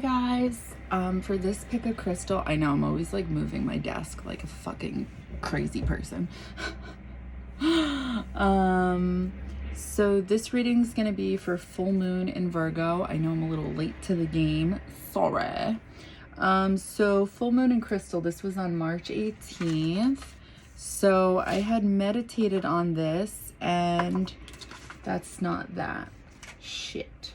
guys. For this PickACrystal, I know I'm always like moving my desk like a fucking crazy person. So this reading's gonna be for full moon in Virgo. I know I'm a little late to the game. Sorry. So full moon in crystal, this was on March 18th. So I had meditated on this, and that's not that. Shit.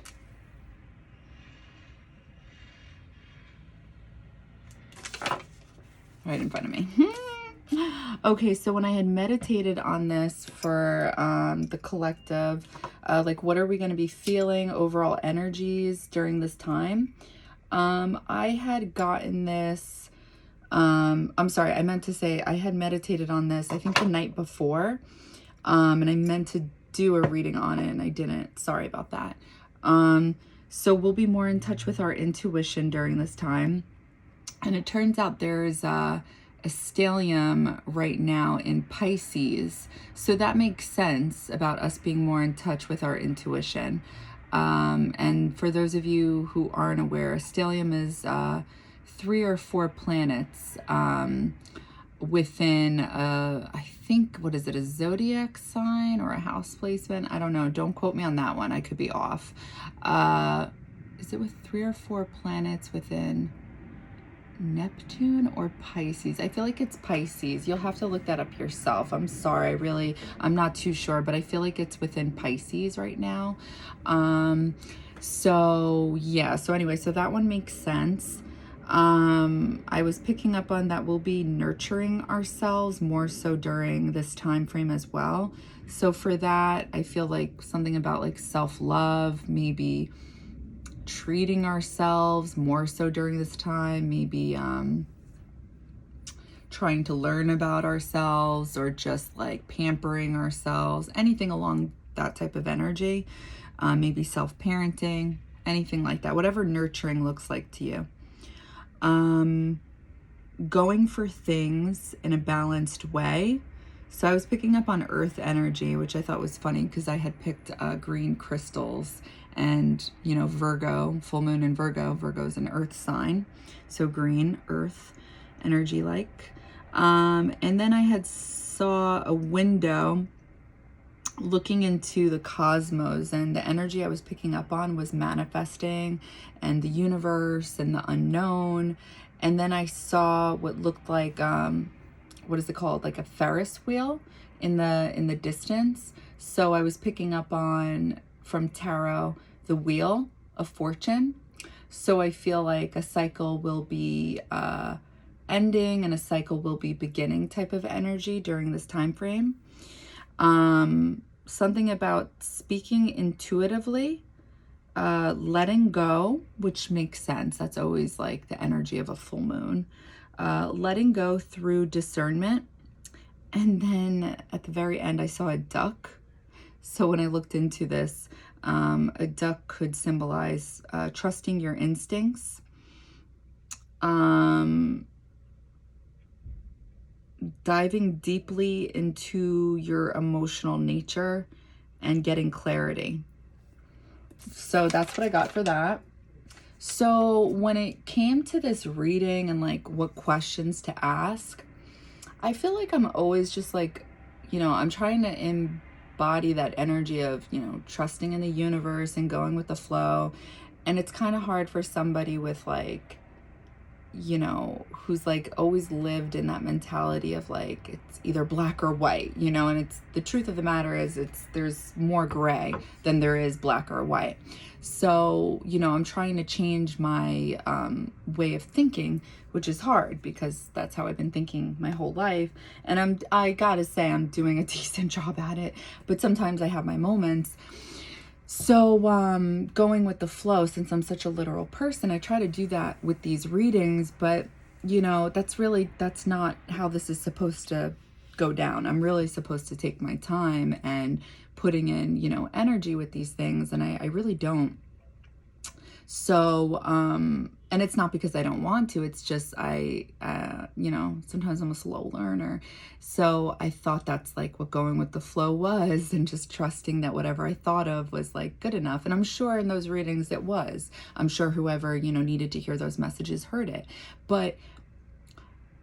Right in front of me. Okay, so when I had meditated on this for the collective, like what are we going to be feeling, overall energies during this time, I had gotten this, I'm sorry, I meant to say I had meditated on this, I think the night before, and I meant to do a reading on it and I didn't. Sorry about that. So we'll be more in touch with our intuition during this time. And it turns out there's a stellium right now in Pisces. So that makes sense about us being more in touch with our intuition. And for those of you who aren't aware, stellium is 3 or 4 planets within, I think, what is it, a zodiac sign or a house placement? I don't know. Don't quote me on that one. I could be off. Is it with 3 or 4 planets within Neptune or Pisces? I feel like it's Pisces. You'll have to look that up yourself. I'm sorry, I'm not too sure, but I feel like it's within Pisces right now. So yeah, so anyway, so that one makes sense. I was picking up on that we'll be nurturing ourselves more so during this time frame as well. So for that, I feel like something about like self-love, maybe treating ourselves more so during this time, maybe trying to learn about ourselves or just like pampering ourselves, anything along that type of energy, maybe self-parenting, anything like that, whatever nurturing looks like to you. Going for things in a balanced way. So I was picking up on earth energy, which I thought was funny because I had picked green crystals. And, you know, Virgo, full moon in Virgo, Virgo is an earth sign. So green, earth energy like. And then I had saw a window looking into the cosmos, and the energy I was picking up on was manifesting and the universe and the unknown. And then I saw what looked like, what is it called? Like a Ferris wheel in the distance. So I was picking up on, from tarot, the wheel of fortune. So I feel like a cycle will be ending and a cycle will be beginning type of energy during this time frame. Something about speaking intuitively, letting go, which makes sense. That's always like the energy of a full moon. Letting go through discernment. And then at the very end, I saw a duck. So when I looked into this, a duck could symbolize trusting your instincts, diving deeply into your emotional nature and getting clarity. So that's what I got for that. So when it came to this reading and like what questions to ask, I feel like I'm always just like, you know, I'm trying to embody that energy of, you know, trusting in the universe and going with the flow. And it's kind of hard for somebody with like, you know, who's like always lived in that mentality of like it's either black or white, you know. And it's the truth of the matter is there's more gray than there is black or white. So, you know, I'm trying to change my way of thinking, which is hard because that's how I've been thinking my whole life. And I gotta say I'm doing a decent job at it, but sometimes I have my moments. So going with the flow, since I'm such a literal person, I try to do that with these readings, but you know, that's not how this is supposed to go down. I'm really supposed to take my time and putting in, you know, energy with these things, and I really don't. So, and it's not because I don't want to, it's just you know, sometimes I'm a slow learner. So I thought that's like what going with the flow was, and just trusting that whatever I thought of was like good enough. And I'm sure in those readings it was. I'm sure whoever, you know, needed to hear those messages heard it. But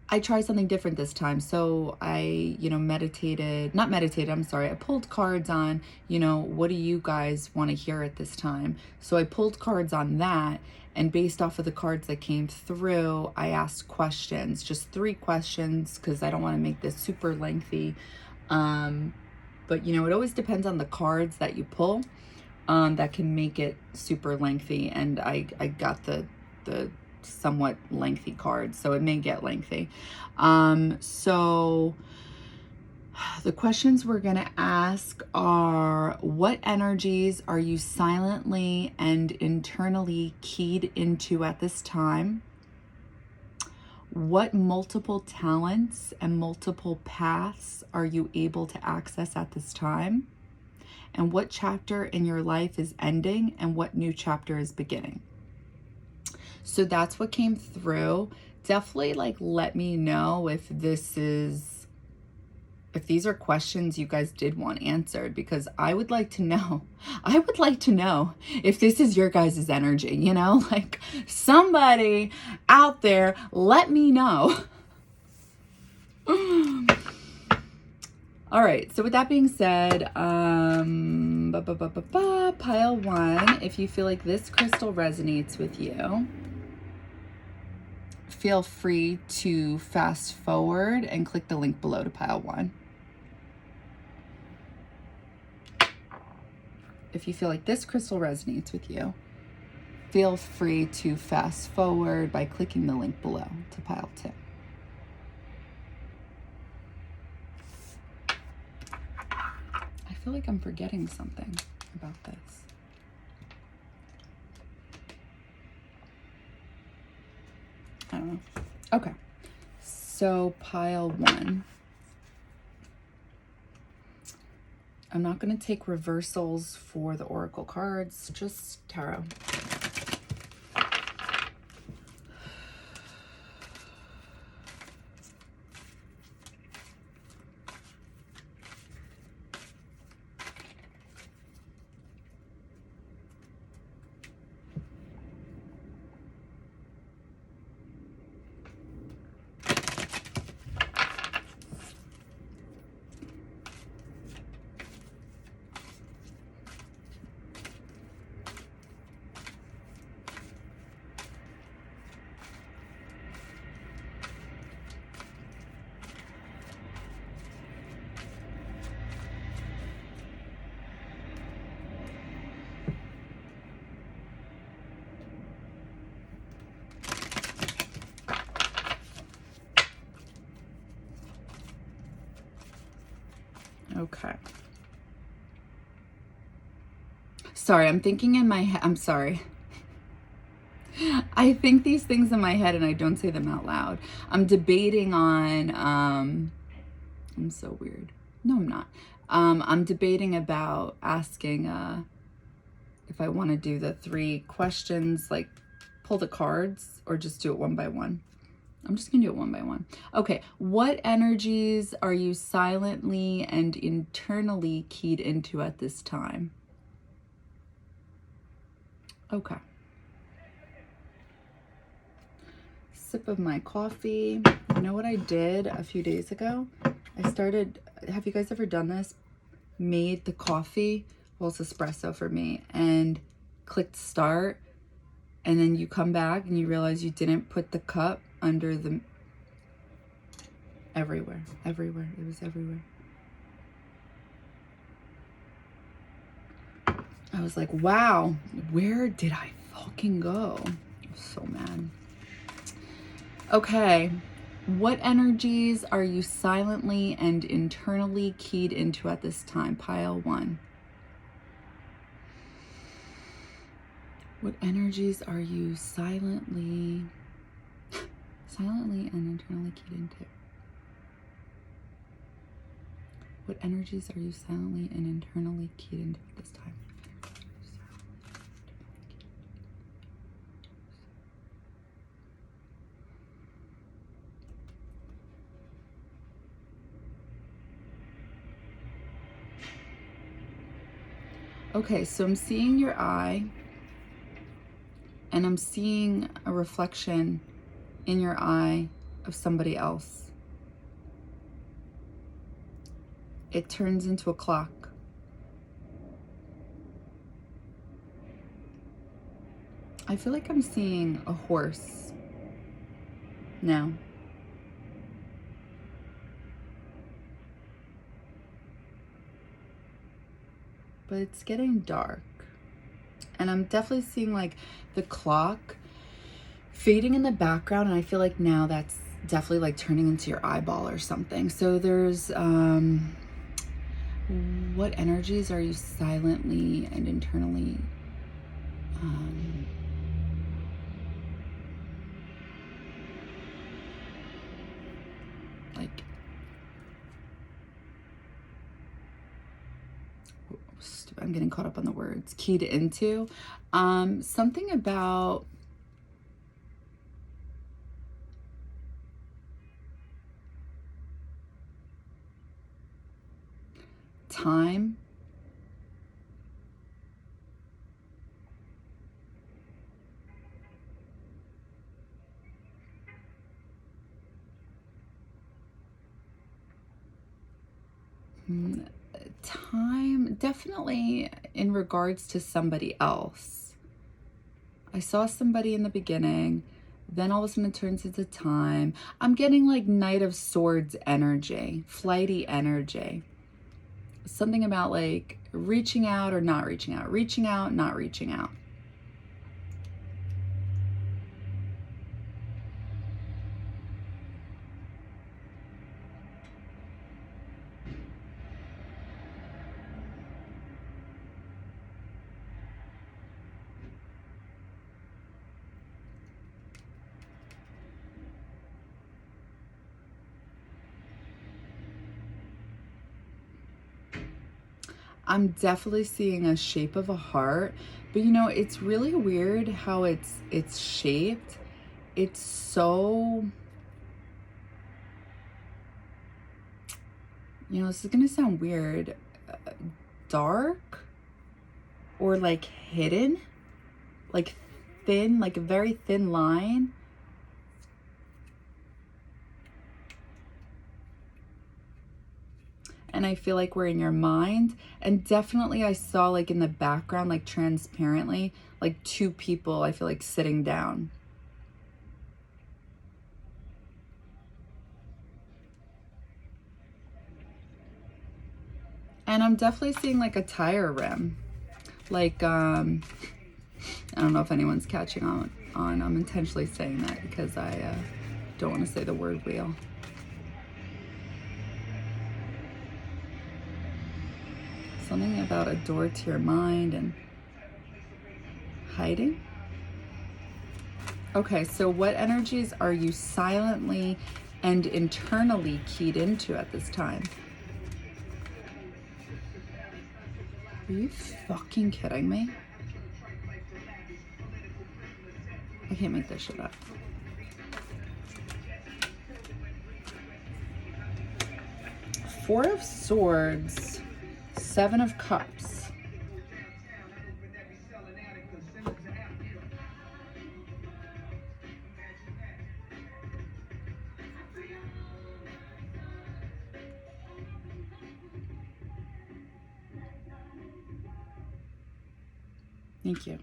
I tried something different this time. So I, you know, I pulled cards on, you know, what do you guys want to hear at this time? So I pulled cards on that, and based off of the cards that came through, I asked questions, just 3 questions, because I don't want to make this super lengthy. But, you know, it always depends on the cards that you pull, that can make it super lengthy. And I got the somewhat lengthy cards, so it may get lengthy. So the questions we're going to ask are, what energies are you silently and internally keyed into at this time? What multiple talents and multiple paths are you able to access at this time? And what chapter in your life is ending and what new chapter is beginning? So that's what came through. Definitely like let me know if these are questions you guys did want answered, because I would like to know. I would like to know if this is your guys' energy, you know, like somebody out there, let me know. All right, so with that being said, pile 1, if you feel like this crystal resonates with you, feel free to fast forward and click the link below to pile 1. If you feel like this crystal resonates with you, feel free to fast forward by clicking the link below to pile 2. I feel like I'm forgetting something about this. I don't know. Okay, so pile 1. I'm not going to take reversals for the oracle cards, just tarot. Okay. Sorry, I'm thinking in my head. I'm sorry. I think these things in my head and I don't say them out loud. I'm debating on, I'm so weird. No, I'm not. I'm debating about asking if I want to do the 3 questions, like pull the cards, or just do it one by one. I'm just gonna do it one by one. Okay, what energies are you silently and internally keyed into at this time? Okay. Sip of my coffee. You know what I did a few days ago? I started, have you guys ever done this? Made the coffee, well, it's espresso for me, and clicked start, and then you come back and you realize you didn't put the cup under the, everywhere, it was everywhere. I was like, wow, where did I fucking go? I was so mad. Okay, what energies are you silently and internally keyed into at this time? Pile 1. What energies are you silently and internally keyed into? What energies are you silently and internally keyed into at this time? Okay, so I'm seeing your eye, and I'm seeing a reflection in your eye of somebody else. It turns into a clock. I feel like I'm seeing a horse now. But it's getting dark. And I'm definitely seeing like the clock fading in the background, and I feel like now that's definitely like turning into your eyeball or something. So there's what energies are you silently and internally like I'm getting caught up on the words, keyed into something about time. Time, definitely in regards to somebody else. I saw somebody in the beginning, then all of a sudden it turns into time. I'm getting like Knight of Swords energy, flighty energy. Something about like reaching out or not reaching out, reaching out, not reaching out. I'm definitely seeing a shape of a heart, but you know, it's really weird how it's shaped. It's so, you know, this is gonna sound weird, dark or like hidden, like thin, like a very thin line. And I feel like we're in your mind. And definitely I saw like in the background, like transparently, like two people, I feel like sitting down. And I'm definitely seeing like a tire rim. Like, I don't know if anyone's catching on. I'm intentionally saying that because I don't want to say the word wheel. Something about a door to your mind and hiding. Okay, so what energies are you silently and internally keyed into at this time? Are you fucking kidding me? I can't make this shit up. Four of Swords, Seven of Cups. Thank you.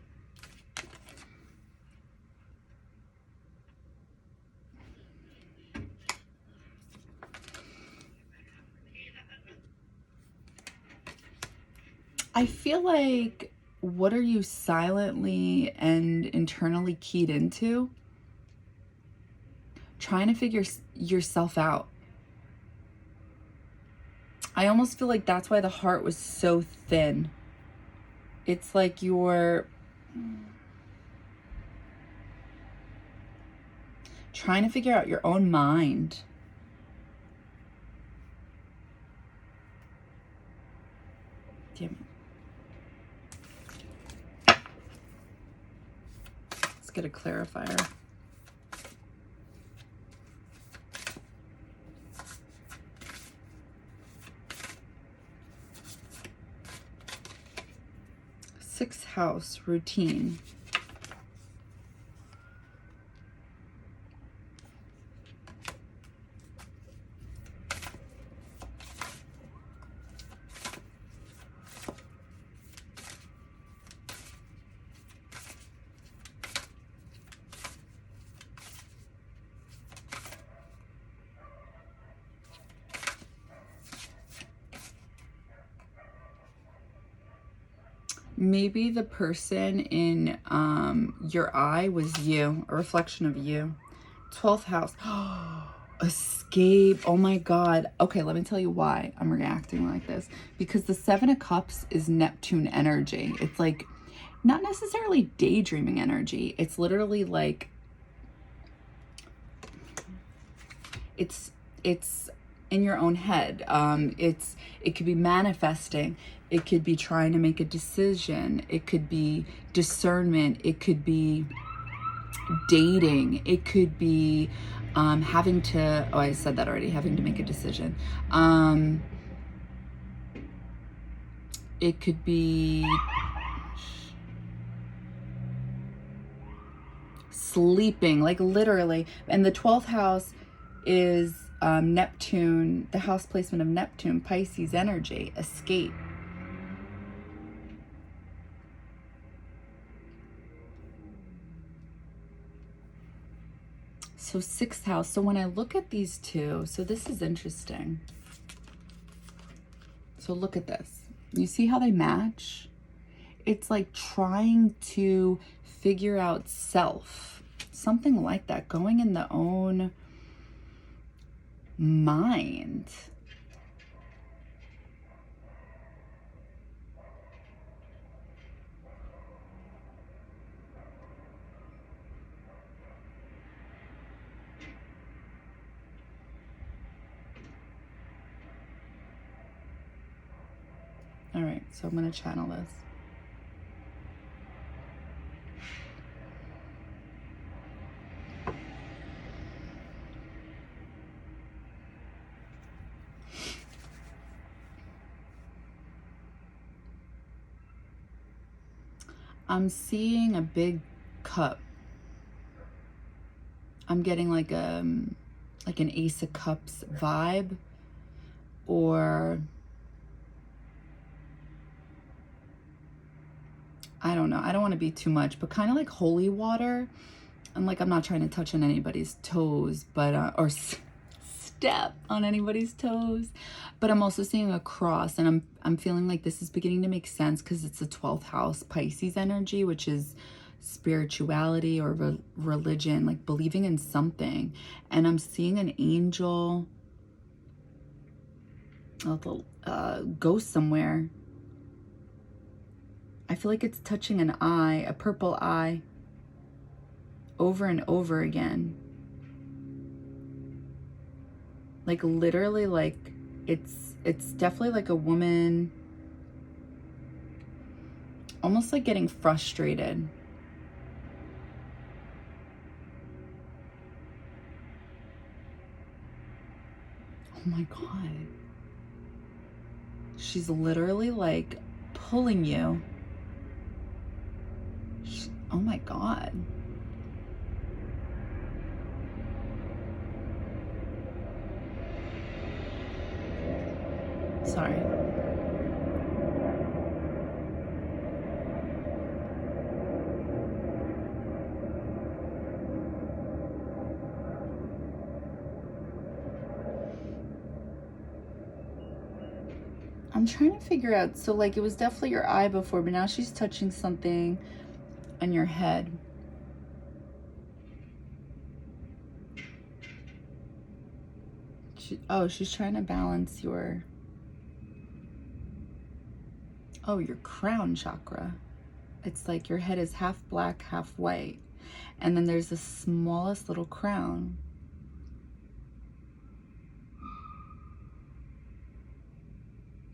I feel like, what are you silently and internally keyed into? Trying to figure yourself out. I almost feel like that's why the heart was so thin. It's like you're trying to figure out your own mind. Damn it. Let's get a clarifier. 6th house, routine. Maybe the person in your eye was you, a reflection of you. 12th house. Escape. Oh my God. Okay, let me tell you why I'm reacting like this. Because the 7 of Cups is Neptune energy. It's like not necessarily daydreaming energy. It's literally like it's in your own head. It could be manifesting. It could be trying to make a decision. It could be discernment. It could be dating. It could be having to, oh, I said that already, having to make a decision. It could be sleeping, like literally. And the 12th house is Neptune, the house placement of Neptune, Pisces energy, escape. So 6th house. So when I look at these two, so this is interesting. So look at this. You see how they match? It's like trying to figure out self. Something like that. Going in the own mind. All right, so I'm going to channel this. I'm seeing a big cup. I'm getting like an Ace of Cups vibe, or I don't know. I don't want to be too much, but kind of like holy water. And like, I'm not trying to touch on anybody's toes, but, or step on anybody's toes, but I'm also seeing a cross, and I'm feeling like this is beginning to make sense because it's the 12th house Pisces energy, which is spirituality or religion, like believing in something. And I'm seeing an angel go somewhere. I feel like it's touching an eye, a purple eye, over and over again. Like literally, like it's definitely like a woman almost like getting frustrated. Oh my God. She's literally like pulling you. Oh my God. Sorry. I'm trying to figure out, so like it was definitely your eye before, but now she's touching something on your head. She's trying to balance your, your crown chakra. It's like your head is half black, half white. And then there's the smallest little crown.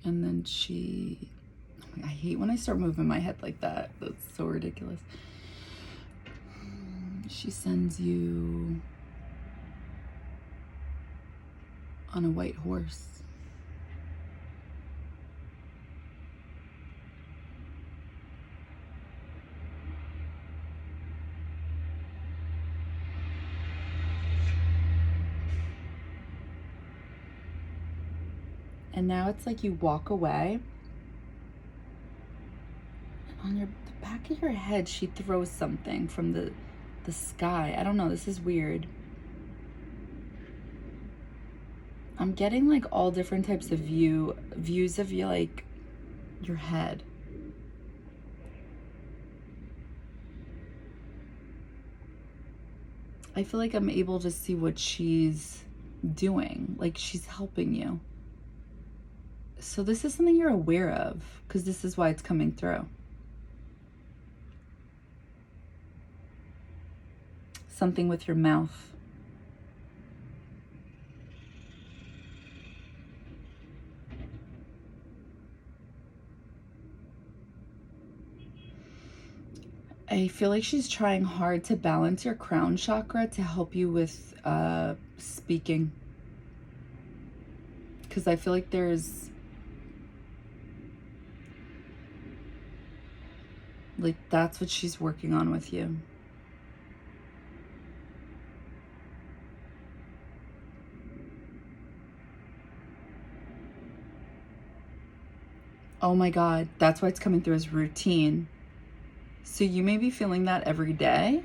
And then I hate when I start moving my head like that. That's so ridiculous. She sends you on a white horse. And now it's like you walk away. On the back of your head, she throws something from the sky. I don't know. This is weird. I'm getting like all different types of views of you, like your head. I feel like I'm able to see what she's doing. Like she's helping you. So this is something you're aware of, because this is why it's coming through. Something with your mouth. I feel like she's trying hard to balance your crown chakra to help you with speaking. Because I feel like there's like, that's what she's working on with you. Oh my God, that's why it's coming through as routine. So you may be feeling that every day.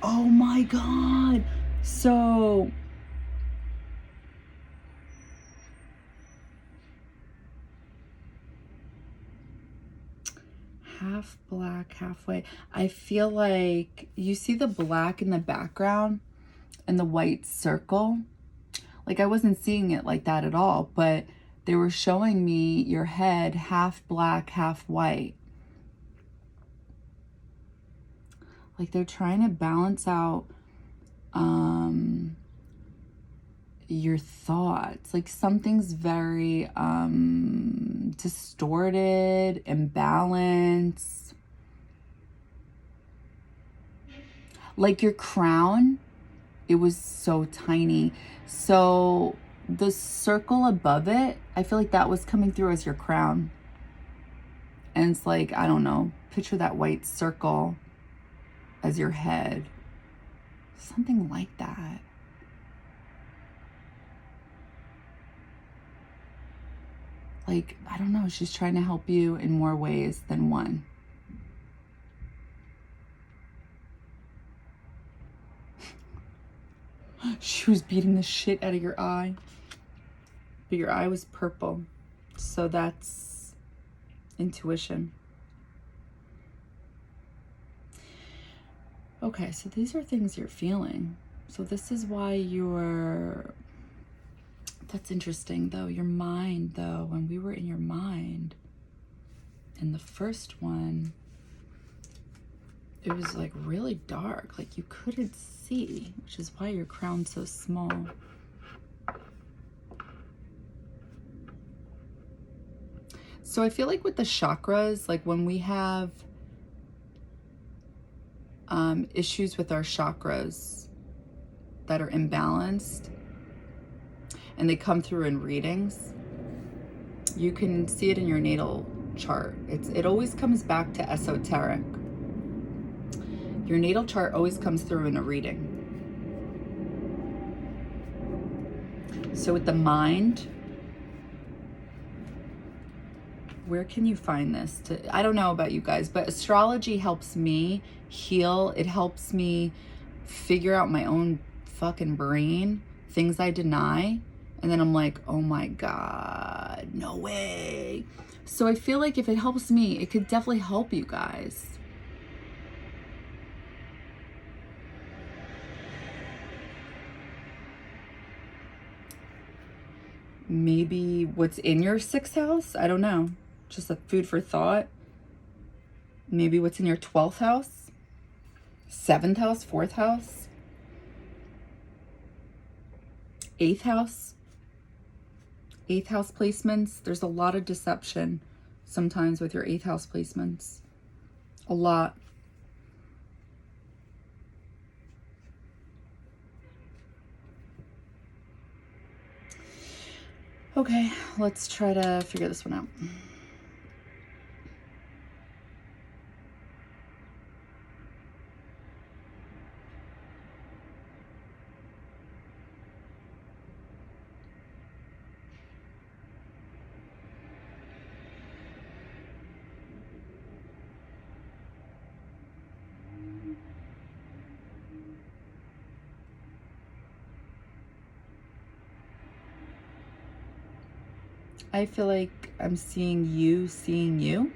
Oh my God. So half black, half white. I feel like you see the black in the background and the white circle. Like I wasn't seeing it like that at all, but they were showing me your head half black, half white. Like they're trying to balance out your thoughts. Like something's very distorted, imbalanced. Like your crown, it was so tiny. So the circle above it, I feel like that was coming through as your crown. And it's like, I don't know, picture that white circle as your head. Something like that. Like, I don't know, she's trying to help you in more ways than one. She was beating the shit out of your eye. But your eye was purple. So that's intuition. Okay, so these are things you're feeling. So this is why you're... That's interesting, though. Your mind, though, when we were in your mind, in the first one, it was like really dark. Like you couldn't see, which is why your crown's so small. So I feel like with the chakras, like when we have issues with our chakras that are imbalanced, and they come through in readings, you can see it in your natal chart. It always comes back to esoteric. Your natal chart always comes through in a reading. So with the mind, where can you find this? I don't know about you guys, but astrology helps me heal. It helps me figure out my own fucking brain, things I deny. And then I'm like, oh my God, no way. So I feel like if it helps me, it could definitely help you guys. Maybe what's in your 6th house? I don't know. Just a food for thought. Maybe what's in your 12th house, 7th house, 4th house, 8th house. 8th house placements. There's a lot of deception sometimes with your 8th house placements. A lot. Okay, let's try to figure this one out. I feel like I'm seeing you seeing you.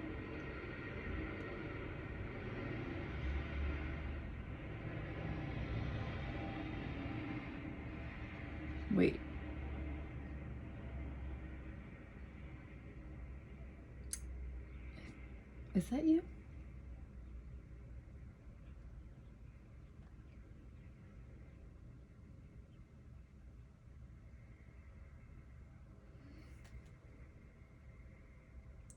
Wait. Is that you?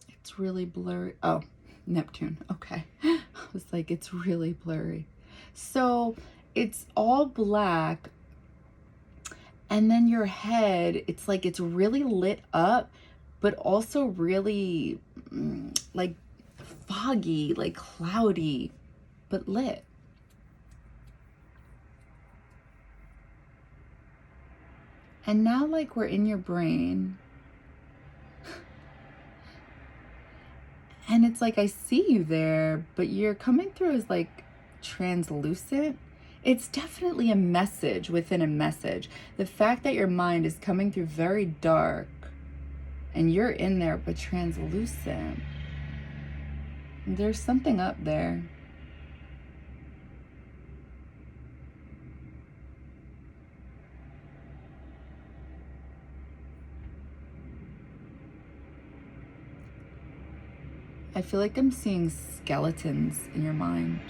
It's really blurry. Oh, Neptune. Okay. I was like, it's really blurry. So it's all black. And then your head, it's like it's really lit up, but also really like foggy, like cloudy, but lit. And now like we're in your brain. And it's like I see you there, but you're coming through as like translucent. It's definitely a message within a message. The fact that your mind is coming through very dark and you're in there but translucent. There's something up there. I feel like I'm seeing skeletons in your mind.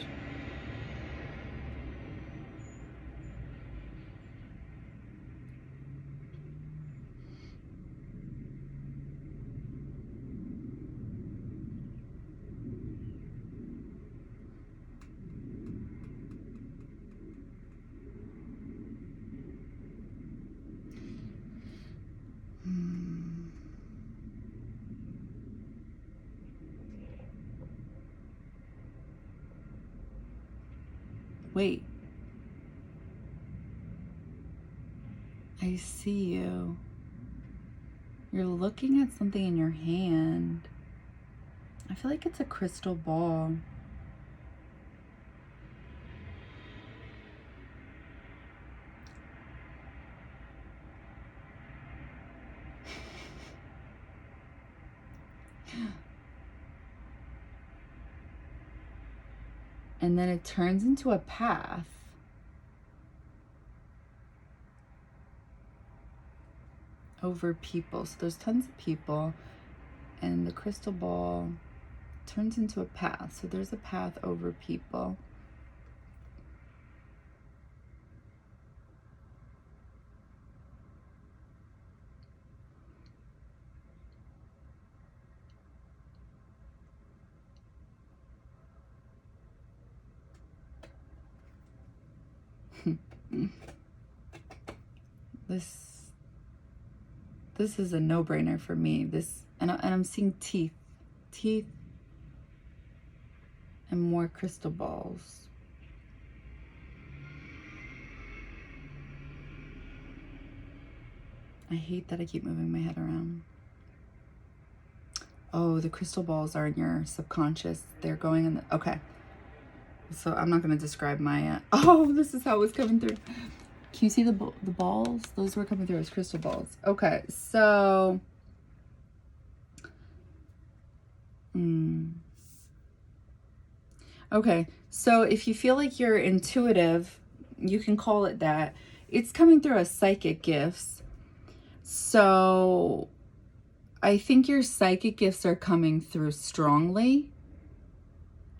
Wait. I see you. You're looking at something in your hand. I feel like it's a crystal ball. And then it turns into a path. Over people. So there's tons of people, and the crystal ball turns into a path. So there's a path over people. This is a no-brainer for me. And I'm seeing teeth and more crystal balls. I hate that I keep moving my head around. Oh, the crystal balls are in your subconscious. They're going in the, okay. So I'm not going to describe my, oh, this is how it was coming through. Can you see the balls? Those were coming through as crystal balls. Okay, so. Okay, so if you feel like you're intuitive, you can call it that. It's coming through as psychic gifts. So I think your psychic gifts are coming through strongly.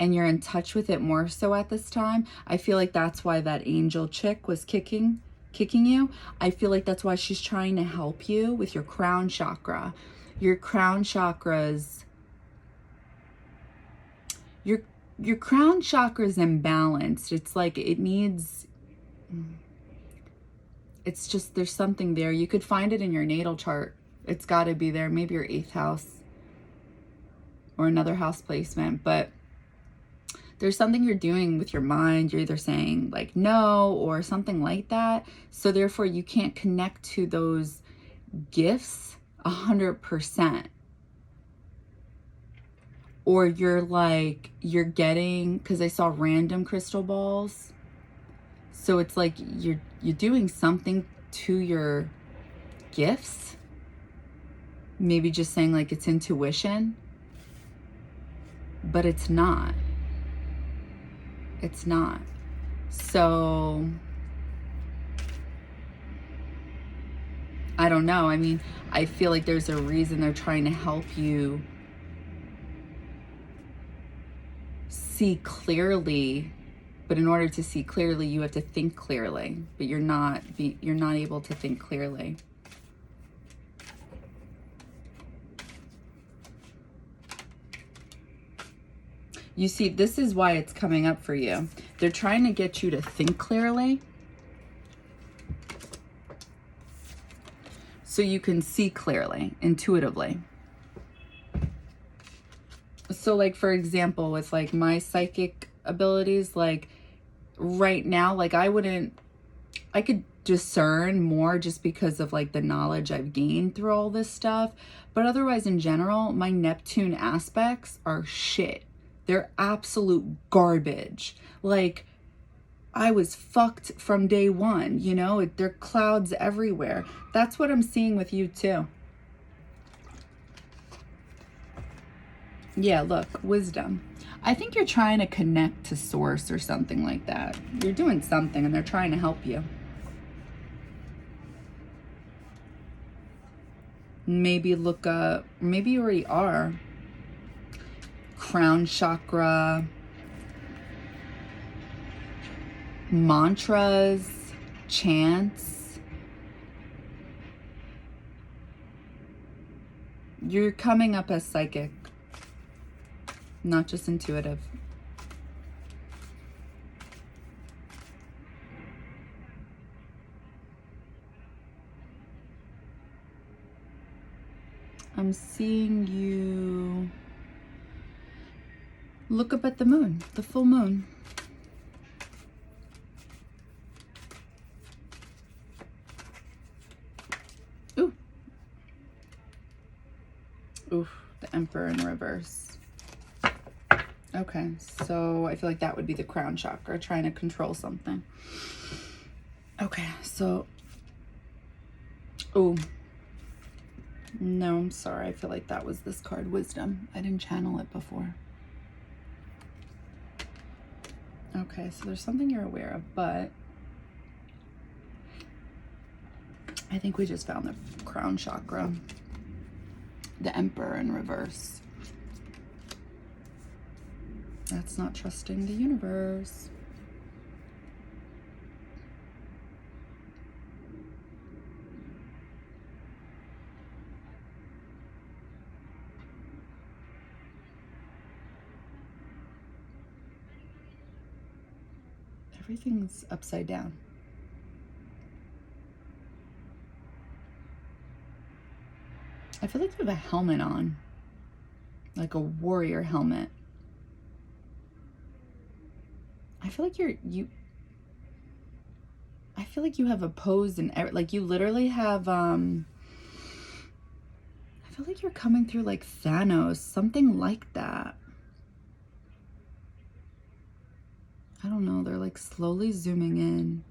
And you're in touch with it more so at this time. I feel like that's why that angel chick was kicking you. I feel like that's why she's trying to help you with your crown chakra. Your crown chakras, your crown chakra is imbalanced. It's like it needs, it's just, there's something there. You could find it in your natal chart. It's got to be there. Maybe your 8th house or another house placement, but there's something you're doing with your mind. You're either saying like no or something like that. So therefore you can't connect to those gifts 100%. Or you're like, you're getting, because I saw random crystal balls. So it's like you're doing something to your gifts. Maybe just saying like it's intuition, but it's not. It's not. So I don't know. I mean, I feel like there's a reason they're trying to help you see clearly, but in order to see clearly, you have to think clearly, but you're not able to think clearly. You see, this is why it's coming up for you. They're trying to get you to think clearly so you can see clearly, intuitively. So like, for example, with like my psychic abilities, like right now, like I could discern more just because of like the knowledge I've gained through all this stuff. But otherwise, in general, my Neptune aspects are shit. They're absolute garbage. Like, I was fucked from day one, you know? There are clouds everywhere. That's what I'm seeing with you too. Yeah, look, wisdom. I think you're trying to connect to source or something like that. You're doing something and they're trying to help you. Maybe look up, maybe you already are. Crown chakra, mantras, chants. You're coming up as psychic, not just intuitive. I'm seeing you look up at the moon, the full moon. Ooh. Oof, the Emperor in reverse. Okay, so I feel like that would be the crown chakra, trying to control something. Okay, so, oh, no, I'm sorry. I feel like that was this card, wisdom. I didn't channel it before. Okay, so there's something you're aware of, but I think we just found the crown chakra, the Emperor in reverse. That's not trusting the universe. Everything's upside down. I feel like you have a helmet on, like a warrior helmet. I feel like I feel like you have a pose and like you literally have, I feel like you're coming through like Thanos, something like that. I don't know, they're like slowly zooming in.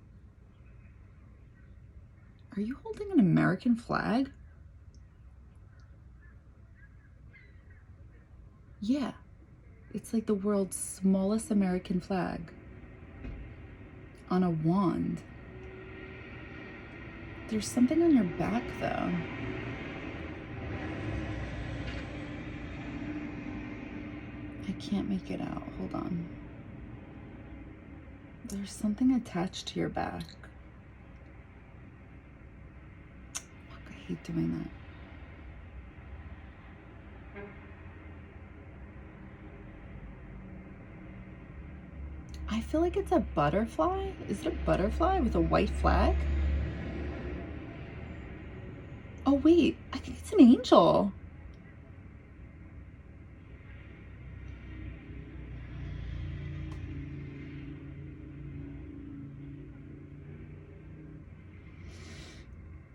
Are you holding an American flag? Yeah, it's like the world's smallest American flag on a wand. There's something on your back though. I can't make it out, hold on. There's something attached to your back. Fuck, I hate doing that. I feel like it's a butterfly. Is it a butterfly with a white flag? Oh wait, I think it's an angel.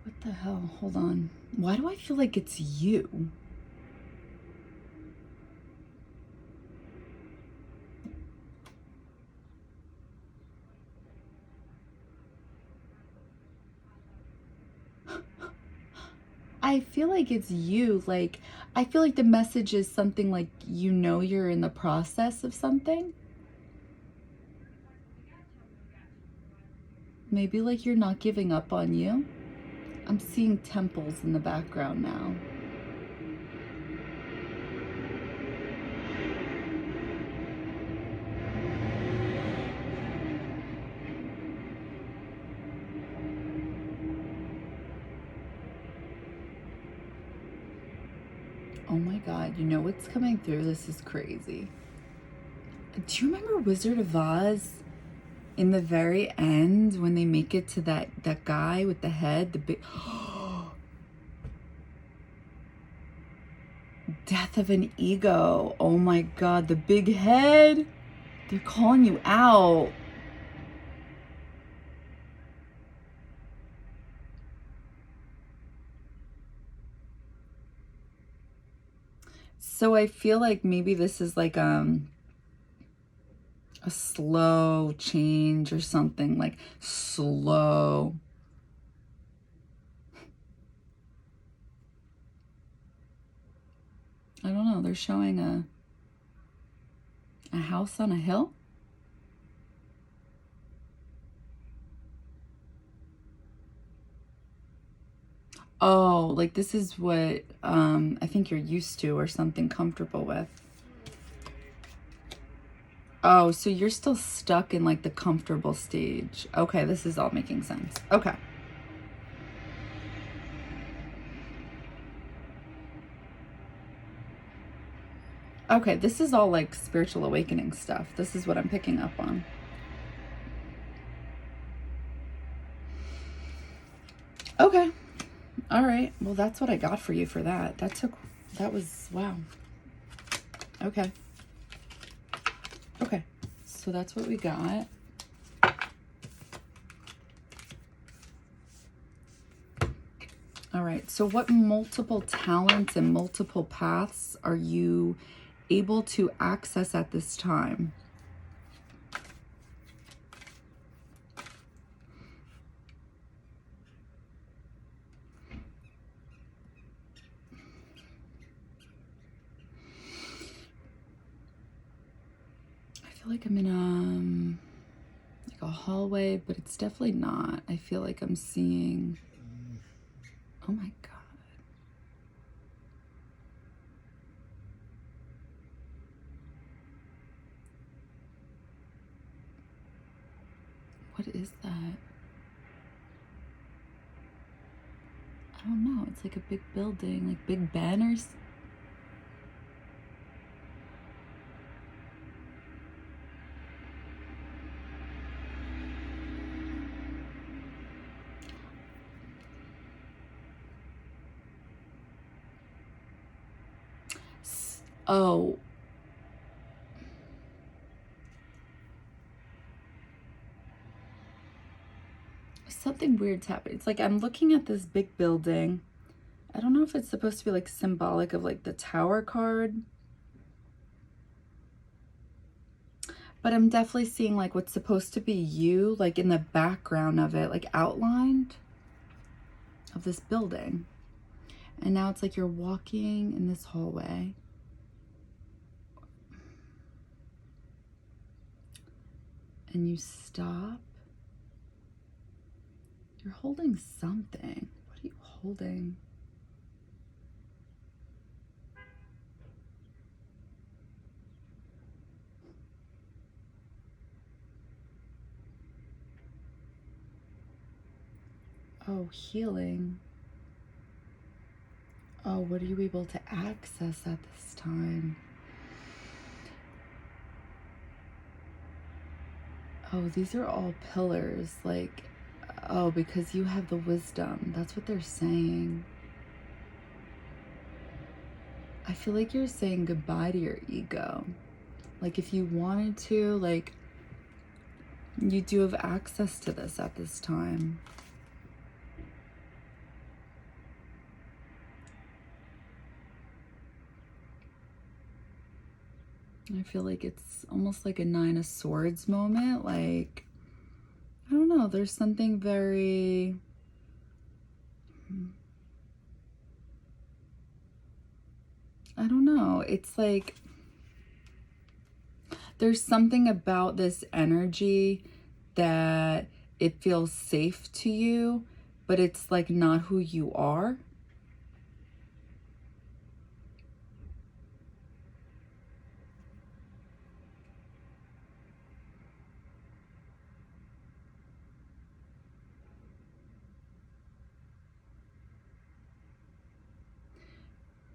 What the hell? Hold on. Why do I feel like it's you? I feel like it's you. Like, I feel like the message is something like, you know, you're in the process of something. Maybe like you're not giving up on you. I'm seeing temples in the background now. Oh my God, you know what's coming through? This is crazy. Do you remember Wizard of Oz? In the very end, when they make it to that guy with the head, the big death of an ego. Oh my God, the big head. They're calling you out. So I feel like maybe this is like a slow change or something, like slow. I don't know. They're showing a house on a hill. Oh, like this is what I think you're used to or something comfortable with. Oh, so you're still stuck in like the comfortable stage. Okay, this is all making sense. Okay. Okay, this is all like spiritual awakening stuff. This is what I'm picking up on. Okay. All right. Well, that's what I got for you for that. That was, wow. Okay. Okay. So that's what we got. All right. So what multiple talents and multiple paths are you able to access at this time? I feel like I'm in like a hallway, but it's definitely not. I feel like I'm seeing, oh my God. What is that? I don't know. It's like a big building, like Big Ben or oh. Something weird's happening. It's like I'm looking at this big building. I don't know if it's supposed to be like symbolic of like the Tower card. But I'm definitely seeing like what's supposed to be you, like in the background of it, like outlined of this building. And now it's like you're walking in this hallway. And you stop. You're holding something. What are you holding? Oh, healing. Oh, what are you able to access at this time? Oh, these are all pillars. Like, oh, because you have the wisdom. That's what they're saying. I feel like you're saying goodbye to your ego. Like, if you wanted to, like, you do have access to this at this time. I feel like it's almost like a Nine of Swords moment. Like, I don't know, there's something very I don't know. It's like there's something about this energy that it feels safe to you, but it's like not who you are.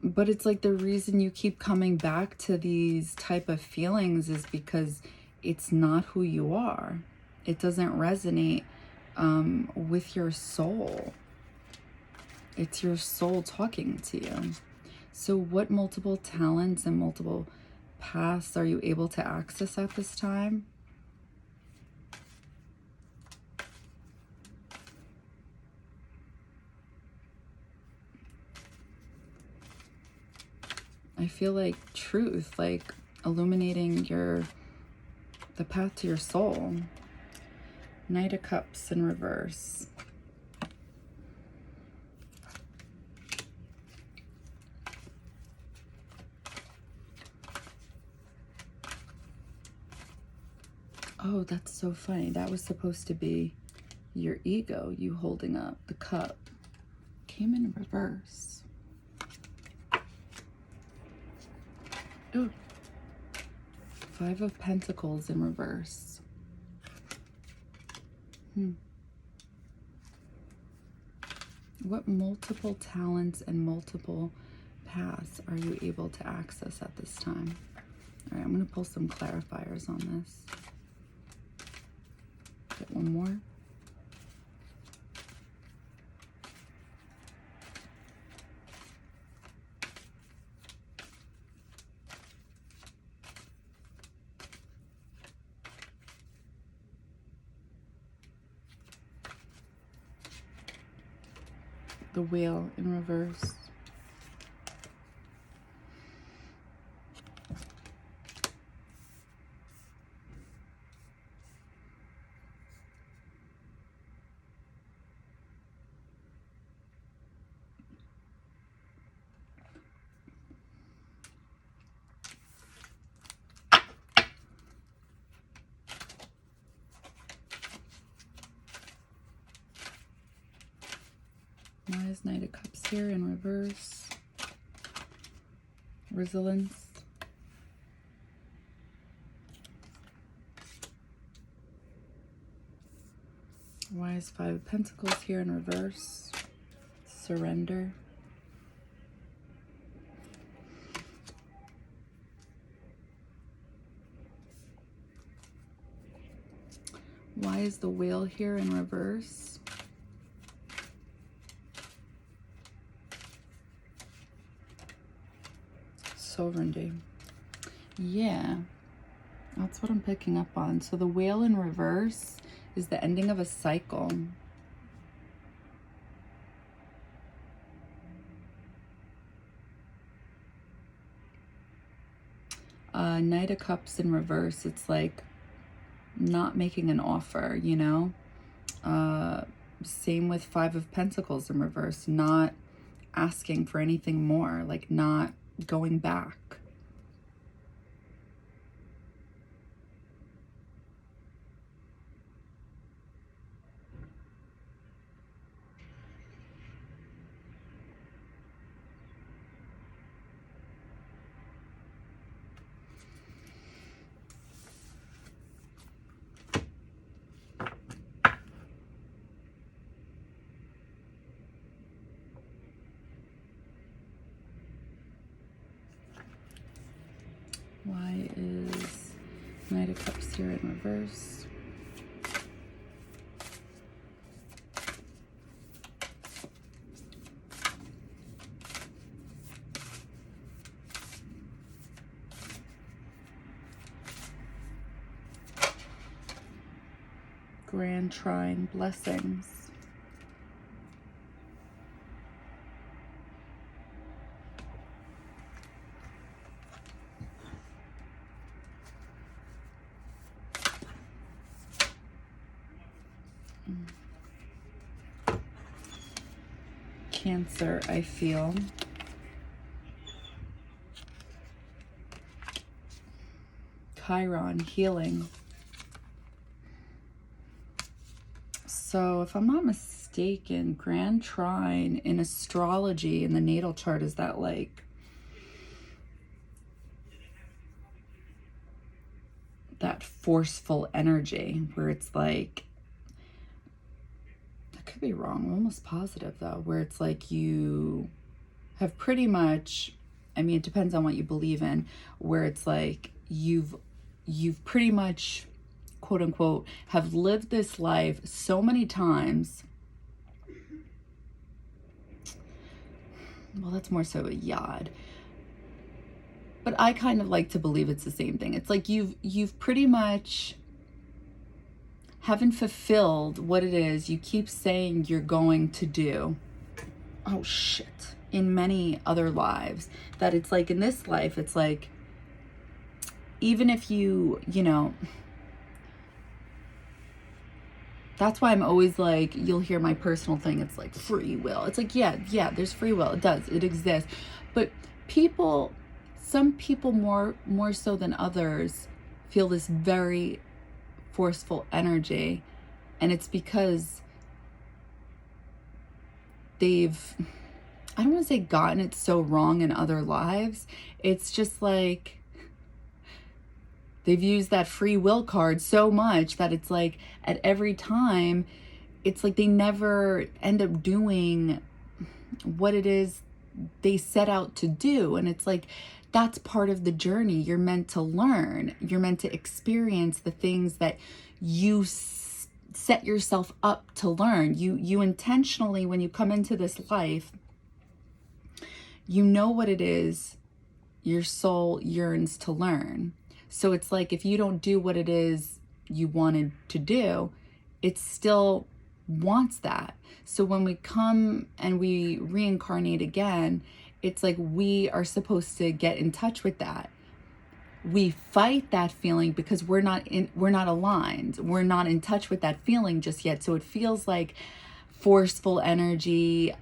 But it's like the reason you keep coming back to these type of feelings is because it's not who you are. It doesn't resonate with your soul. It's your soul talking to you. So what multiple talents and multiple paths are you able to access at this time? I feel like truth, like illuminating the path to your soul. Knight of Cups in reverse. Oh, that's so funny. That was supposed to be your ego, you holding up the cup. Came in reverse. Oh, 5 of Pentacles in reverse. What multiple talents and multiple paths are you able to access at this time? All right, I'm going to pull some clarifiers on this. Get one more. The Wheel in reverse. Why is Knight of Cups here in reverse? Resilience. Why is 5 of Pentacles here in reverse? Surrender. Why is the Wheel here in reverse? Sovereignty. Yeah, that's what I'm picking up on. So the Wheel in reverse is the ending of a cycle. Knight of Cups in reverse, it's like not making an offer, you know? Same with 5 of Pentacles in reverse, not asking for anything more, like not going back. Why is Knight of Cups here in reverse? Grand Trine, blessings. Cancer, I feel. Chiron, healing. So if I'm not mistaken, Grand Trine in astrology in the natal chart is that like that forceful energy where it's like, I could be wrong, I'm almost positive though, where it's like you have pretty much, I mean, it depends on what you believe in, where it's like you've pretty much, quote unquote, have lived this life so many times. Well, that's more so a yod. But I kind of like to believe it's the same thing. It's like you've pretty much haven't fulfilled what it is you keep saying you're going to do. Oh shit. In many other lives. That it's like in this life, it's like, even if you know, that's why I'm always like, you'll hear my personal thing. It's like free will. It's like, yeah, there's free will. It does. It exists. But people, some people more so than others feel this very forceful energy. And it's because they've, I don't want to say gotten it so wrong in other lives. It's just like they've used that free will card so much that it's like at every time, it's like they never end up doing what it is they set out to do. And it's like, that's part of the journey. You're meant to learn. You're meant to experience the things that you set yourself up to learn. You intentionally, when you come into this life, you know what it is your soul yearns to learn. So it's like, if you don't do what it is you wanted to do, it still wants that. So when we come and we reincarnate again, it's like we are supposed to get in touch with that. We fight that feeling because we're not aligned. We're not in touch with that feeling just yet. So it feels like forceful energy.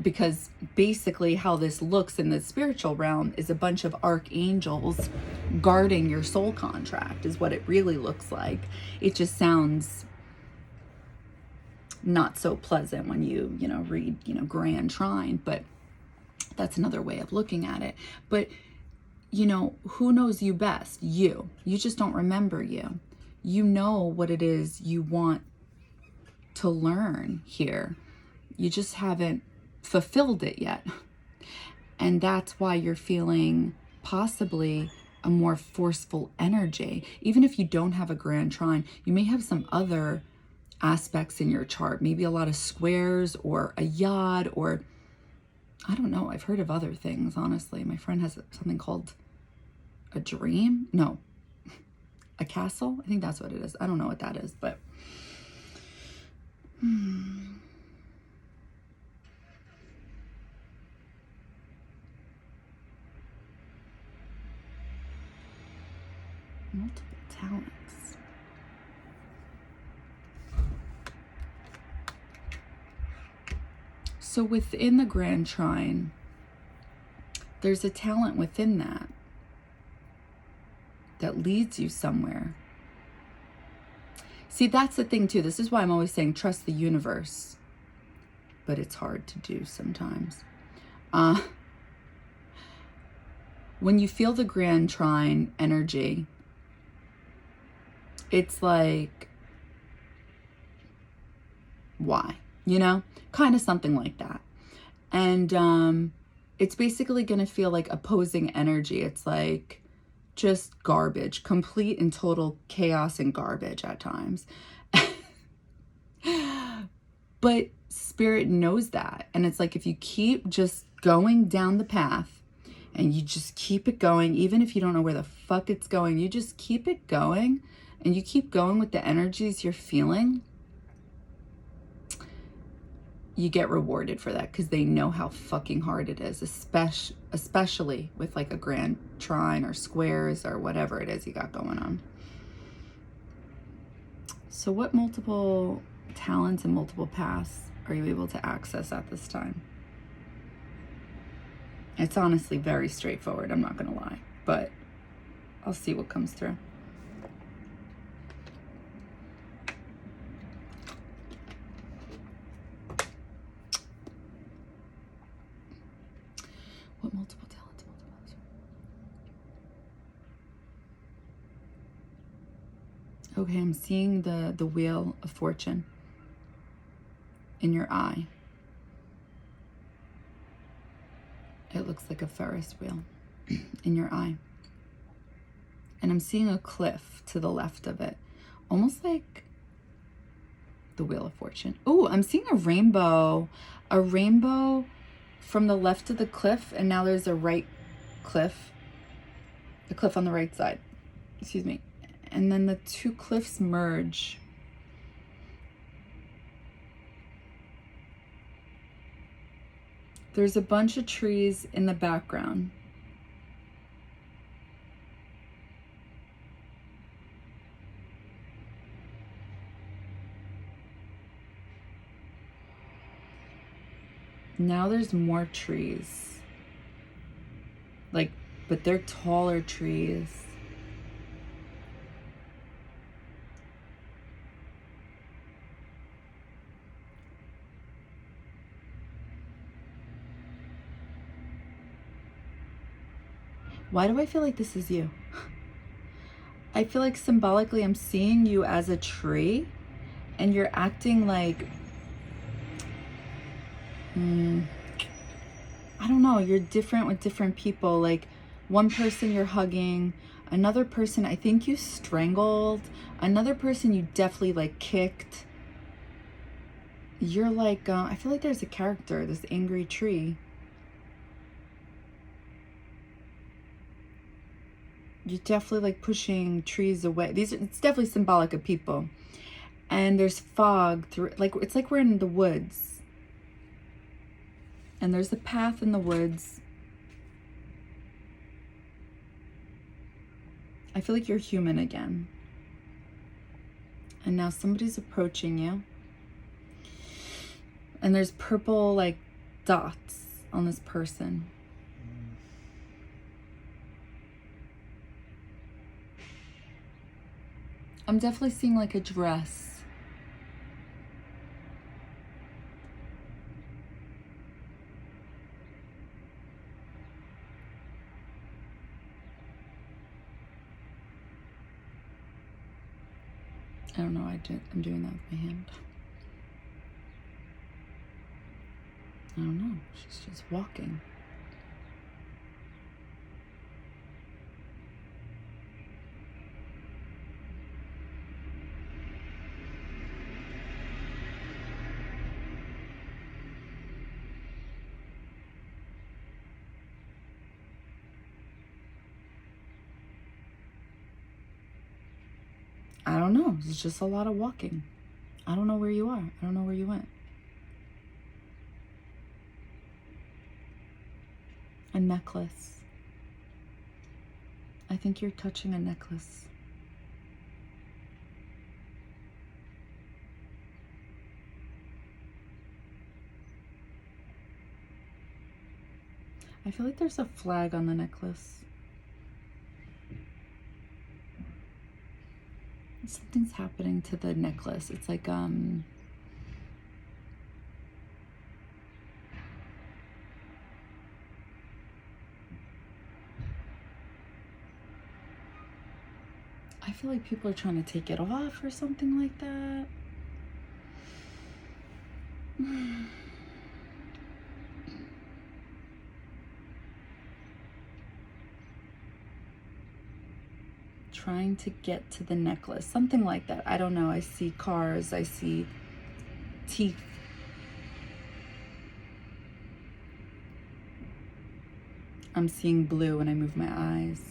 Because basically how this looks in the spiritual realm is a bunch of archangels guarding your soul contract is what it really looks like. It just sounds not so pleasant when you read, Grand Trine, but that's another way of looking at it. But who knows you best? You just don't remember you. You know what it is you want to learn here. You just haven't fulfilled it yet. And that's why you're feeling possibly a more forceful energy. Even if you don't have a Grand Trine, you may have some other aspects in your chart, maybe a lot of squares or a yod, or I don't know. I've heard of other things, honestly. My friend has something called a dream. No, a castle. I think that's what it is. I don't know what that is, but multiple talents. So within the Grand Trine, there's a talent within that leads you somewhere. See, that's the thing too. This is why I'm always saying trust the universe. But it's hard to do sometimes. When you feel the Grand Trine energy, it's like, why? Kind of something like that. And it's basically going to feel like opposing energy. It's like just garbage, complete and total chaos and garbage at times. But Spirit knows that. And it's like, if you keep just going down the path and you just keep it going, even if you don't know where the fuck it's going, you just keep it going and you keep going with the energies you're feeling, you get rewarded for that, because they know how fucking hard it is, especially with like a Grand Trine or squares or whatever it is you got going on. So what multiple talents and multiple paths are you able to access at this time? It's honestly very straightforward, I'm not gonna lie, but I'll see what comes through. What multiple talents? Okay, I'm seeing the Wheel of Fortune in your eye. It looks like a Ferris wheel in your eye. And I'm seeing a cliff to the left of it, almost like the Wheel of Fortune. Oh, I'm seeing a rainbow from the left of the cliff, and now there's a right cliff, the cliff on the right side, excuse me. And then the two cliffs merge. There's a bunch of trees in the background. Now there's more trees. Like, but they're taller trees. Why do I feel like this is you? I feel like symbolically I'm seeing you as a tree, and you're acting like, I don't know, you're different with different people. Like, one person you're hugging, another person I think you strangled, another person you definitely like kicked. You're like, I feel like there's a character, this angry tree. You're definitely like pushing trees away. It's definitely symbolic of people. And there's fog through, like, it's like we're in the woods. And there's a path in the woods. I feel like you're human again. And now somebody's approaching you. And there's purple, like, dots on this person. I'm definitely seeing like a dress. I don't know, I'm doing that with my hand. I don't know, she's just walking. I don't know, it's just a lot of walking. I don't know where you are. I don't know where you went. A necklace. I think you're touching a necklace. I feel like there's a flag on the necklace. Something's happening to the necklace. It's like, I feel like people are trying to take it off or something like that. Trying to get to the necklace, something like that. I don't know. I see cars, I see teeth. I'm seeing blue when I move my eyes.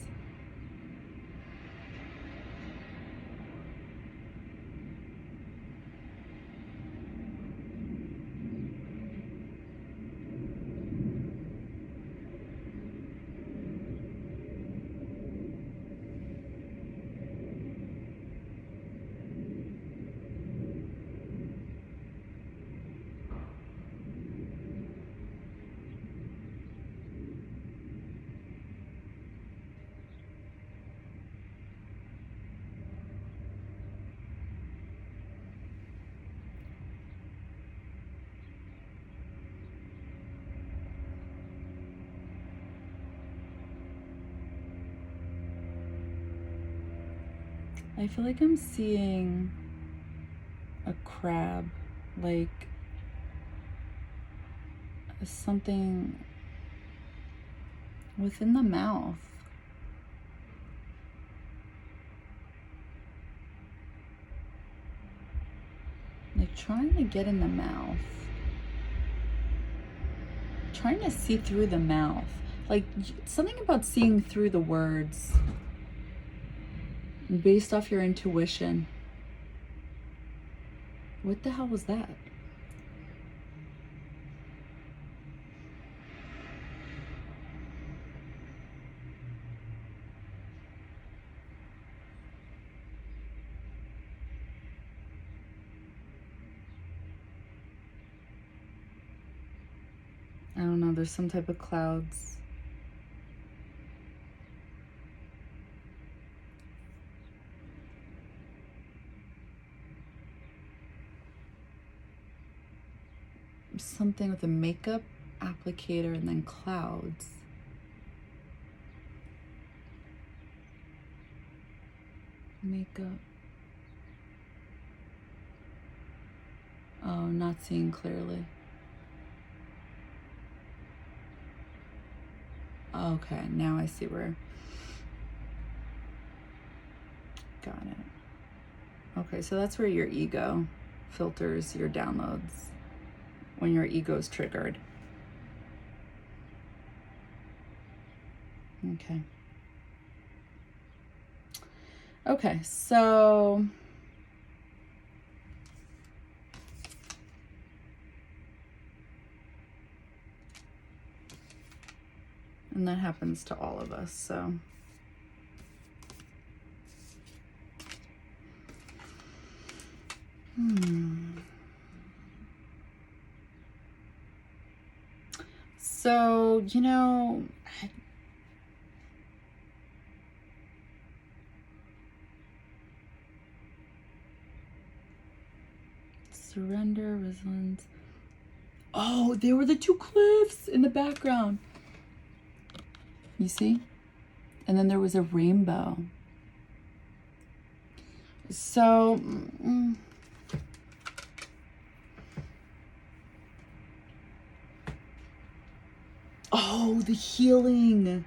I feel like I'm seeing a crab, like something within the mouth. Like trying to get in the mouth. Trying to see through the mouth. Like something about seeing through the words based off your intuition. What the hell was that? I don't know, there's some type of clouds. Something with a makeup applicator and then clouds. Makeup. Oh, not seeing clearly. Okay, now I see where. Got it. Okay, so that's where your ego filters your downloads when your ego is triggered. Okay. Okay, so and that happens to all of us, so So, you know, surrender, resilience. Oh, there were the two cliffs in the background. You see? And then there was a rainbow. So, oh, the healing.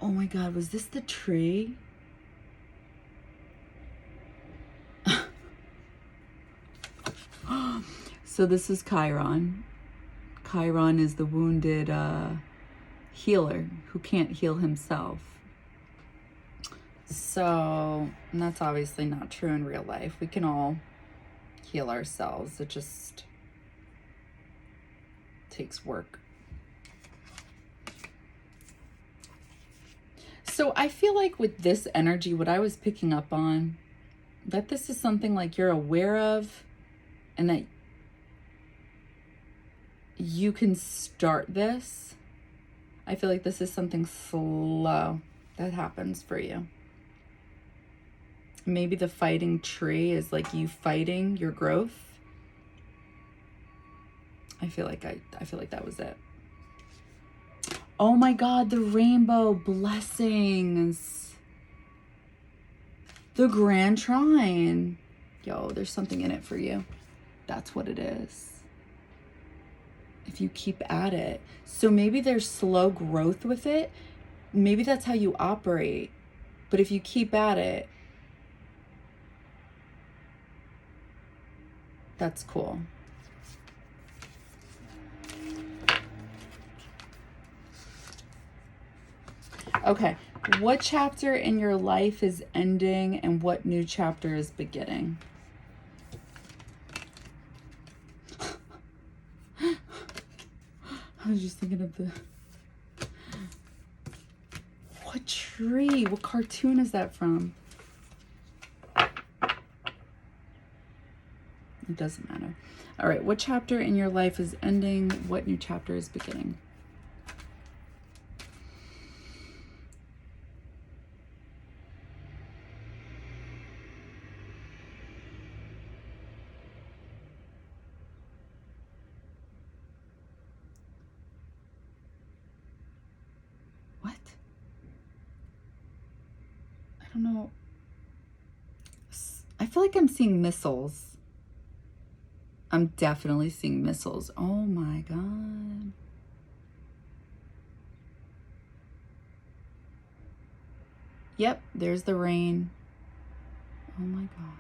Oh my God, was this the tree? So this is Chiron. Chiron is the wounded healer who can't heal himself. So, and that's obviously not true in real life. We can all heal ourselves. It just takes work. So I feel like with this energy, what I was picking up on, that this is something like you're aware of and that you can start this. I feel like this is something slow that happens for you. Maybe the fighting tree is like you fighting your growth. I feel like that was it. Oh my God, the rainbow blessings. The Grand Trine. Yo, there's something in it for you. That's what it is. If you keep at it. So maybe there's slow growth with it. Maybe that's how you operate. But if you keep at it, that's cool. Okay, what chapter in your life is ending and what new chapter is beginning? I was just thinking of the... What tree? What cartoon is that from? It doesn't matter. All right, what chapter in your life is ending? What new chapter is beginning? What? don't know. I feel like I'm seeing missiles. I'm definitely seeing missiles. Oh my God. Yep, there's the rain. Oh my God.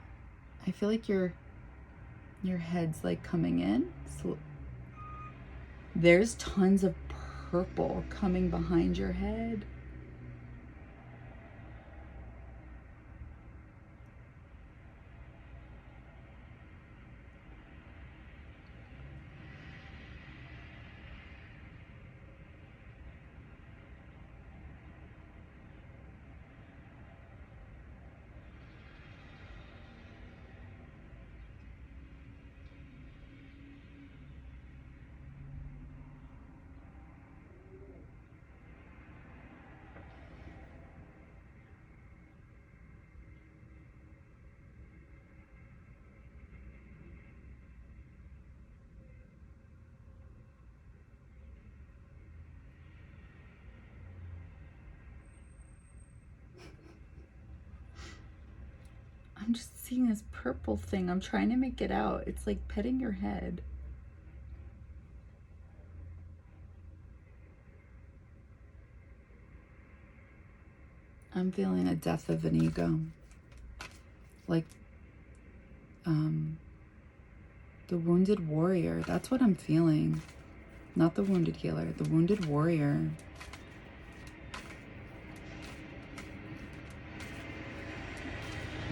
I feel like your head's like coming in. So there's tons of purple coming behind your head. I'm just seeing this purple thing. I'm trying to make it out. It's like petting your head. I'm feeling a death of an ego. Like, the wounded warrior. That's what I'm feeling. Not the wounded healer, the wounded warrior.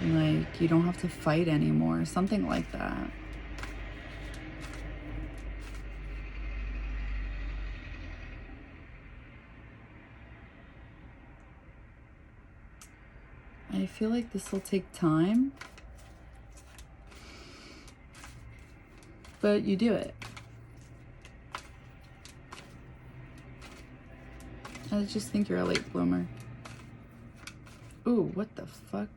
Like, you don't have to fight anymore. Something like that. I feel like this will take time. But you do it. I just think you're a late bloomer. Ooh, what the fuck?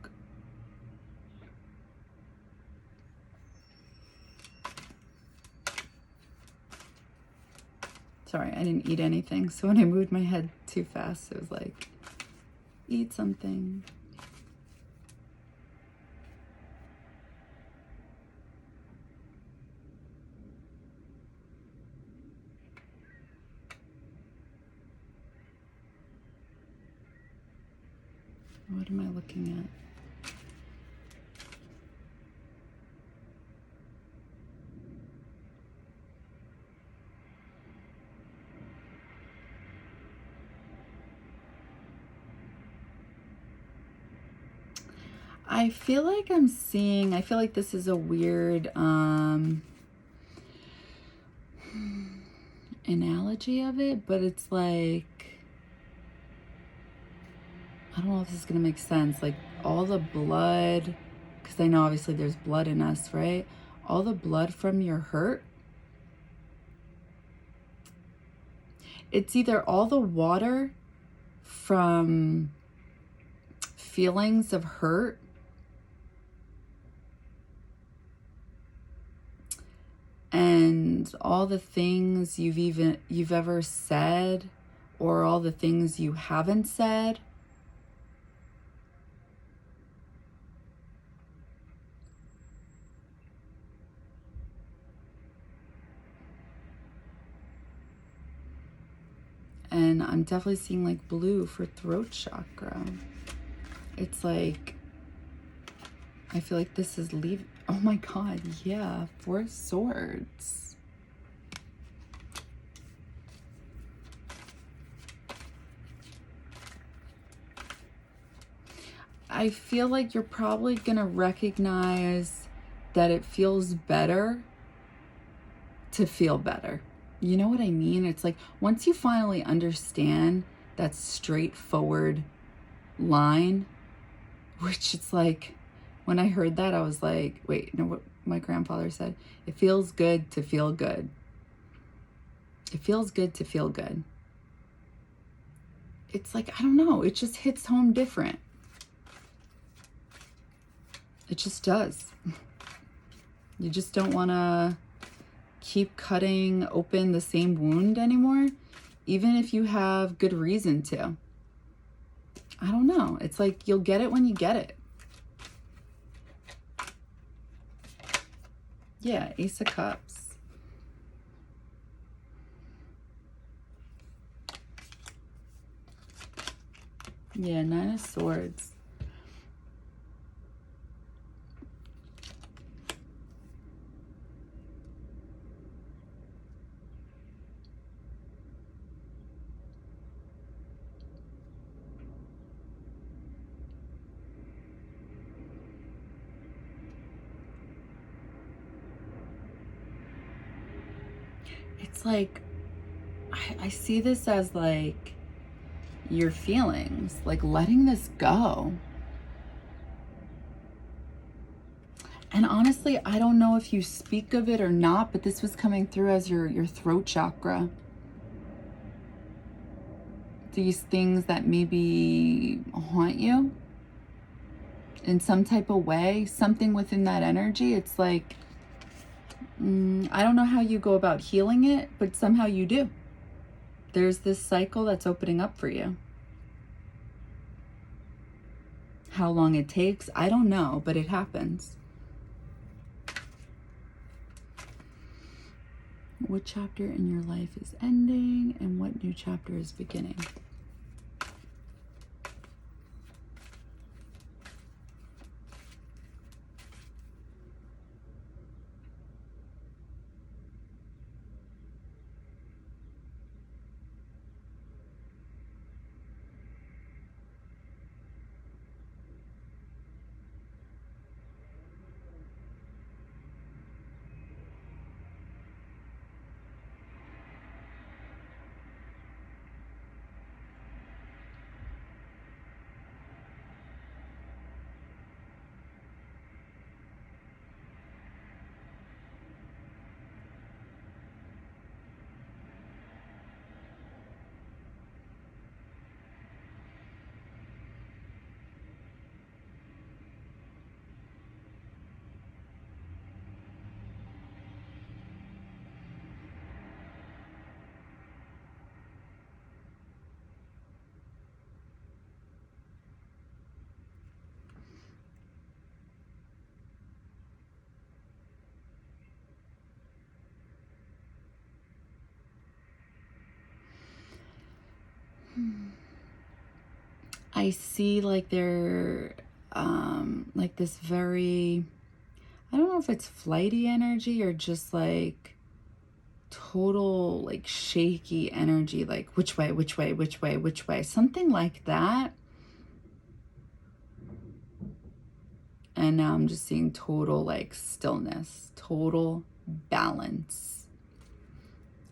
Sorry, I didn't eat anything. So when I moved my head too fast, it was like, eat something. What am I looking at? I feel like I'm seeing, I feel like this is a weird analogy of it, but it's like, I don't know if this is going to make sense. Like all the blood, because I know obviously there's blood in us, right? All the blood from your hurt. It's either all the water from feelings of hurt and all the things you've ever said, or all the things you haven't said. And I'm definitely seeing like blue for throat chakra. It's like, I feel like this is leave. Oh my God, yeah, 4 swords. I feel like you're probably gonna recognize that it feels better to feel better. You know what I mean? It's like once you finally understand that straightforward line, which it's like, when I heard that, I was like, wait, no, what my grandfather said, it feels good to feel good. It feels good to feel good. It's like, I don't know, it just hits home different. It just does. You just don't want to keep cutting open the same wound anymore, even if you have good reason to. I don't know. It's like you'll get it when you get it. Yeah, Ace of Cups. Yeah, Nine of Swords. It's like, I see this as like your feelings, like letting this go. And honestly, I don't know if you speak of it or not, but this was coming through as your throat chakra. These things that maybe haunt you in some type of way, something within that energy. It's like, I don't know how you go about healing it, but somehow you do. There's this cycle that's opening up for you. How long it takes, I don't know, but it happens. What chapter in your life is ending and what new chapter is beginning? I see like they're like this very, I don't know if it's flighty energy or just like total like shaky energy, like which way, which way, which way, which way, something like that. And now I'm just seeing total like stillness, total balance,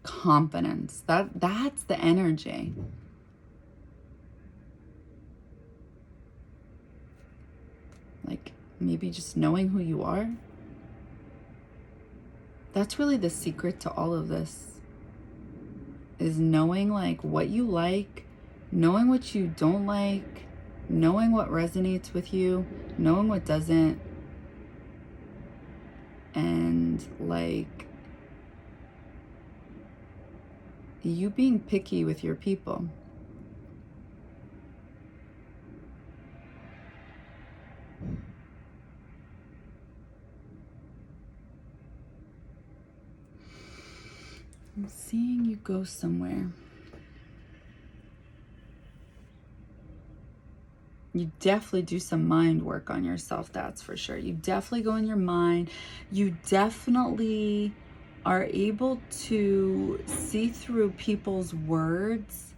confidence. That's the energy. Like maybe just knowing who you are. That's really the secret to all of this, is knowing like what you like, knowing what you don't like, knowing what resonates with you, knowing what doesn't, and like you being picky with your people. I'm seeing you go somewhere. You definitely do some mind work on yourself, that's for sure. You definitely go in your mind. You definitely are able to see through people's words.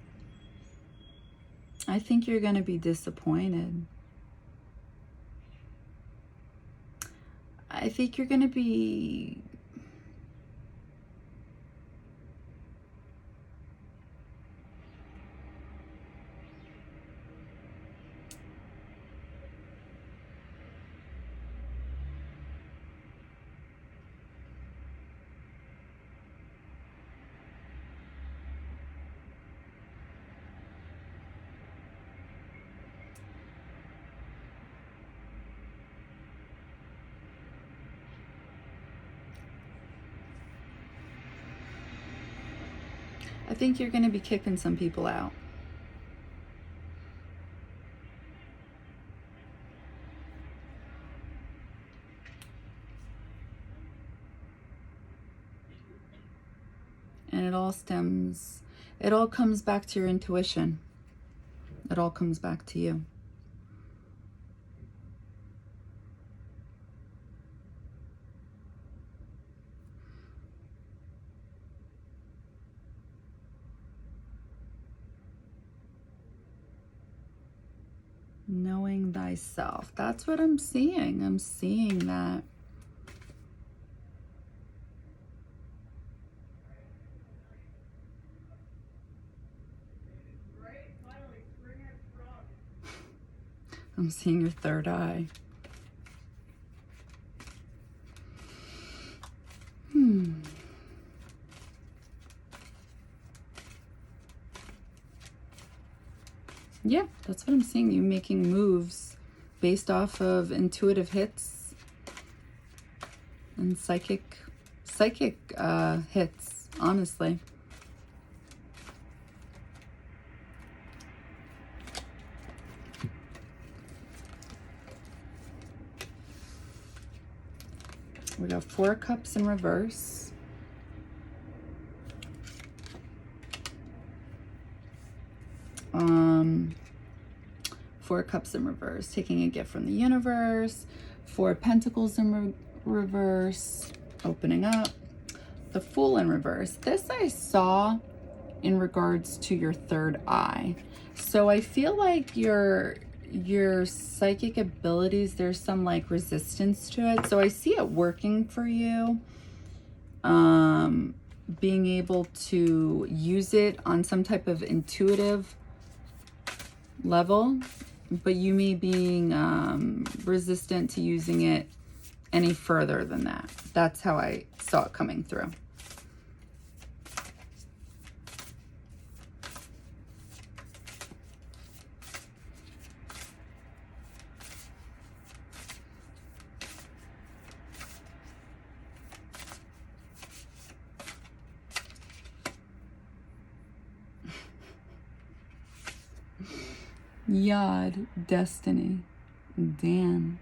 I think you're going to be disappointed. I think you're going to be I think you're going to be kicking some people out. all stems, it all comes back to your intuition. It all comes back to you. Knowing thyself. That's what I'm seeing. I'm seeing that. I'm seeing your third eye. Yeah, that's what I'm seeing. You making moves based off of intuitive hits and psychic hits, honestly. We got 4 cups in reverse. Four cups in reverse, taking a gift from the universe. 4 pentacles in reverse, opening up. The Fool in reverse. This I saw in regards to your third eye. So I feel like your psychic abilities, there's some like resistance to it. So I see it working for you. Being able to use it on some type of intuitive level, but you may being resistant to using it any further than that. That's how I saw it coming through. Yod, destiny, Dan.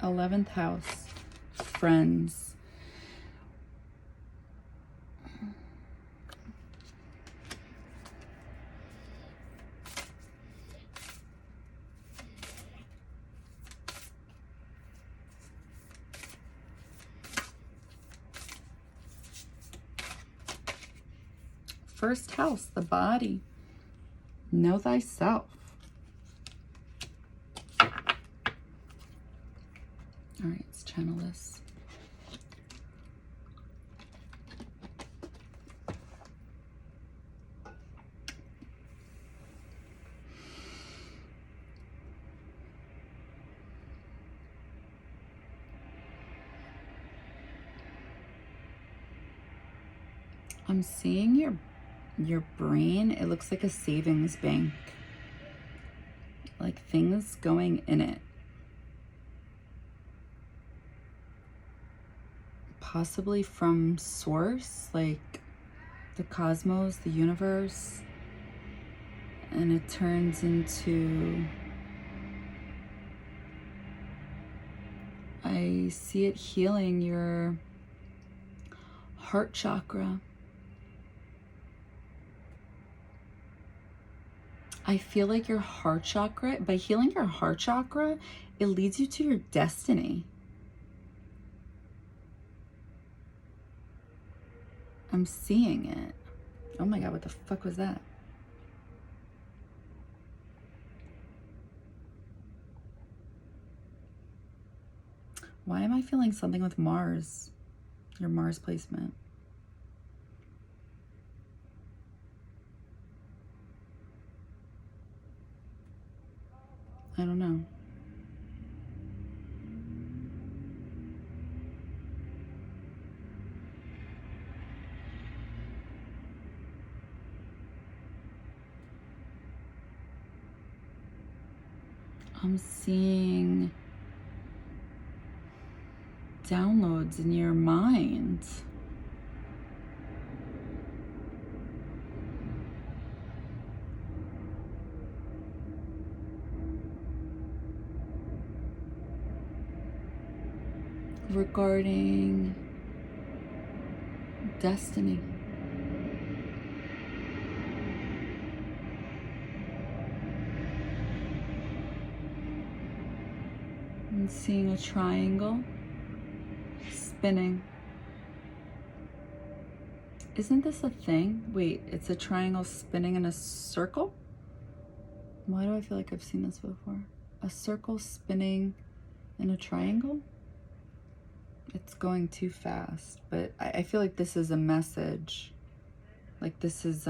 Eleventh house, friends. First house, the body. Know thyself. All right, let's channel this. I'm seeing your brain. It looks like a savings bank. Like things going in it. Possibly from source, like the cosmos, the universe. And it turns into... I see it healing your heart chakra. I feel like your heart chakra, by healing your heart chakra, it leads you to your destiny. I'm seeing it. Oh my God, what the fuck was that? Why am I feeling something with Mars? Your Mars placement. I don't know. I'm seeing downloads in your mind. regarding destiny. I'm seeing a triangle spinning. Isn't this a thing? Wait, it's a triangle spinning in a circle? Why do I feel like I've seen this before? A circle spinning in a triangle? It's going too fast, but I feel like this is a message. Like this is,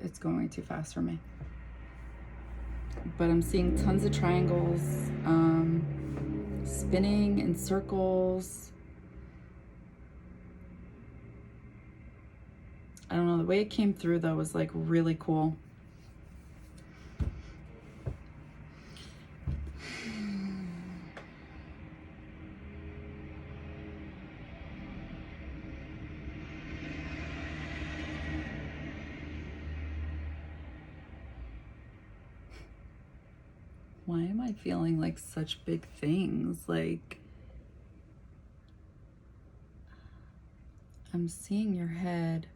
it's going way too fast for me. But I'm seeing tons of triangles, spinning in circles. I don't know, the way it came through though was like really cool. Why am I feeling like such big things? Like, I'm seeing your head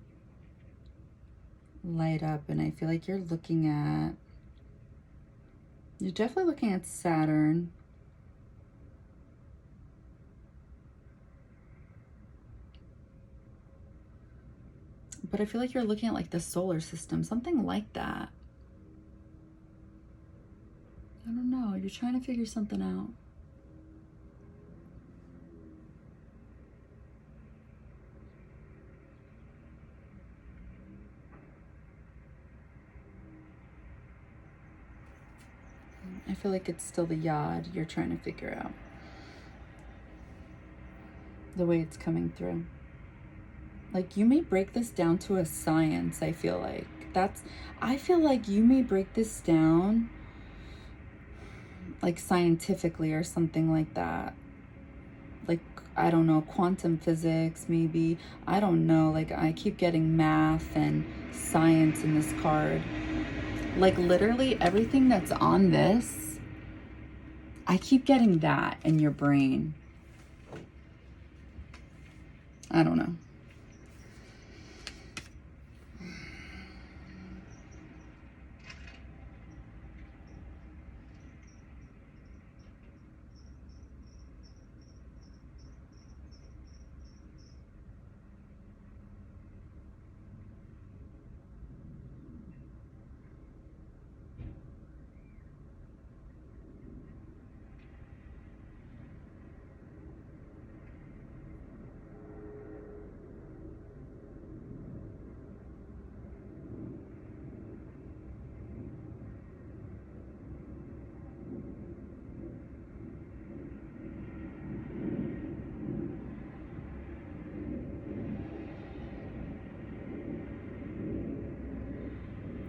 light up, and I feel like you're definitely looking at Saturn. But I feel like you're looking at like the solar system, something like that. I don't know, you're trying to figure something out. I feel like it's still the yod you're trying to figure out. The way it's coming through. Like you may break this down to a science, I feel like. I feel like you may break this down like scientifically or something like that. Like, I don't know, quantum physics maybe. I don't know, like I keep getting math and science in this card. Like literally everything that's on this, I keep getting that in your brain. I don't know.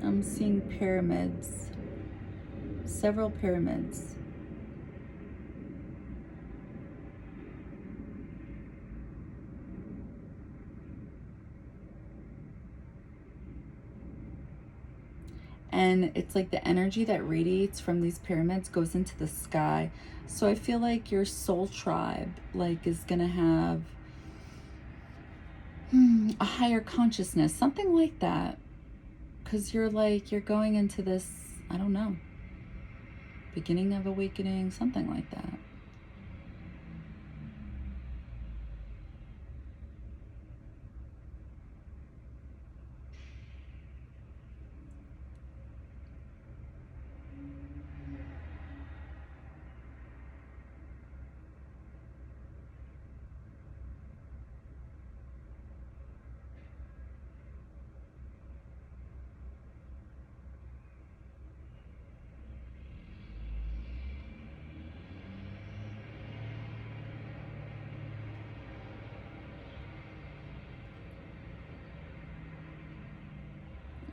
I'm seeing pyramids, several pyramids. And it's like the energy that radiates from these pyramids goes into the sky. So I feel like your soul tribe like is gonna have a higher consciousness, something like that. Because you're going into this, I don't know, beginning of awakening, something like that.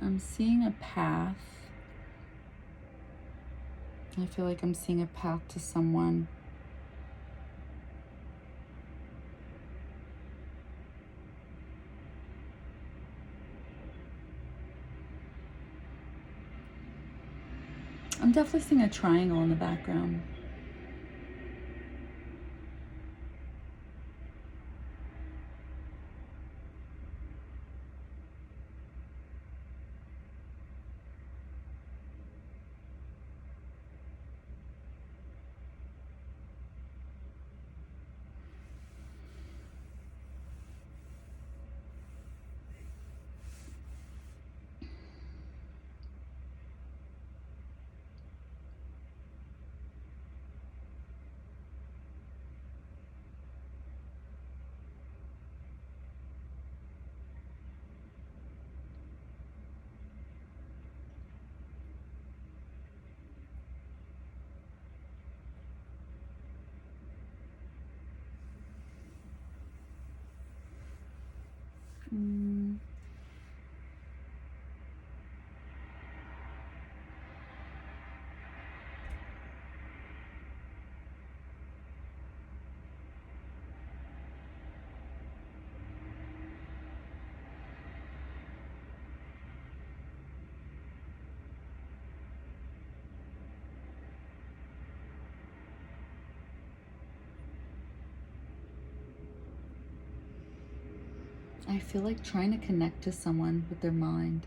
I'm seeing a path I feel like I'm seeing a path to someone. I'm definitely seeing a triangle in the background. I feel like trying to connect to someone with their mind.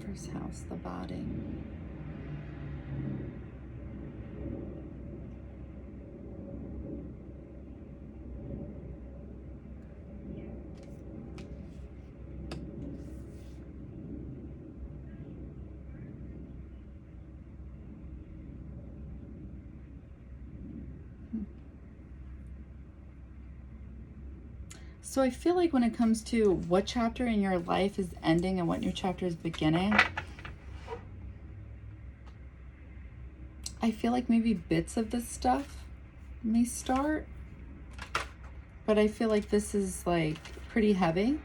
First house, the body. So I feel like when it comes to what chapter in your life is ending and what new chapter is beginning, I feel like maybe bits of this stuff may start, but I feel like this is like pretty heavy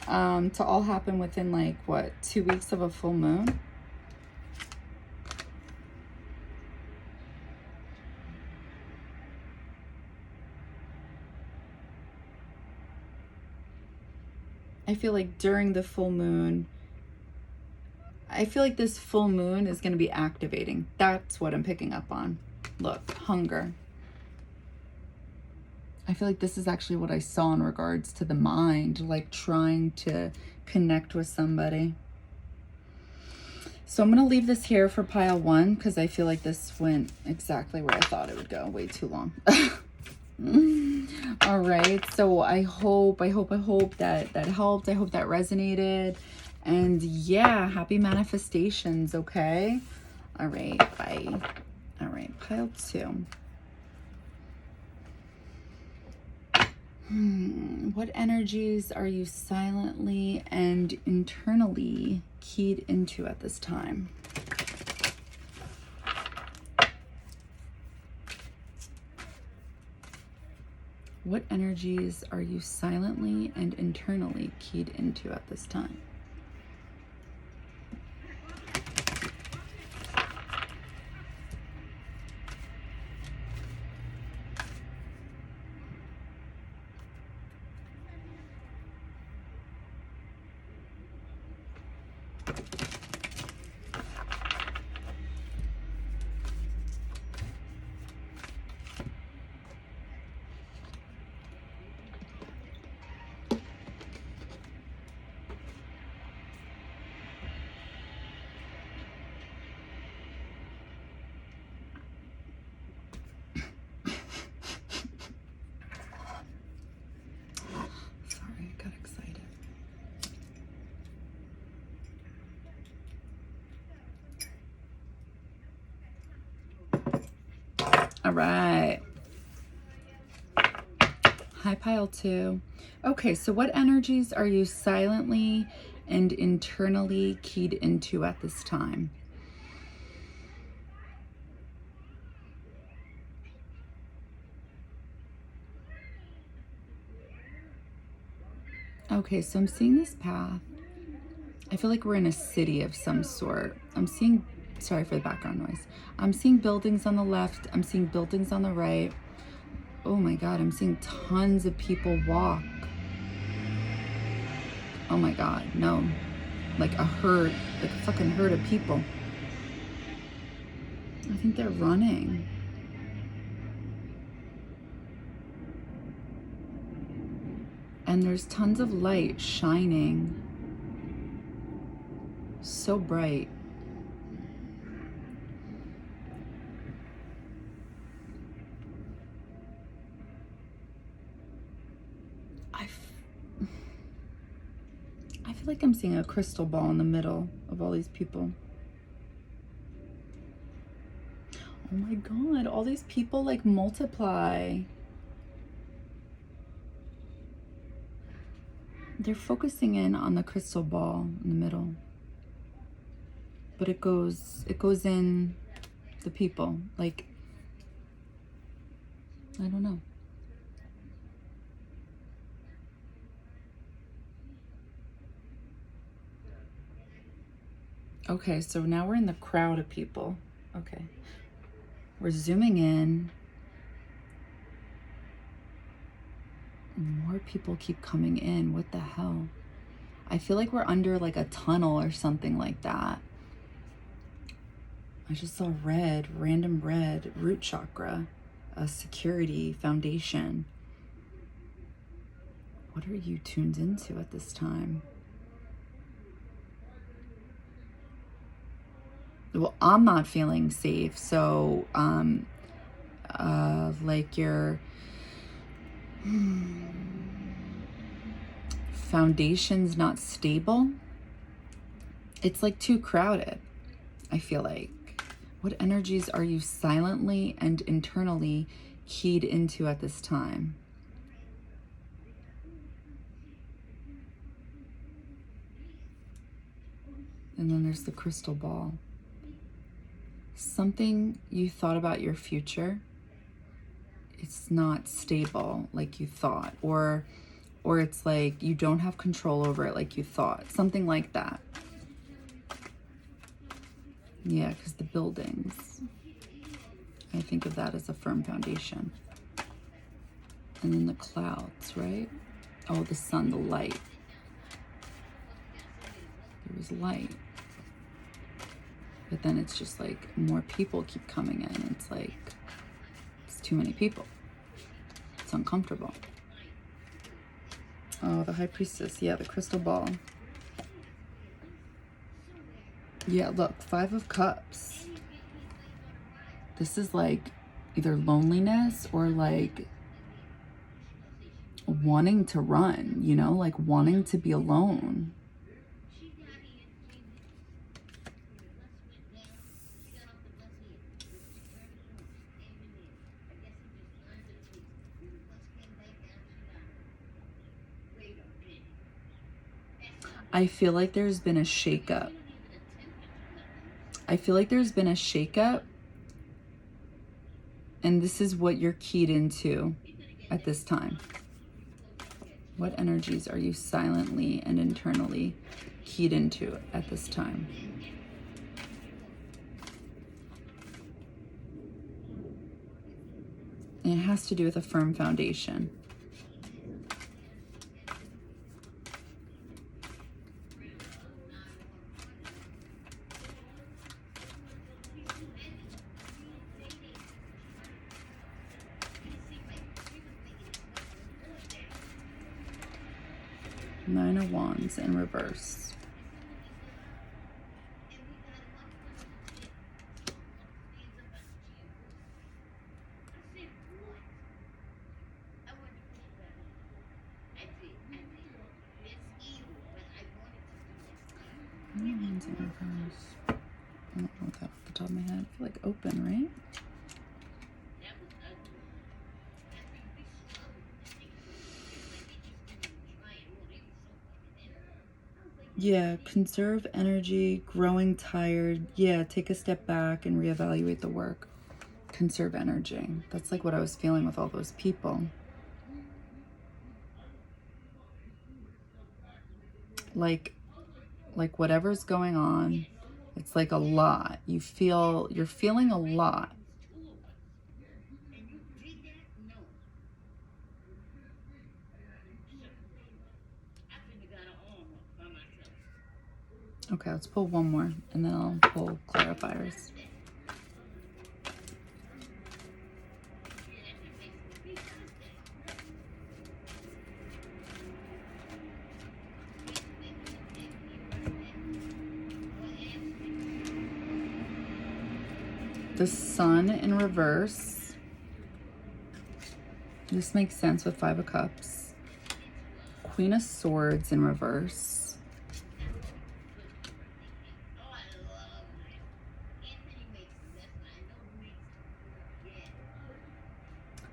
to all happen within like, what, 2 weeks of a full moon? I feel like during the full moon, I feel like this full moon is going to be activating. That's what I'm picking up on. Look, hunger. I feel like this is actually what I saw in regards to the mind, like trying to connect with somebody. So I'm going to leave this here for pile 1 because I feel like this went exactly where I thought it would go. Way too long. All right, so I hope that helped. I hope that resonated, and yeah, happy manifestations. Okay, all right, bye. All right, pile 2. What energies are you silently and internally keyed into at this time? What energies are you silently and internally keyed into at this time? All right. Hi, pile 2. Okay, so what energies are you silently and internally keyed into at this time? Okay, so I'm seeing this path. I feel like we're in a city of some sort. I'm seeing, sorry for the background noise. I'm seeing buildings on the left. I'm seeing buildings on the right. Oh my God, I'm seeing tons of people walk. Oh my God, no. Like a herd, like a fucking herd of people. I think they're running. And there's tons of light shining. So bright. I feel like I'm seeing a crystal ball in the middle of all these people. Oh my God, all these people like multiply. They're focusing in on the crystal ball in the middle. But it goes in the people. Like, I don't know. Okay, so now we're in the crowd of people. Okay. We're zooming in. More people keep coming in. What the hell? I feel like we're under like a tunnel or something like that. I just saw red, random red, root chakra, a security foundation. What are you tuned into at this time? Well, I'm not feeling safe. So, like your foundation's not stable. It's like too crowded, I feel like. What energies are you silently and internally keyed into at this time? And then there's the crystal ball. Something you thought about your future, it's not stable like you thought, or it's like you don't have control over it like you thought. Something like that. Yeah, because the buildings, I think of that as a firm foundation. And then the clouds, right? Oh, the sun, the light. There was light. But then it's just like more people keep coming in. It's like, it's too many people. It's uncomfortable. Oh, the High Priestess. Yeah, the crystal ball. Yeah, look, 5 of Cups. This is like either loneliness or like wanting to run, you know, like wanting to be alone. I feel like there's been a shakeup. I feel like there's been a shakeup, and this is what you're keyed into at this time. What energies are you silently and internally keyed into at this time? And it has to do with a firm foundation. Nine of Wands in reverse. Nine of Wands in reverse. I don't know that off the top of my head. I feel like open, right? Yeah, conserve energy, growing tired. Yeah, take a step back and reevaluate the work. Conserve energy. That's like what I was feeling with all those people. like whatever's going on, it's like a lot. You're feeling a lot. Okay, let's pull one more and then I'll pull clarifiers. The Sun in reverse. This makes sense with 5 of Cups. Queen of Swords in reverse.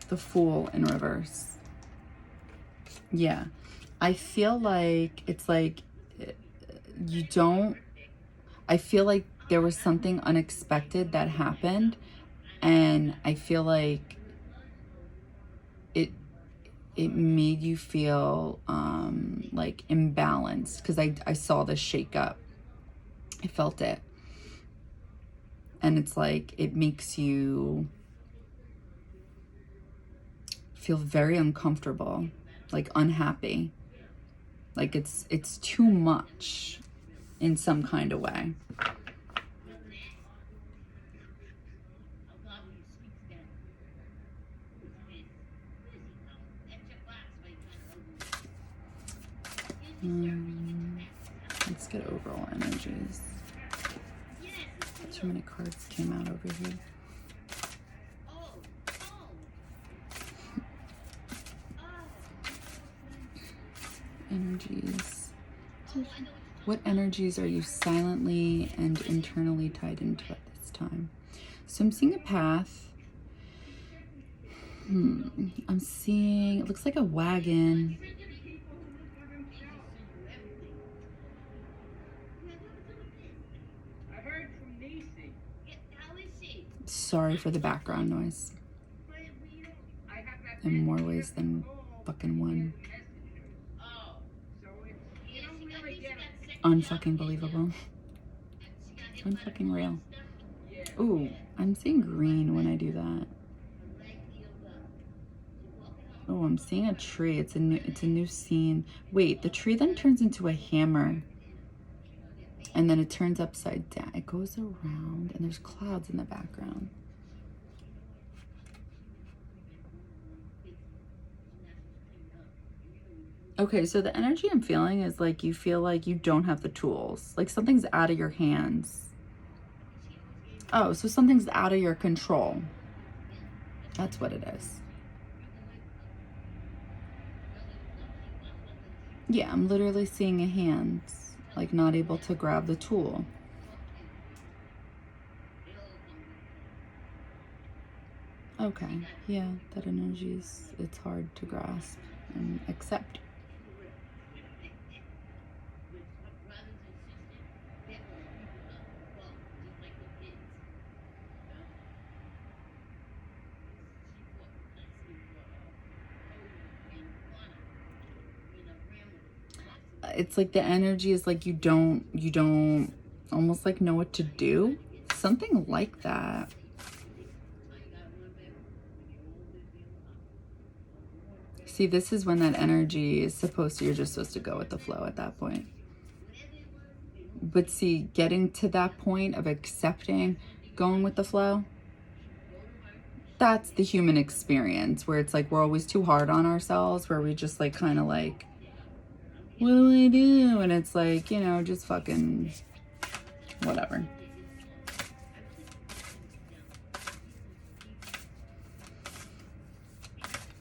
The Fool in reverse. Yeah. I feel like it's like you don't, I feel like there was something unexpected that happened, and I feel like it made you feel like imbalanced, because I saw this shake up. I felt it. And it's like it makes you feel very uncomfortable, like unhappy. Like it's too much in some kind of way. Let's get overall energies. Too many cards came out over here. Energies. What energies are you silently and internally tied into at this time? So I'm seeing a path. I'm seeing, it looks like a wagon. Sorry for the background noise. In more ways than fucking one. Unfucking believable. Unfucking real. Ooh, I'm seeing green when I do that. Oh, I'm seeing a tree. It's a new scene. Wait, the tree then turns into a hammer. And then it turns upside down. It goes around and there's clouds in the background. Okay, so the energy I'm feeling is like you feel like you don't have the tools. Like something's out of your hands. Oh, so something's out of your control. That's what it is. Yeah, I'm literally seeing a hand, like not able to grab the tool. Okay, yeah, that energy's, it's hard to grasp and accept. It's like the energy is like you don't almost like know what to do. Something like that. See, this is when that energy is supposed to, you're just supposed to go with the flow at that point. But see, getting to that point of accepting, going with the flow, that's the human experience, where it's like we're always too hard on ourselves, where we just like kind of like, what do I do? And it's like, you know, just fucking whatever.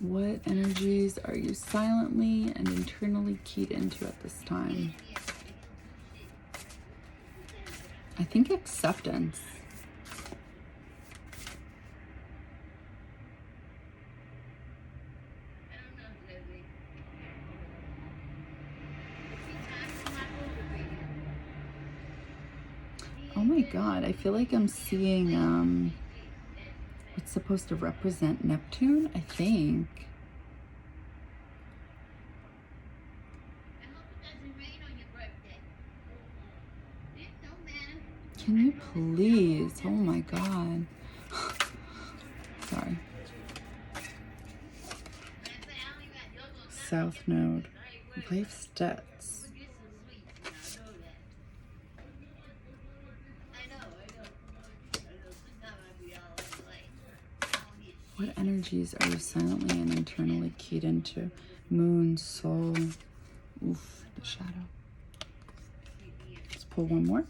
What energies are you silently and internally keyed into at this time? I think acceptance. Oh my God, I feel like I'm seeing what's supposed to represent Neptune, I think. Can you please? Oh my God. Sorry. South Node. Life stats. What energies are you silently and internally keyed into? Moon, soul. Oof, the shadow. Let's pull one more.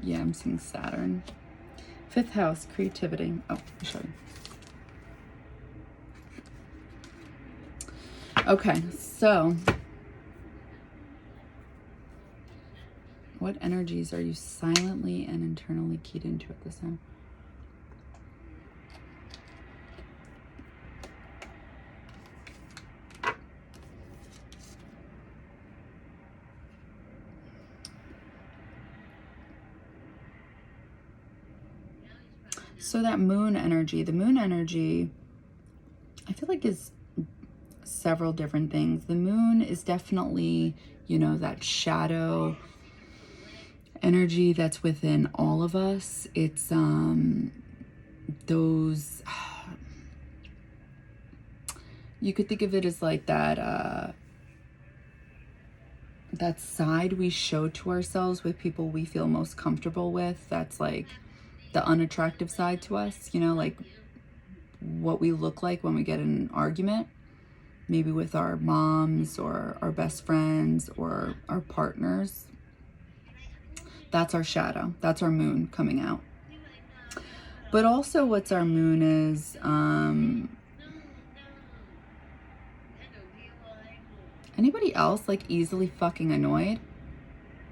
Yeah, I'm seeing Saturn. 5th house, creativity. Oh, I'll show you. Okay, so what energies are you silently and internally keyed into at this time? So that moon energy, the moon energy, I feel like is several different things. The moon is definitely, you know, that shadow energy that's within all of us. It's those, you could think of it as like that that side we show to ourselves with people we feel most comfortable with. That's like the unattractive side to us, you know, like what we look like when we get in an argument, maybe with our moms or our best friends or our partners. That's our shadow. That's our moon coming out. But also what's our moon is, anybody else like easily fucking annoyed?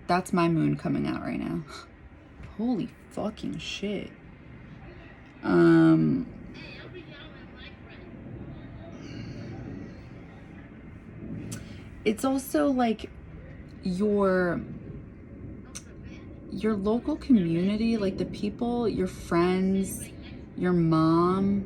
That's my moon coming out right now. Holy fucking shit. It's also like your local community, like the people, your friends, your mom,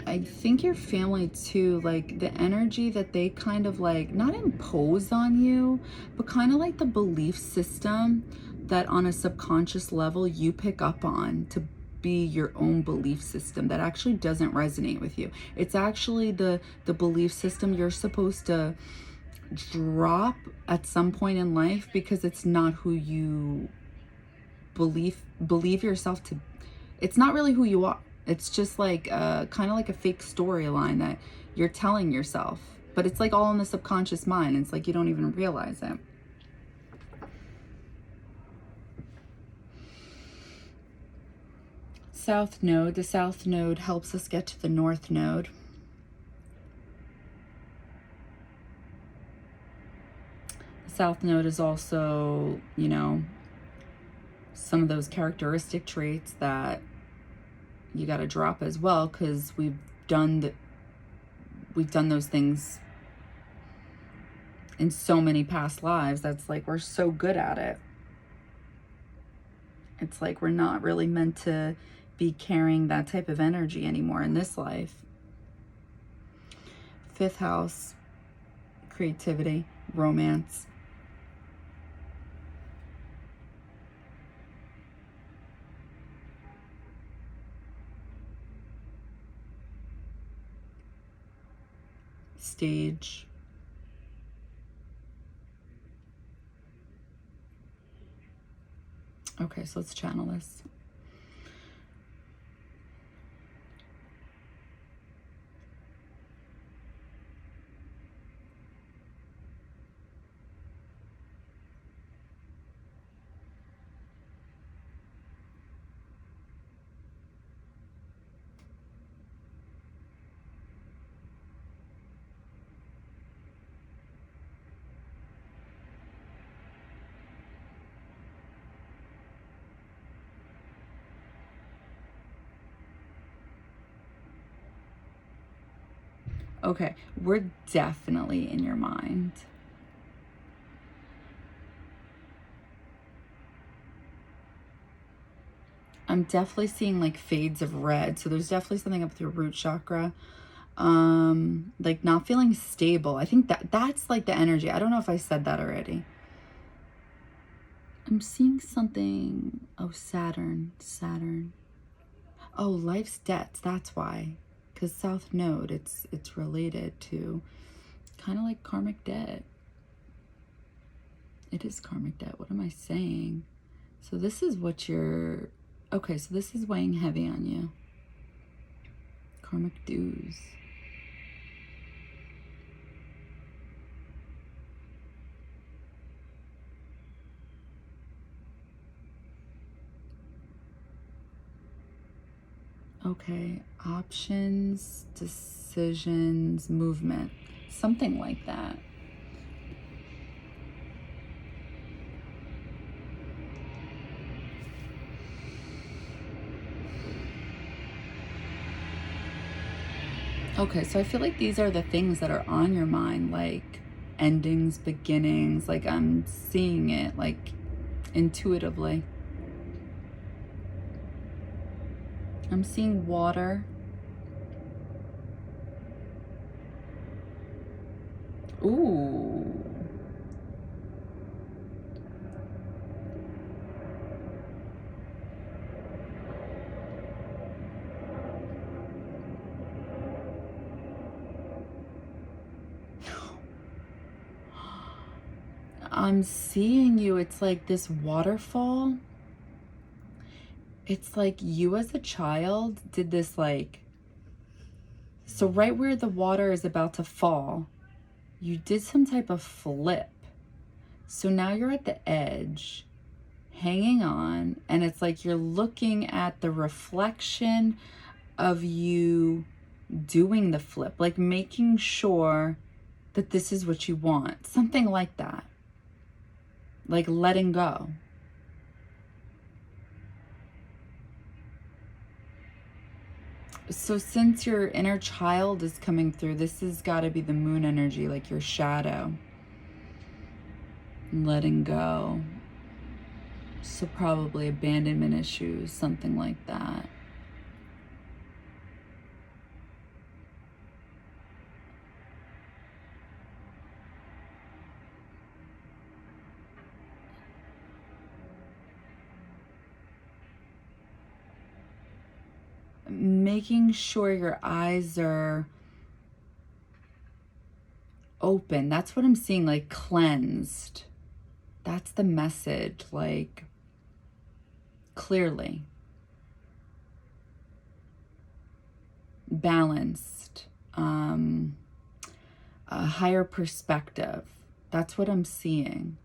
I think your family too, like the energy that they kind of like, not impose on you, but kind of like the belief system that on a subconscious level you pick up on to be your own belief system that actually doesn't resonate with you. It's actually the belief system you're supposed to drop at some point in life because it's not who you believe yourself to. It's not really who you are. It's just like kind of like a fake storyline that you're telling yourself, but it's like all in the subconscious mind. It's like you don't even realize it. South node. The south node helps us get to the north node. The south node is also, you know, some of those characteristic traits that you got to drop as well, because we've done those things in so many past lives. That's like we're so good at it. It's like we're not really meant to be carrying that type of energy anymore in this life. 5th house, creativity, romance. Stage. Okay, so let's channel this. Okay, we're definitely in your mind. I'm definitely seeing like fades of red. So there's definitely something up with your root chakra. Like not feeling stable. I think that's like the energy. I don't know if I said that already. I'm seeing something. Oh, Saturn. Oh, life's debts. That's why. Because South Node, it's related to kind of like karmic debt. It is karmic debt. What am I saying? So this is what you're... Okay, so this is weighing heavy on you. Karmic dues. Okay, options, decisions, movement. Something like that. Okay, so I feel like these are the things that are on your mind, like endings, beginnings, like I'm seeing it like intuitively. I'm seeing water. Ooh. I'm seeing you. It's like this waterfall. It's like you as a child did this like... So right where the water is about to fall, you did some type of flip. So now you're at the edge, hanging on, and it's like you're looking at the reflection of you doing the flip, like making sure that this is what you want. Something like that. Like letting go. So since your inner child is coming through, this has got to be the moon energy, like your shadow. Letting go. So probably abandonment issues, something like that. Making sure your eyes are open. That's what I'm seeing, like cleansed. That's the message, like clearly. Balanced. A higher perspective. That's what I'm seeing.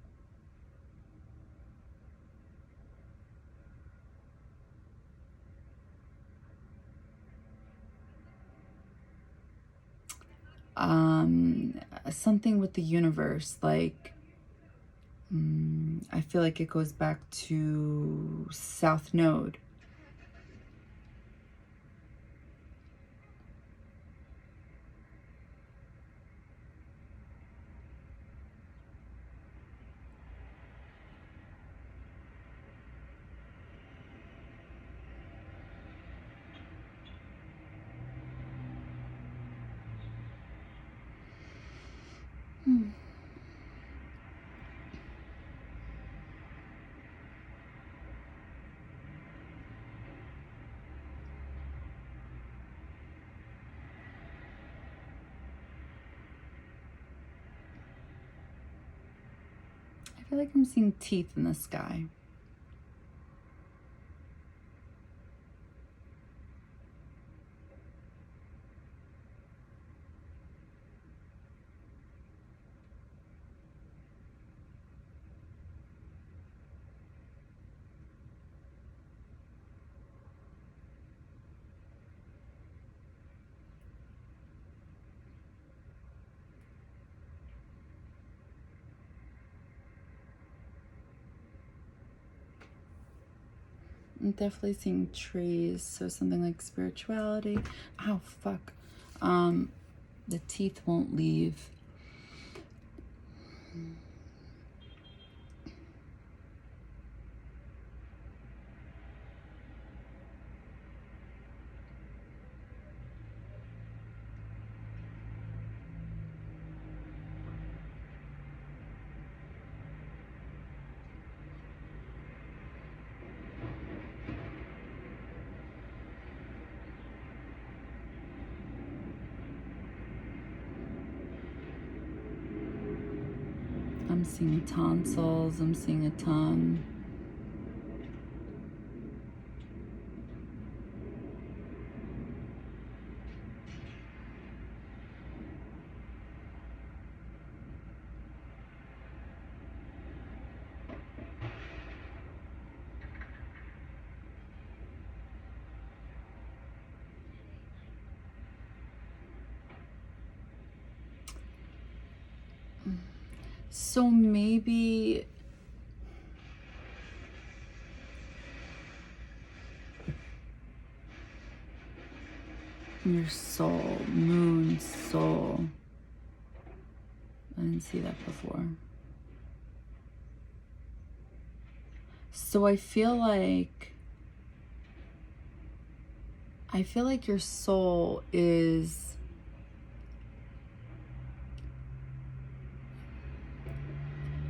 Something with the universe, like I feel like it goes back to South Node. I feel like I'm seeing teeth in the sky. I'm definitely seeing trees, so something like spirituality. Oh, fuck. The teeth won't leave. seeing tonsils. I'm seeing a tongue. So maybe your soul, moon, soul. I didn't see that before. So I feel like your soul is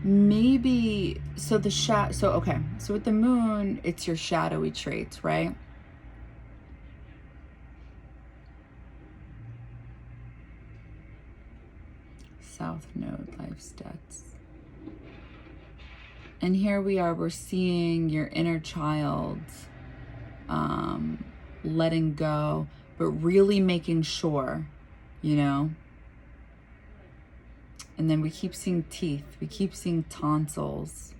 maybe, so okay, so with the moon, it's your shadowy traits, right? South node, life stats. And here we are, we're seeing your inner child letting go, but really making sure, you know? And then we keep seeing teeth, we keep seeing tonsils.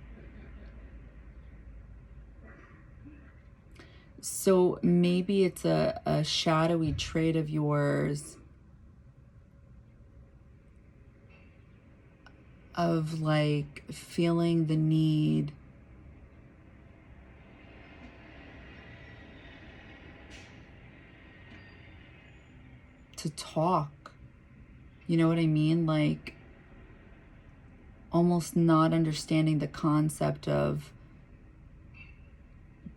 So maybe it's a shadowy trait of yours of like feeling the need to talk. You know what I mean? Like almost not understanding the concept of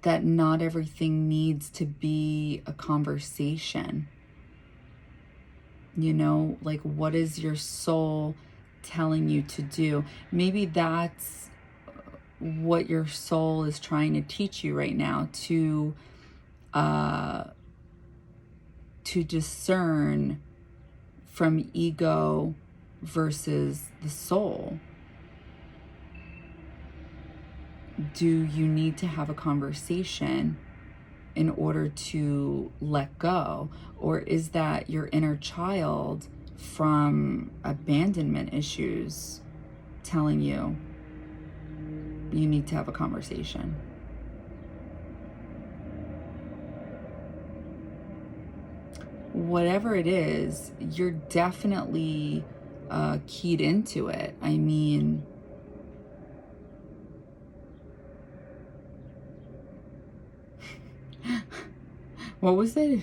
that not everything needs to be a conversation. You know, like what is your soul telling you to do? Maybe that's what your soul is trying to teach you right now, to discern from ego versus the soul. Do you need to have a conversation in order to let go? Or is that your inner child from abandonment issues telling you you need to have a conversation? Whatever it is, you're definitely keyed into it. I mean, what was it?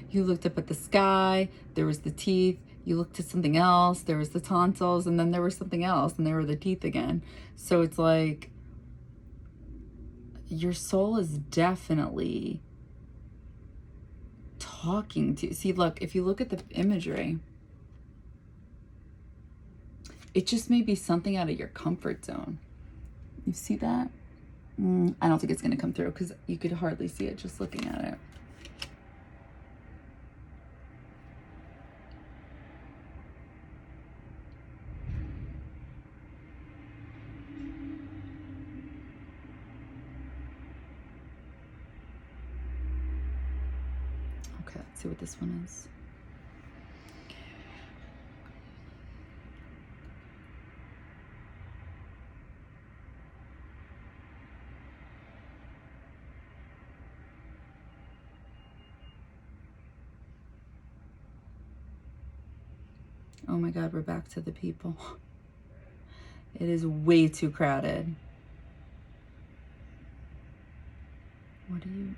You looked up at the sky, there was the teeth, you looked at something else, there was the tonsils, and then there was something else, and there were the teeth again. So it's like, your soul is definitely talking to you. See, look, if you look at the imagery, it just may be something out of your comfort zone. You see that? I don't think it's going to come through because you could hardly see it just looking at it. Okay, let's see what this one is. Oh my God, we're back to the people. It is way too crowded. What do you...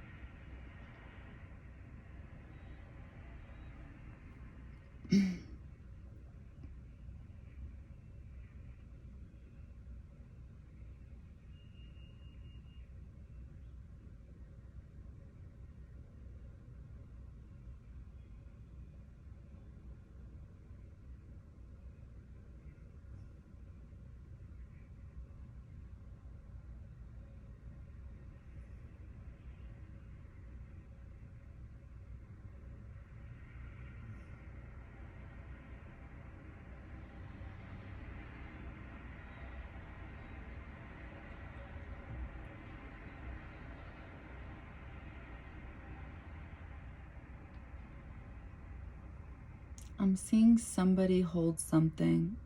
I'm seeing somebody hold something.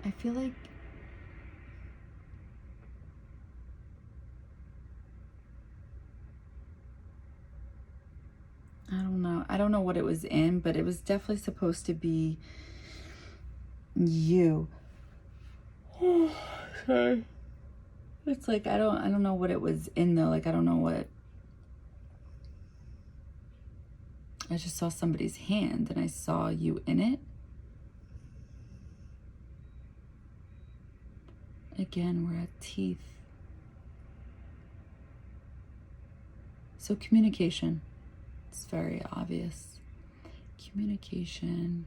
I feel like I don't know. I don't know what it was in, but it was definitely supposed to be you. Sorry. It's like I don't know what it was in though. Like I don't know what. I just saw somebody's hand and I saw you in it. Again, we're at teeth. So communication. It's very obvious. Communication.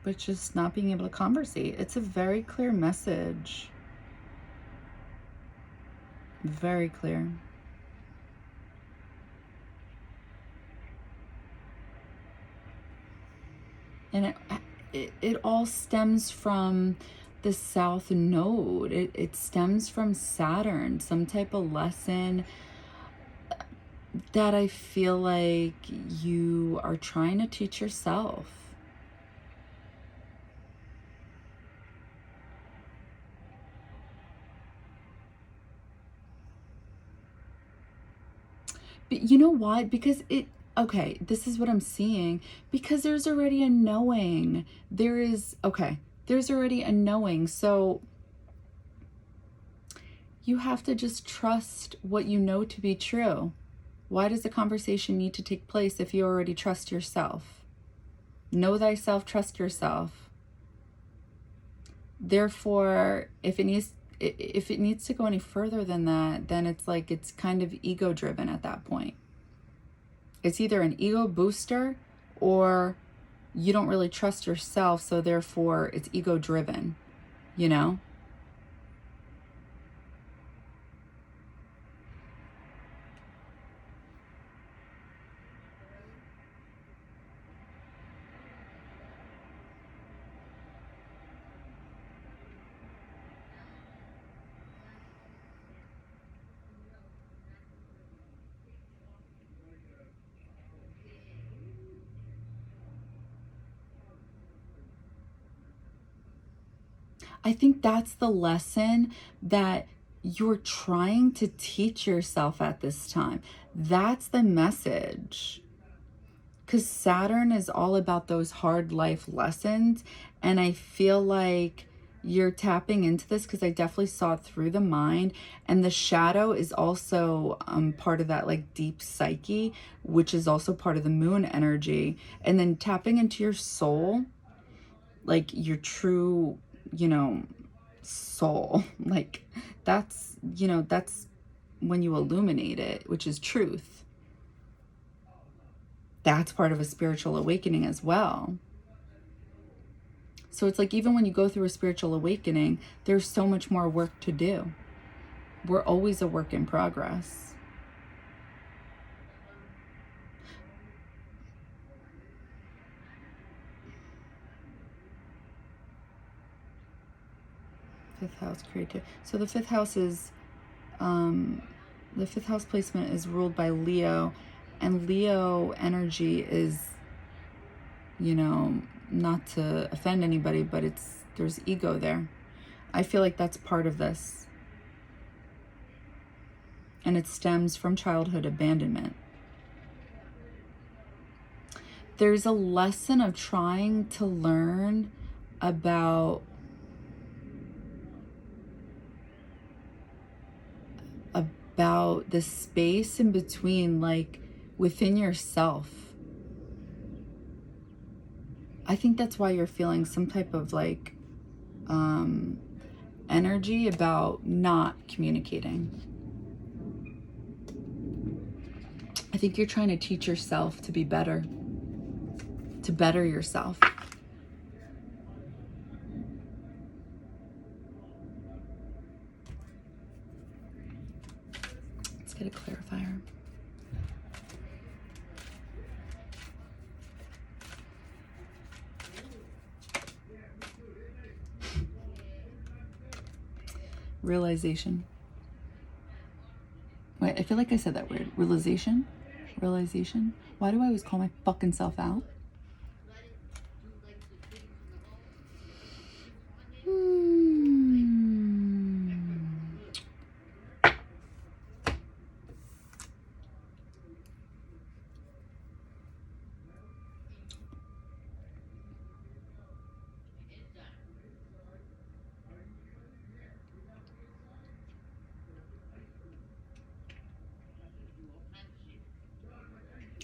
But just not being able to conversate. It's a very clear message. Very clear. And it all stems from the South Node. It stems from Saturn, some type of lesson that I feel like you are trying to teach yourself. But you know why? Because okay, this is what I'm seeing. Because there's already a knowing. There's already a knowing. So you have to just trust what you know to be true. Why does the conversation need to take place if you already trust yourself? Know thyself, trust yourself. Therefore, if it needs to go any further than that, then it's like it's kind of ego driven at that point. It's either an ego booster or you don't really trust yourself, so therefore it's ego driven, you know? I think that's the lesson that you're trying to teach yourself at this time. That's the message. Because Saturn is all about those hard life lessons. And I feel like you're tapping into this because I definitely saw it through the mind. And the shadow is also part of that like deep psyche, which is also part of the moon energy. And then tapping into your soul, like your true, you know, soul. Like that's, you know, that's when you illuminate it, which is truth. That's part of a spiritual awakening as well. So it's like even when you go through a spiritual awakening, there's so much more work to do. We're always a work in progress. Fifth house creative. So the fifth house is, the fifth house placement is ruled by Leo, and Leo energy is, you know, not to offend anybody, but there's ego there. I feel like that's part of this. And it stems from childhood abandonment. There's a lesson of trying to learn about the space in between, like within yourself. I think that's why you're feeling some type of like energy about not communicating. I think you're trying to teach yourself to be better, to better yourself. get a clarifier. Realization. Wait, I feel like I said that weird. Realization? Realization? Why do I always call my fucking self out?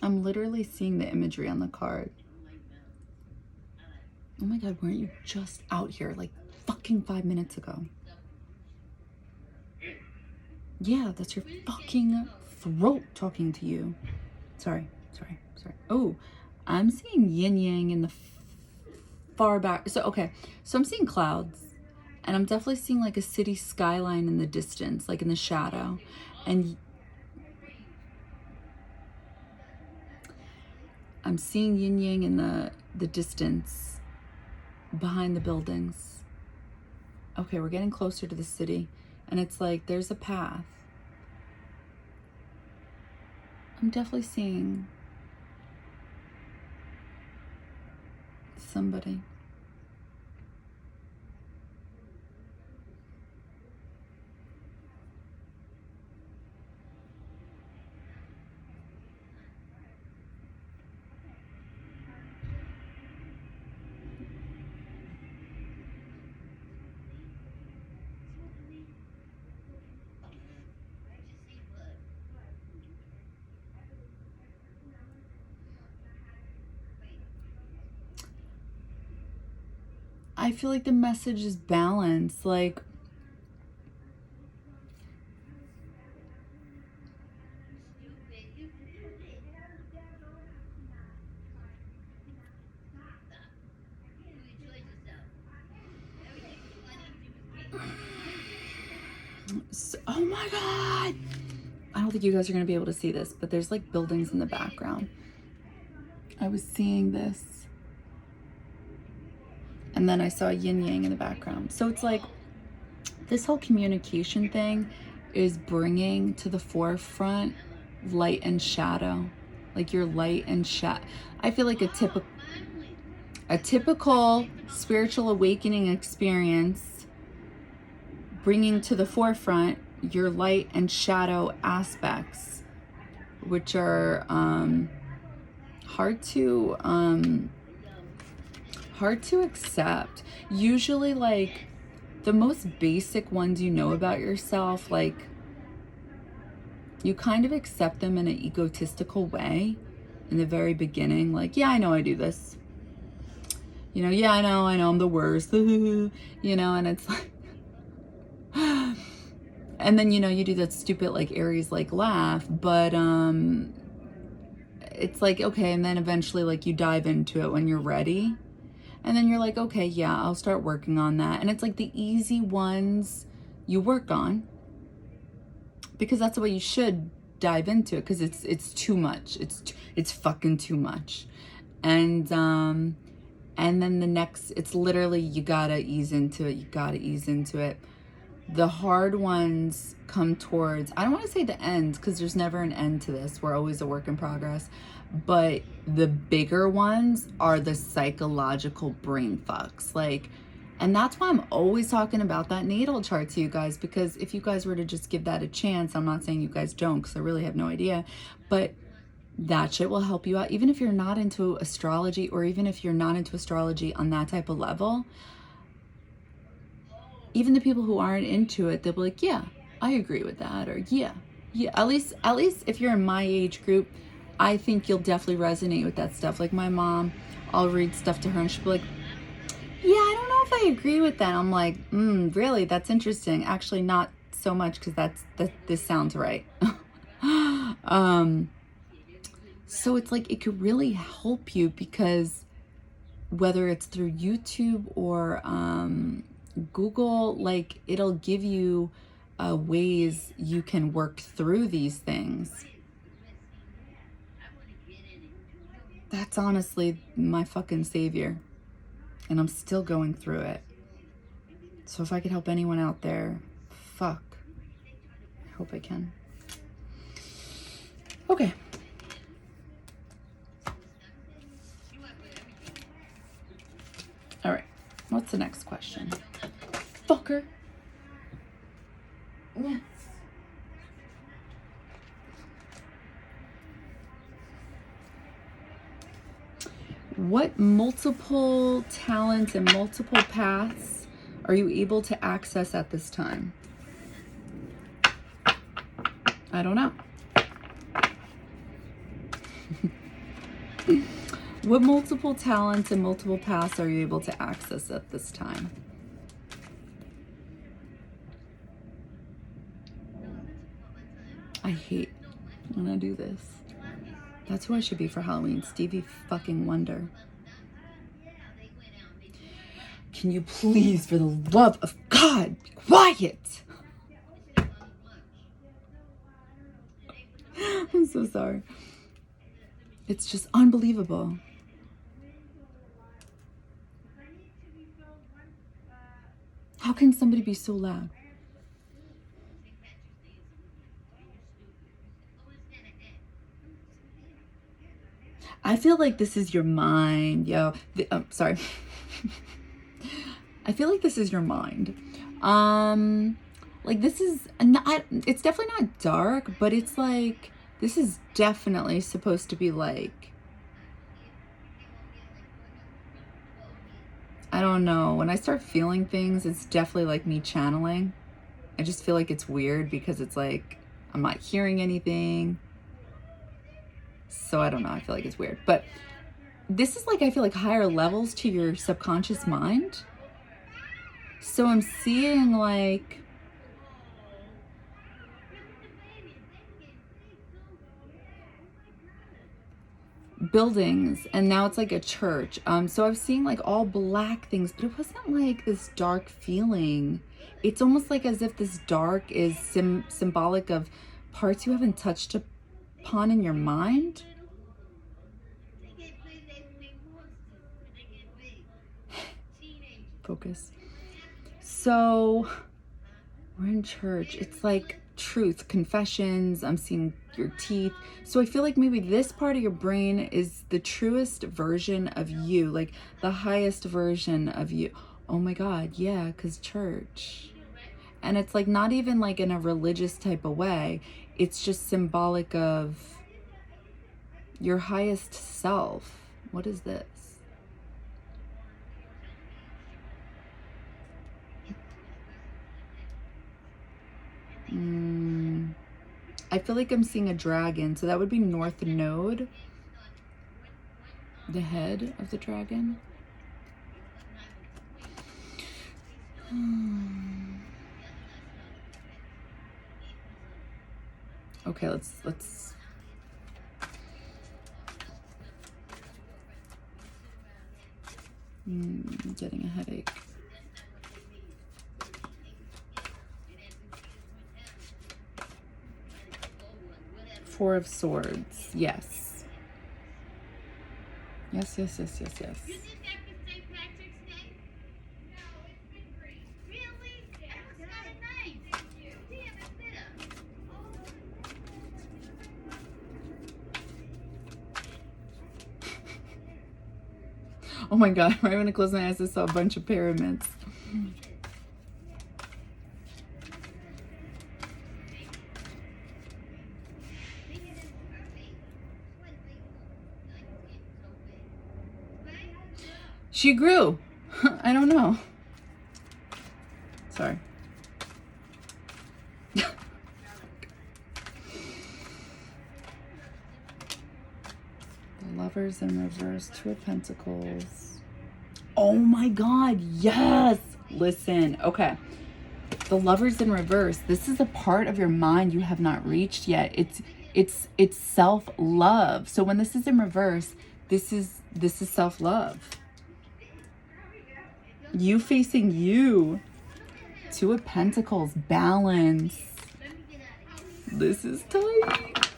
I'm literally seeing the imagery on the card. Oh my God, weren't you just out here like fucking 5 minutes ago? Yeah, that's your fucking throat talking to you. Sorry. Oh, I'm seeing yin yang in the far back. So, okay. So I'm seeing clouds. And I'm definitely seeing like a city skyline in the distance, like in the shadow. And I'm seeing yin yang in the distance behind the buildings. Okay, we're getting closer to the city. And it's like, there's a path. I'm definitely seeing somebody. I feel like the message is balance. Like, oh my God. I don't think you guys are going to be able to see this, but there's like buildings in the background. I was seeing this. And then I saw yin yang in the background. So it's like this whole communication thing is bringing to the forefront light and shadow. Like your light and shadow. I feel like a typical spiritual awakening experience bringing to the forefront your light and shadow aspects, which are hard to accept. Usually, like, the most basic ones you know about yourself, like, you kind of accept them in an egotistical way in the very beginning. Like, yeah, I know I do this. You know, yeah, I know I'm the worst. You know, and it's like, and then, you know, you do that stupid, like, Aries, like, laugh, but it's like, okay, and then eventually, like, you dive into it when you're ready. And then you're like, okay, yeah, I'll start working on that. And it's like the easy ones you work on, because that's the way you should dive into it, because it's too much. It's fucking too much. And then the next, it's literally, you gotta ease into it. The hard ones come towards, I don't want to say the end, because there's never an end to this. We're always a work in progress. But the bigger ones are the psychological brain fucks. Like, and that's why I'm always talking about that natal chart to you guys, because if you guys were to just give that a chance, I'm not saying you guys don't, because I really have no idea, but that shit will help you out. Even if you're not into astrology, or even if you're not into astrology on that type of level, even the people who aren't into it, they'll be like, yeah, I agree with that. Or yeah, at least if you're in my age group, I think you'll definitely resonate with that stuff. Like my mom, I'll read stuff to her and she'll be like, yeah, I don't know if I agree with that. I'm like, really? That's interesting. Actually, not so much, because this sounds right. So it's like, it could really help you, because whether it's through YouTube or Google, like, it'll give you ways you can work through these things. That's honestly my fucking savior. And I'm still going through it. So if I could help anyone out there, fuck. I hope I can. Okay. All right. What's the next question? Fucker. Yeah. What multiple talents and multiple paths are you able to access at this time? I don't know. What multiple talents and multiple paths are you able to access at this time? I hate when I do this. That's who I should be for Halloween. Stevie fucking Wonder. Can you please, for the love of God, be quiet? I'm so sorry. It's just unbelievable. How can somebody be so loud? I feel like this is your mind, yo. Sorry. I feel like this is your mind. Like this is not, it's definitely not dark, but it's like, this is definitely supposed to be like, I don't know. When I start feeling things, it's definitely like me channeling. I just feel like it's weird because it's like, I'm not hearing anything. So I don't know. I feel like it's weird. But this is like, I feel like higher levels to your subconscious mind. So I'm seeing like buildings, and now it's like a church. So I'm seeing like all black things, but it wasn't like this dark feeling. It's almost like as if this dark is symbolic of parts you haven't touched upon in your mind. Focus. So we're in church. It's like truth, confessions. I'm seeing your teeth. So I feel like maybe this part of your brain is the truest version of you, like the highest version of you. Oh my God, yeah, because church. And it's like not even like in a religious type of way. It's just symbolic of your highest self. What is this? I feel like I'm seeing a dragon. So that would be North Node. The head of the dragon. Okay, let's getting a headache. Four of Swords. Yes. Yes, yes, yes, yes, yes. Oh my God, right when I closed my eyes, I saw a bunch of pyramids. She grew. I don't know. Sorry. The Lovers in reverse, Two of Pentacles. Oh my God, yes. Listen, okay. The Lovers in reverse. This is a part of your mind you have not reached yet. It's self-love. So when this is in reverse, this is self-love. You facing you. Two of Pentacles, balance. This is tight.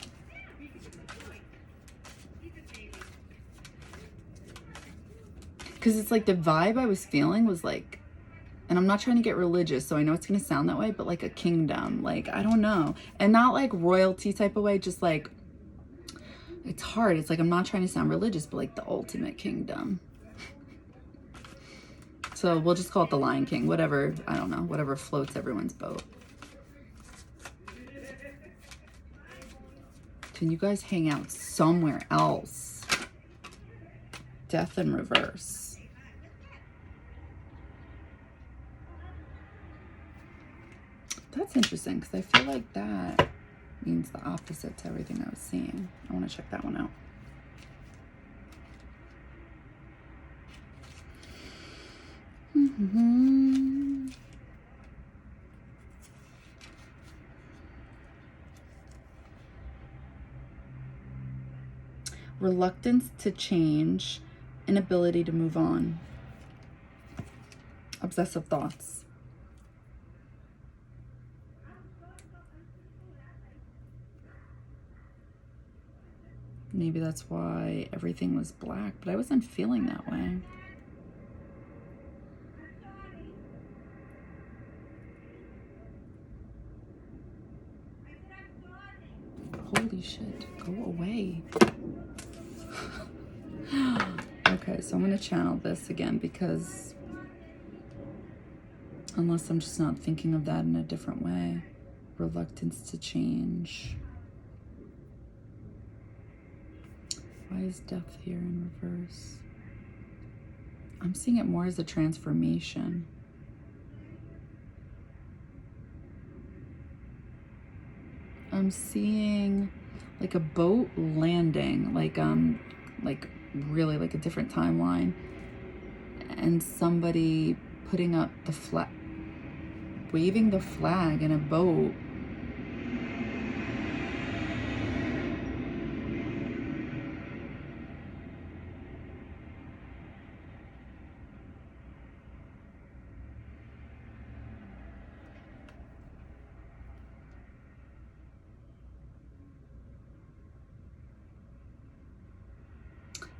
Because it's like the vibe I was feeling was like, and I'm not trying to get religious, so I know it's going to sound that way, but like a kingdom. Like, I don't know. And not like royalty type of way, just like, it's hard. It's like, I'm not trying to sound religious, but like the ultimate kingdom. So we'll just call it the Lion King, whatever, I don't know, whatever floats everyone's boat. Can you guys hang out somewhere else? Death in reverse. That's interesting because I feel like that means the opposite to everything I was seeing. I want to check that one out. Reluctance to change, inability to move on. Obsessive thoughts. Maybe that's why everything was black, but I wasn't feeling that way. Holy shit, go away. Okay, so I'm going to channel this again because unless I'm just not thinking of that in a different way. Reluctance to change. Why is death here in reverse? I'm seeing it more as a transformation. I'm seeing like a boat landing, like really like a different timeline, and somebody putting up the flag, waving the flag in a boat.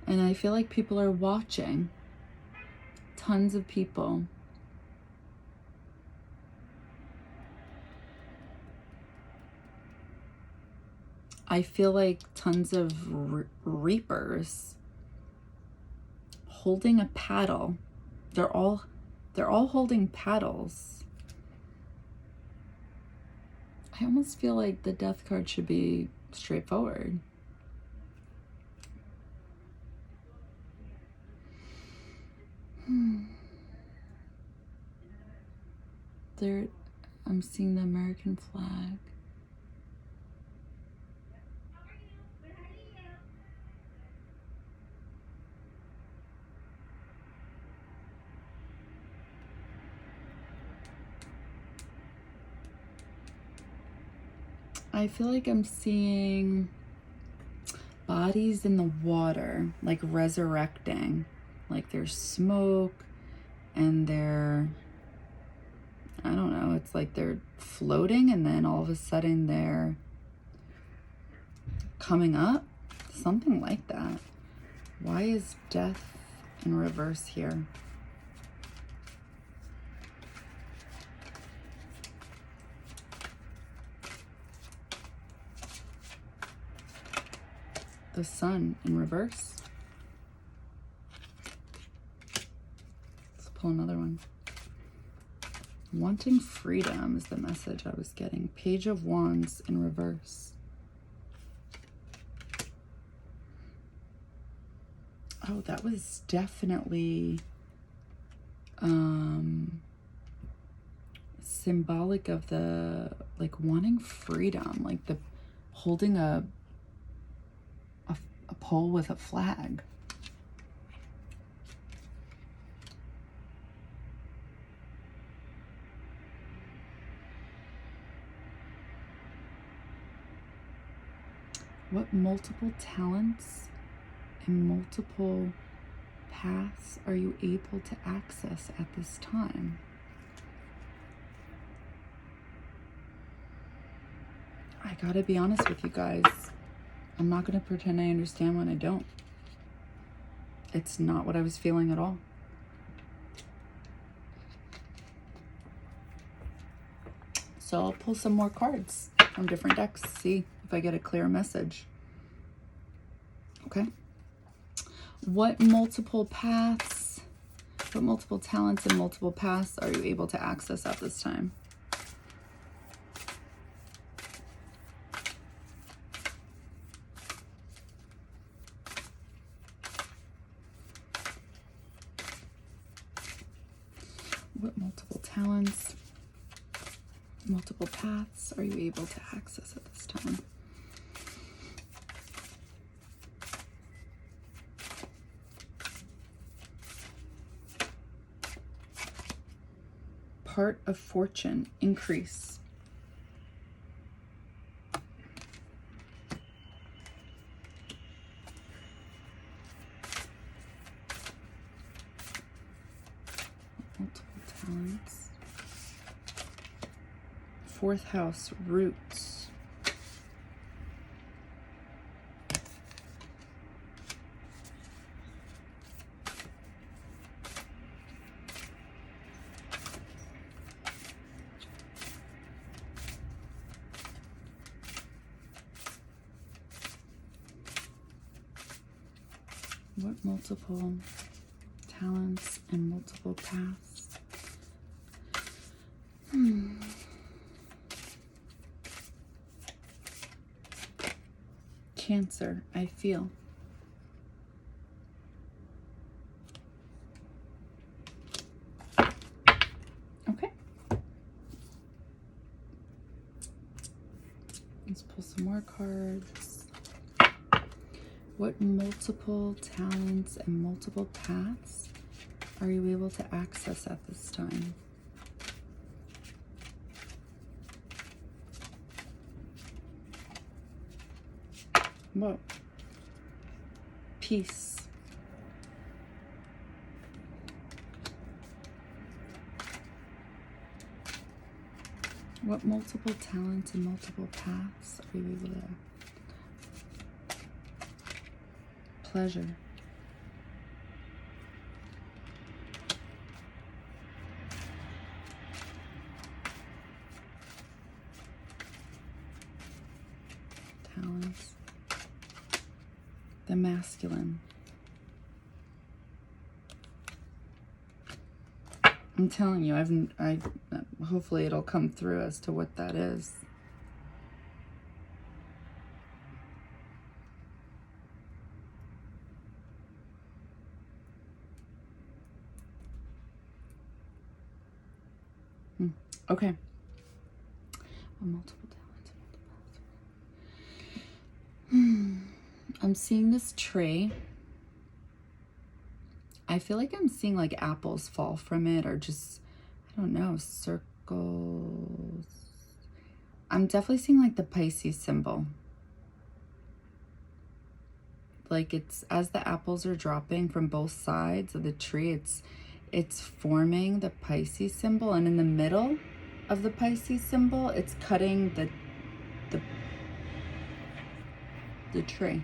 And I feel like people are watching. Tons of people. I feel like tons of reapers holding a paddle. They're all holding paddles. I almost feel like the death card should be straightforward. I'm seeing the American flag. I feel like I'm seeing bodies in the water, like resurrecting. Like there's smoke and they're, I don't know, it's like they're floating and then all of a sudden they're coming up. Something like that. Why is death in reverse here? The sun in reverse. Let's pull another one. Wanting freedom is the message I was getting. Page of Wands in reverse. Oh, that was definitely symbolic of the, like, wanting freedom, like the holding a pole with a flag. What multiple talents and multiple paths are you able to access at this time? I gotta be honest with you guys. I'm not gonna pretend I understand when I don't. It's not what I was feeling at all. So I'll pull some more cards from different decks, see if I get a clear message. Okay. What multiple paths, what multiple talents and multiple paths are you able to access at this time? What multiple talents, multiple paths are you able to access at this time? Part of fortune, increase. Multiple talents. Fourth house, roots. What multiple talents and multiple paths? Cancer, I feel. Okay. Let's pull some more cards. What multiple talents and multiple paths are you able to access at this time? What? Peace. What multiple talents and multiple paths are you able to? Pleasure. Talents. The masculine. I'm telling you, hopefully it'll come through as to what that is. Okay. Multiple talents. I'm seeing this tray. I feel like I'm seeing like apples fall from it, or just, I don't know, circles. I'm definitely seeing like the Pisces symbol. Like it's, as the apples are dropping from both sides of the tree, it's forming the Pisces symbol, and in the middle of the Pisces symbol, it's cutting the tree.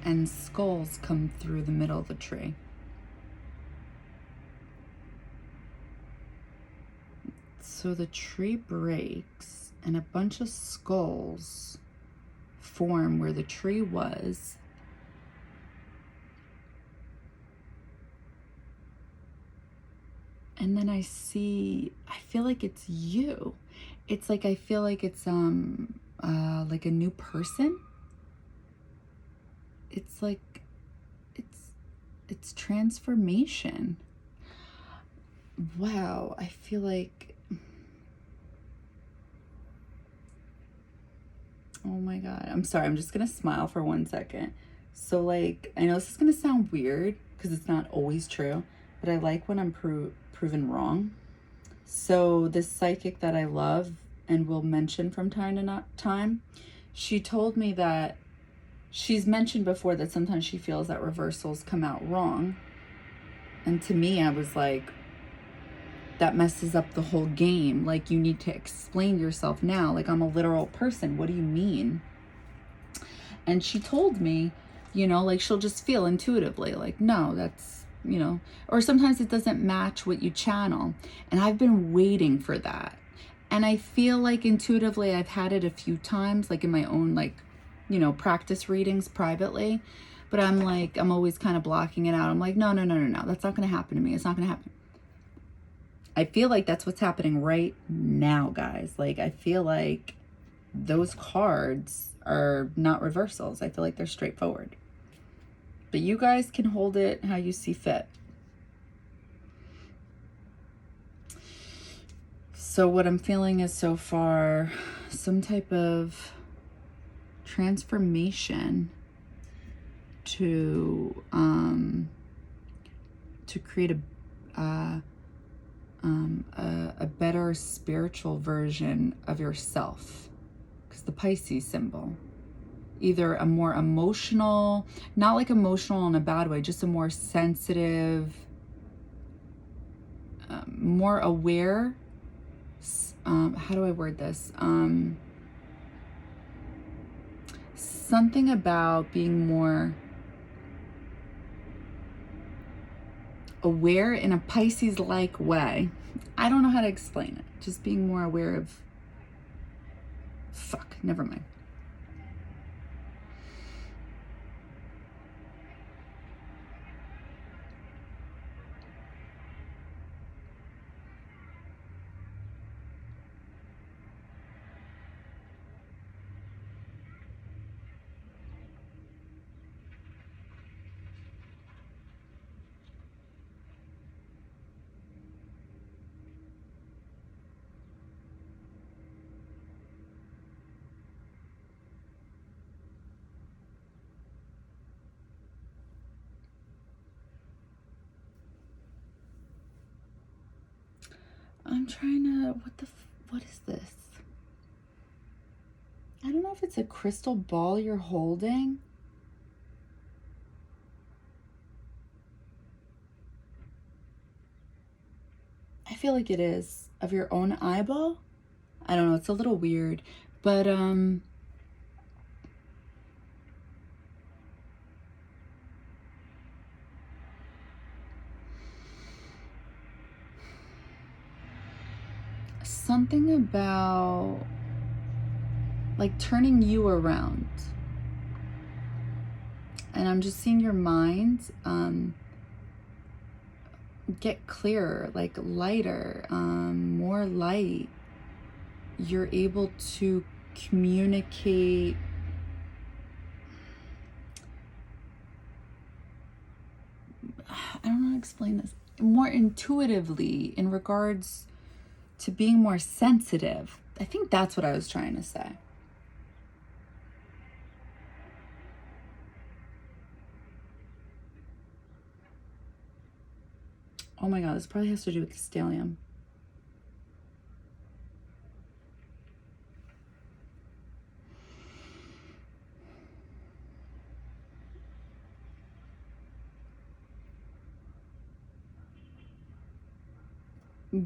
And skulls come through the middle of the tree. So the tree breaks and a bunch of skulls form where the tree was. And then I feel like it's you. It's like, I feel like it's like a new person. It's like, it's transformation. Wow, I feel like, oh my God. I'm sorry, I'm just gonna smile for 1 second. So like, I know this is gonna sound weird because it's not always true, but I like when I'm proven wrong. So this psychic that I love and will mention from time to time, she told me that she's mentioned before that sometimes she feels that reversals come out wrong. And to me, I was like, that messes up the whole game. Like, you need to explain yourself now. Like, I'm a literal person. What do you mean? And she told me, you know, like, she'll just feel intuitively, like, no, that's, you know, or sometimes it doesn't match what you channel. And I've been waiting for that. And I feel like intuitively I've had it a few times, like in my own, like, you know, practice readings privately. But I'm like, I'm always kind of blocking it out. I'm like, no, no, no, no, no. That's not going to happen to me. It's not going to happen. I feel like that's what's happening right now, guys. Like, I feel like those cards are not reversals. I feel like they're straightforward. But you guys can hold it how you see fit. So what I'm feeling is so far some type of transformation to create a better spiritual version of yourself. Because the Pisces symbol, either a more emotional, not like emotional in a bad way, just a more sensitive, more aware. How do I word this? Something about being more aware in a Pisces-like way. I don't know how to explain it. Just being more aware of... Fuck, never mind. I'm trying to... What is this? I don't know if it's a crystal ball you're holding. I feel like it is. Of your own eyeball? I don't know. It's a little weird. But, something about, like, turning you around. And I'm just seeing your mind get clearer, like lighter, more light. You're able to communicate I don't know how to explain this, more intuitively in regards to being more sensitive. I think that's what I was trying to say. Oh my God, this probably has to do with the stellium.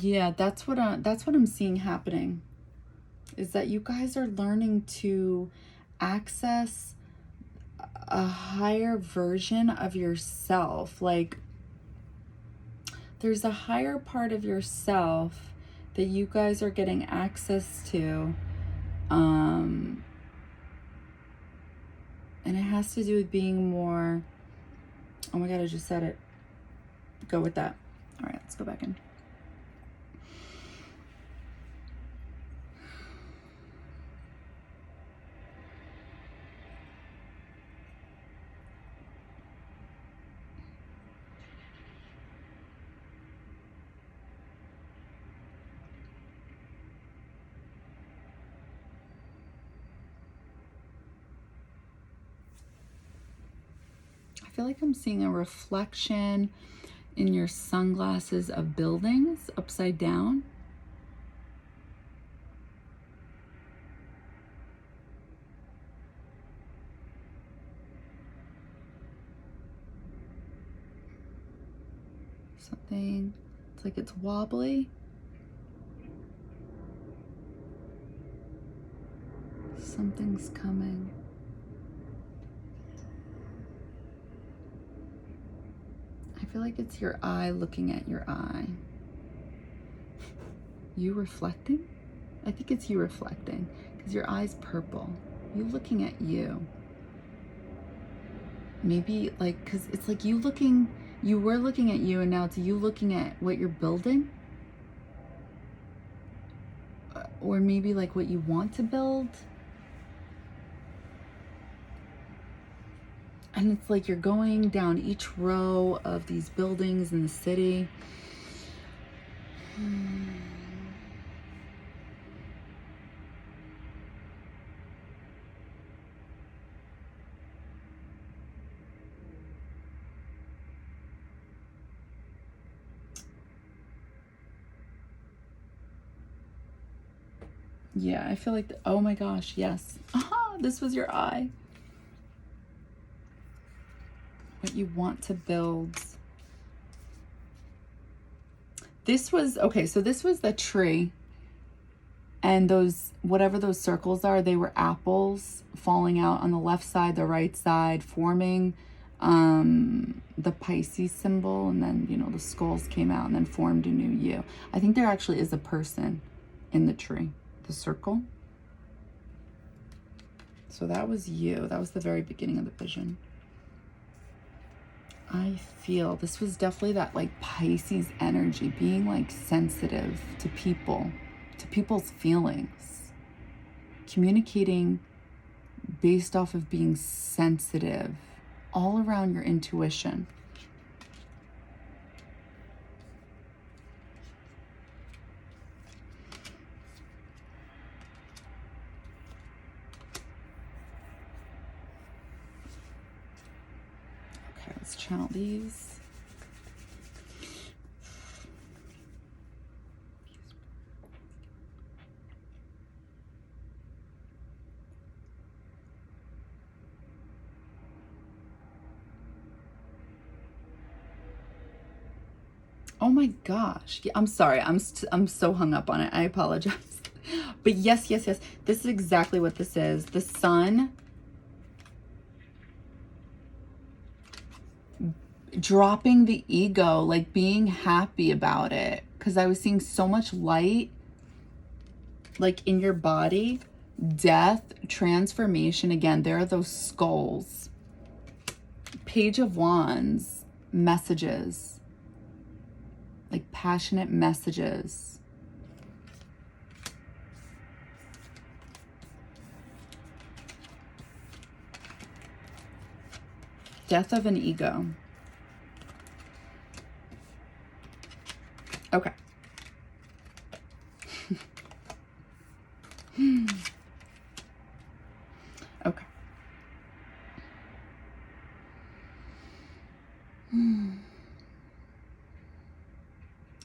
Yeah, that's what I'm seeing happening. Is that you guys are learning to access a higher version of yourself. Like, there's a higher part of yourself that you guys are getting access to. And it has to do with being more... Oh my God, I just said it. Go with that. All right, let's go back in. I feel like I'm seeing a reflection in your sunglasses of buildings upside down. Something, it's like it's wobbly. Something's coming. I feel like it's your eye looking at your eye. You reflecting? I think it's you reflecting because your eye's purple. You looking at you. Maybe like, because it's like you were looking at you and now it's you looking at what you're building. Or maybe like what you want to build. And it's like you're going down each row of these buildings in the city. Yeah, I feel like, oh my gosh, yes. Aha, this was your eye. What you want to build. This was, okay, so this was the tree. And those, whatever those circles are, they were apples falling out on the left side, the right side, forming the Pisces symbol. And then, you know, the skulls came out and then formed a new you. I think there actually is a person in the tree, the circle. So that was you. That was the very beginning of the vision. I feel this was definitely that like Pisces energy, being like sensitive to people, to people's feelings, communicating based off of being sensitive, all around your intuition. Okay, let's channel these. Oh my gosh. Yeah, I'm sorry. I'm so hung up on it. I apologize. But yes, yes, yes. This is exactly what this is. The sun dropping the ego, like being happy about it. Because I was seeing so much light, like in your body. Death, transformation. Again, there are those skulls. Page of Wands, messages. Like passionate messages. Death of an ego. Okay. Okay.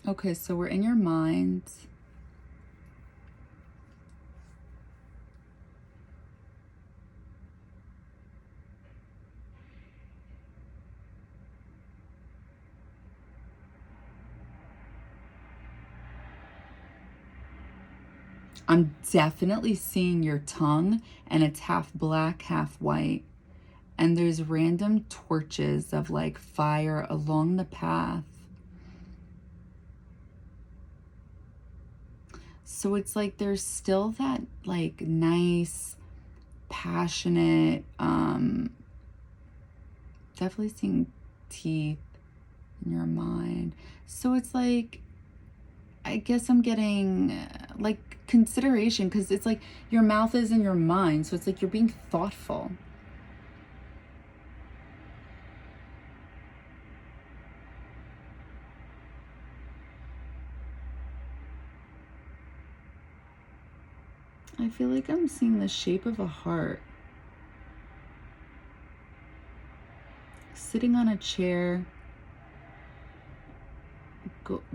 Okay, so we're in your mind. I'm definitely seeing your tongue, and it's half black, half white. And there's random torches of like fire along the path. So it's like there's still that like nice, passionate, definitely seeing teeth in your mind. So it's like, I guess I'm getting like consideration, because it's like your mouth is in your mind. So it's like you're being thoughtful. I feel like I'm seeing the shape of a heart. Sitting on a chair,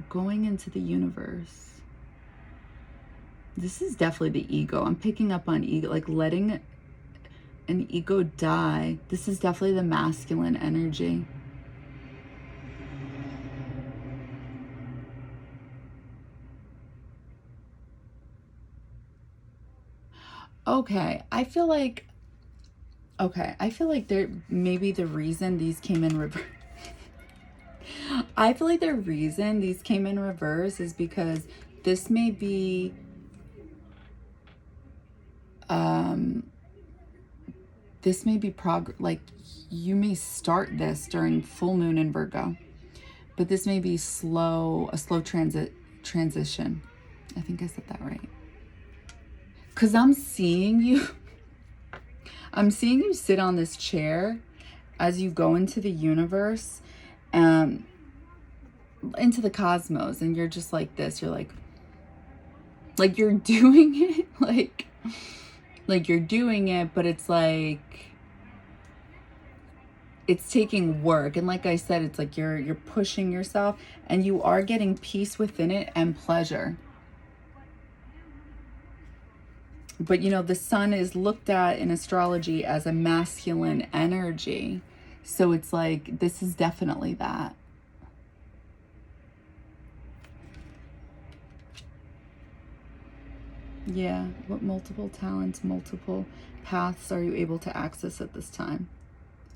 going into the universe. This is definitely the ego. I'm picking up on ego, like letting an ego die. This is definitely the masculine energy. Okay, I feel like there maybe the reason these came in reverse. I feel like the reason these came in reverse is because this may be like you may start this during full moon in Virgo, but this may be a slow transition. I think I said that right. Because I'm seeing you sit on this chair as you go into the universe, into the cosmos, and you're just like this. You're like you're doing it, like you're doing it, but it's like it's taking work. And like I said, it's like you're pushing yourself, and you are getting peace within it and pleasure. But you know, the sun is looked at in astrology as a masculine energy. So it's like, this is definitely that. Yeah, what multiple talents, multiple paths are you able to access at this time?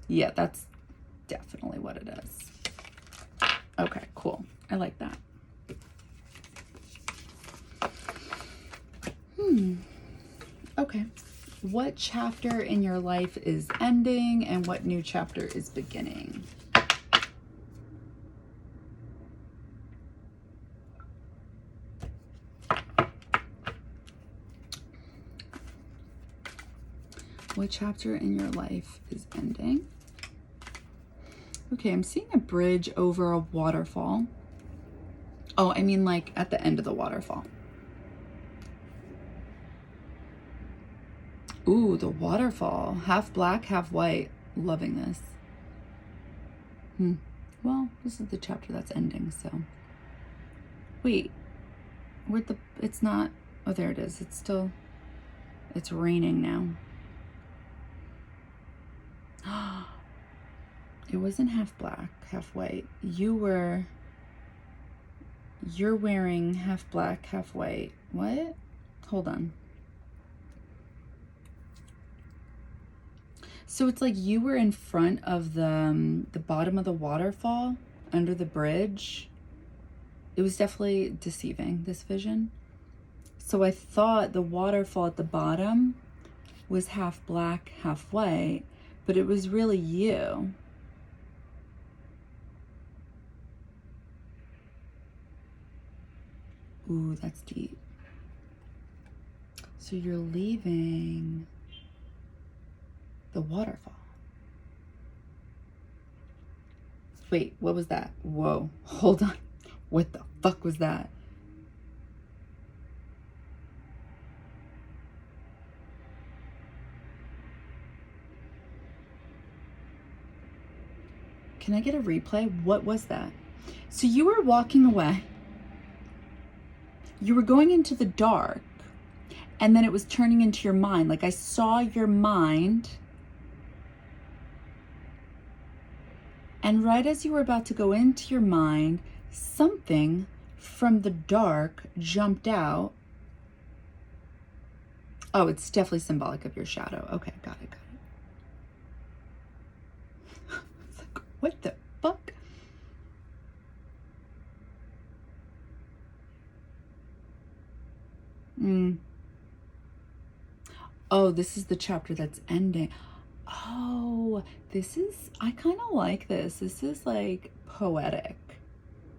Yeah, that's definitely what it is. Okay, cool. I like that. Okay. What chapter in your life is ending and what new chapter is beginning? What chapter in your life is ending? Okay, I'm seeing a bridge over a waterfall. Oh, I mean like at the end of the waterfall. Ooh, the waterfall. Half black, half white. Loving this. Well, this is the chapter that's ending, so. Wait. Where'd the... It's not... Oh, there it is. It's still... It's raining now. It wasn't half black, half white. You're wearing half black, half white. What? Hold on. So it's like you were in front of the bottom of the waterfall under the bridge. It was definitely deceiving, this vision. So I thought the waterfall at the bottom was half black, half white, but it was really you. Ooh, that's deep. So you're leaving the waterfall. Wait, what was that? Whoa, hold on. What the fuck was that? Can I get a replay? What was that? So you were walking away. You were going into the dark, and then it was turning into your mind. Like I saw your mind. And right as you were about to go into your mind, something from the dark jumped out. Oh, it's definitely symbolic of your shadow. Okay, got it. It's like, what the fuck? Oh, this is the chapter that's ending. Oh, I kind of like this. This is like poetic.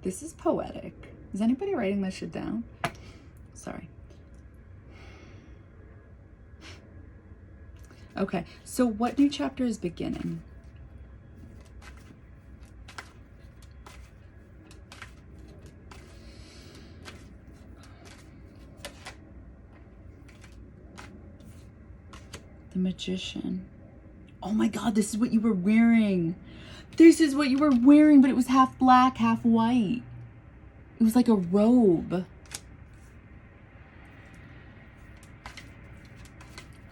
This is poetic. Is anybody writing this shit down? Sorry. Okay, so what new chapter is beginning? The Magician. Oh my God, this is what you were wearing. This is what you were wearing, but it was half black, half white. It was like a robe.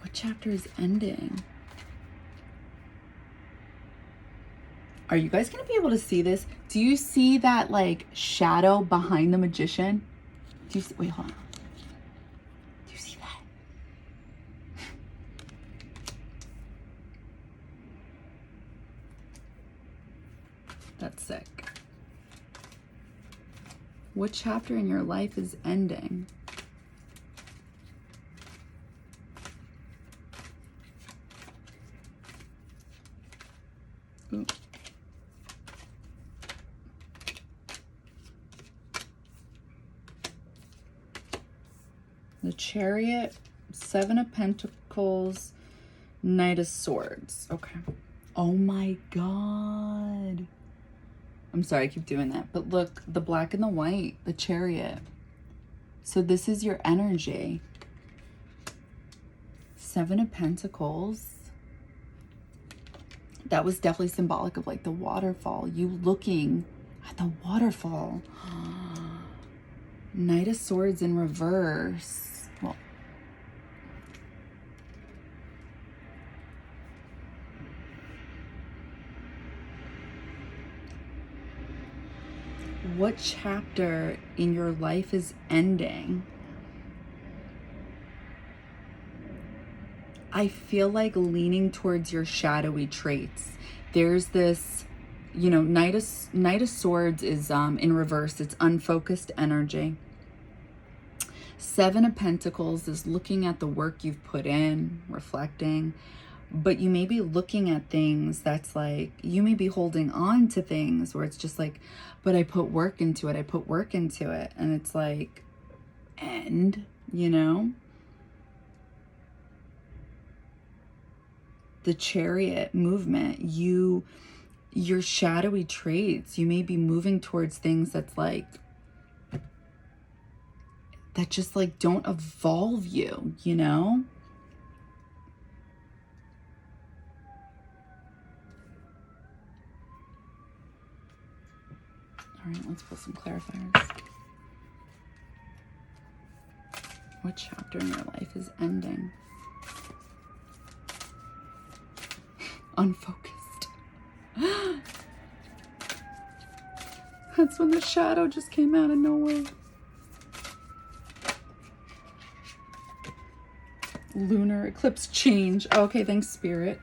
What chapter is ending? Are you guys going to be able to see this? Do you see that like shadow behind the Magician? Do you see, wait, hold on. Do you see that? That's sick. What chapter in your life is ending? Ooh. The Chariot, Seven of Pentacles, Knight of Swords. Okay. Oh my God. I'm sorry, I keep doing that. But look, the black and the white, the Chariot. So this is your energy. Seven of Pentacles. That was definitely symbolic of like the waterfall. You looking at the waterfall. Knight of Swords in reverse. Well, what chapter in your life is ending? I feel like leaning towards your shadowy traits. There's this, you know, Knight of Swords is in reverse. It's unfocused energy. Seven of Pentacles is looking at the work you've put in, reflecting. But you may be looking at things that's like, you may be holding on to things where it's just like, but I put work into it. I put work into it. And it's like, and, you know? The Chariot movement, your shadowy traits, you may be moving towards things that's like, that just like don't evolve you, you know? All right, let's pull some clarifiers. What chapter in your life is ending? Unfocused. That's when the shadow just came out of nowhere. Lunar eclipse change. Okay, thanks, Spirit.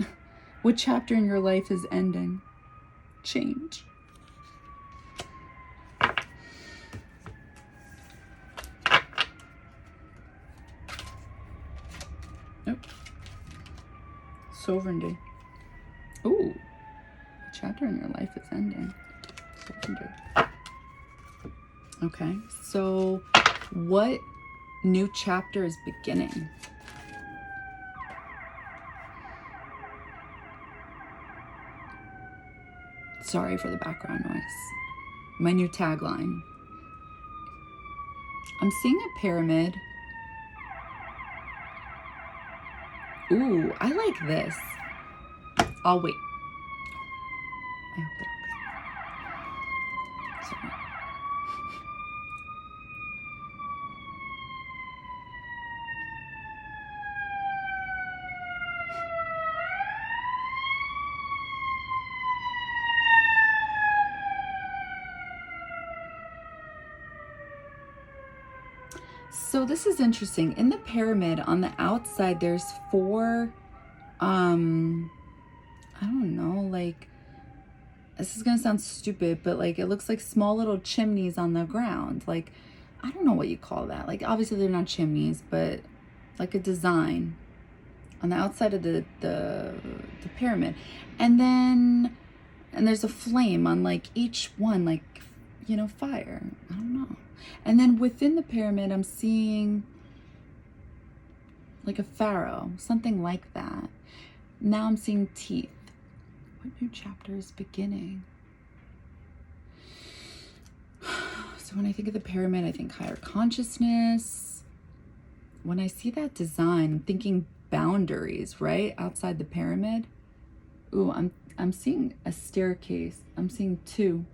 What chapter in your life is ending? Change. Nope. Sovereignty. Ooh. What chapter in your life is ending? Sovereignty. Okay, so what new chapter is beginning? Sorry for the background noise. My new tagline. I'm seeing a pyramid. Ooh, I like this. I'll wait. I hope they're okay. Sorry. So this is interesting. In the pyramid, on the outside, there's four, I don't know, like, this is gonna sound stupid, but like, it looks like small little chimneys on the ground. Like, I don't know what you call that. Like, obviously they're not chimneys, but like a design on the outside of the pyramid. And then, and there's a flame on like each one, like, you know, fire. I don't know. And then within the pyramid, I'm seeing like a pharaoh, something like that. Now I'm seeing teeth. What new chapter is beginning? So when I think of the pyramid, I think higher consciousness. When I see that design, I'm thinking boundaries, right? Outside the pyramid. Ooh, I'm seeing a staircase. I'm seeing two.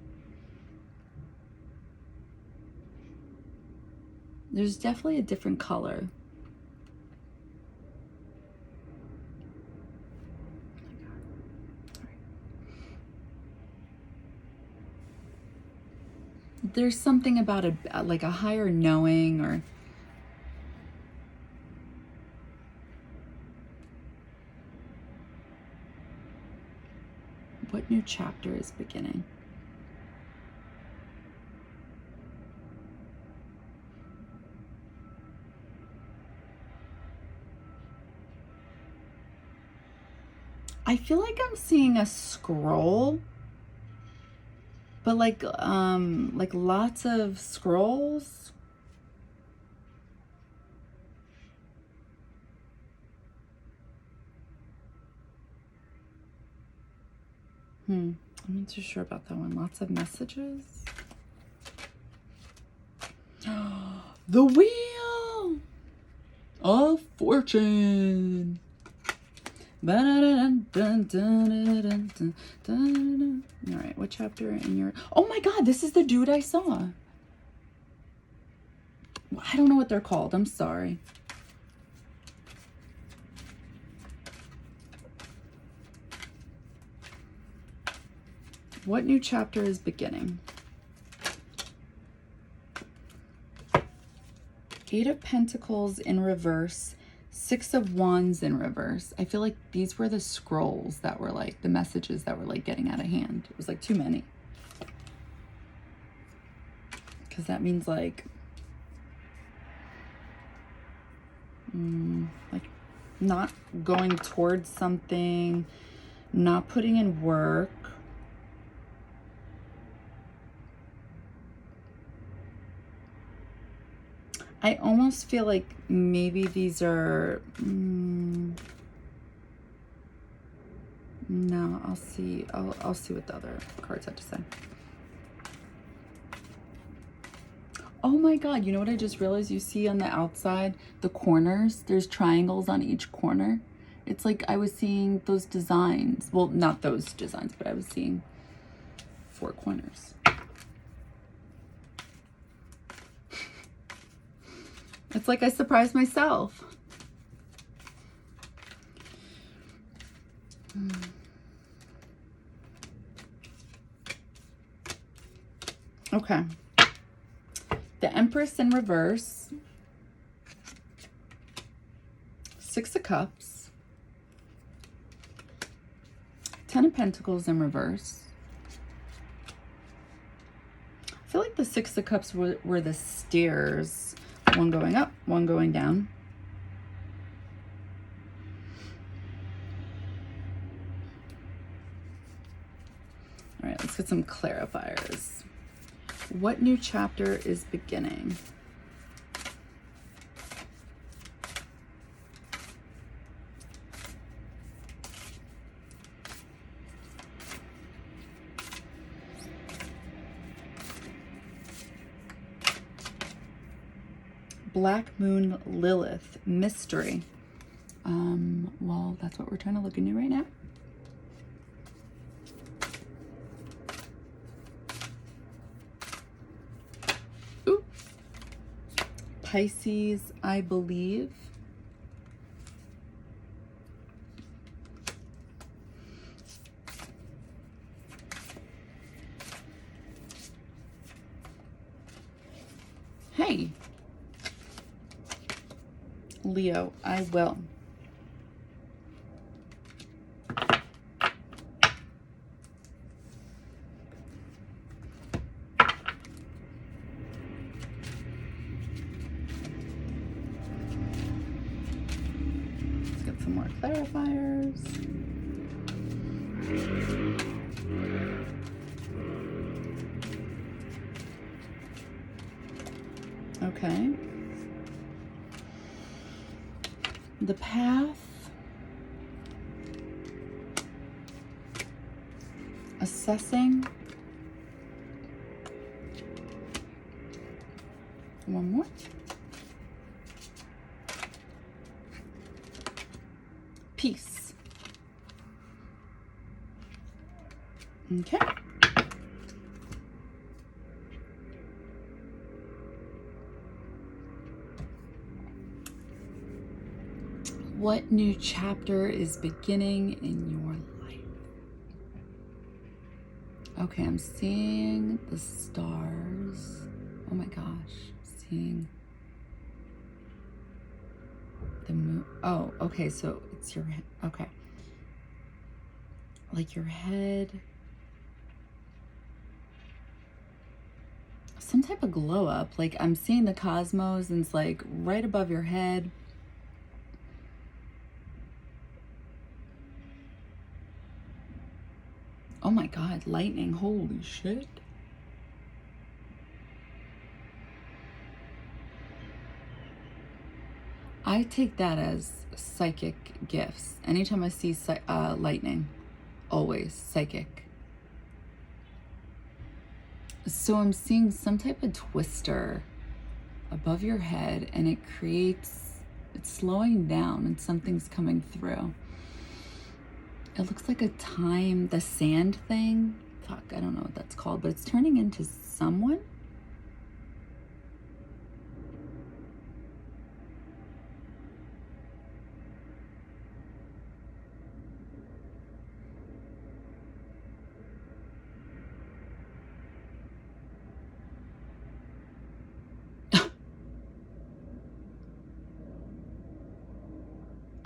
There's definitely a different color. There's something about like a higher knowing, or what new chapter is beginning? I feel like I'm seeing a scroll, but like lots of scrolls. I'm not too sure about that one. Lots of messages. The Wheel of Fortune. All right, what chapter in your... Oh my God, this is the dude I saw. I don't know what they're called. I'm sorry. What new chapter is beginning? Eight of Pentacles in reverse. Six of Wands in reverse. I feel like these were the scrolls that were like the messages that were like getting out of hand. It was like too many. Because that means like not going towards something, not putting in work. I almost feel like maybe these are, no, I'll see what the other cards have to say. Oh my God, you know what I just realized? You see on the outside, the corners, there's triangles on each corner. It's like I was seeing those designs. Well, not those designs, but I was seeing 4 corners. It's like I surprised myself. Okay. The Empress in reverse. 6 of Cups. 10 of Pentacles in reverse. I feel like the 6 of Cups were the stairs. One going up, one going down. All right, let's get some clarifiers. What new chapter is beginning? Black Moon Lilith, mystery. Well, that's what we're trying to look into right now. Ooh. Pisces, I believe. Hey. Leo, I will. Let's get some more clarifiers. Okay. The Path, assessing, one more, peace. Okay. What new chapter is beginning in your life? Okay, I'm seeing the stars. Oh my gosh, seeing the moon. Oh, okay, so it's your head. Okay. Like your head. Some type of glow up. Like I'm seeing the cosmos and it's like right above your head. Oh my God, lightning, holy shit. I take that as psychic gifts. Anytime I see lightning, always psychic. So I'm seeing some type of twister above your head, and it's slowing down and something's coming through. It looks like a time, the sand thing. Fuck, I don't know what that's called, but it's turning into someone.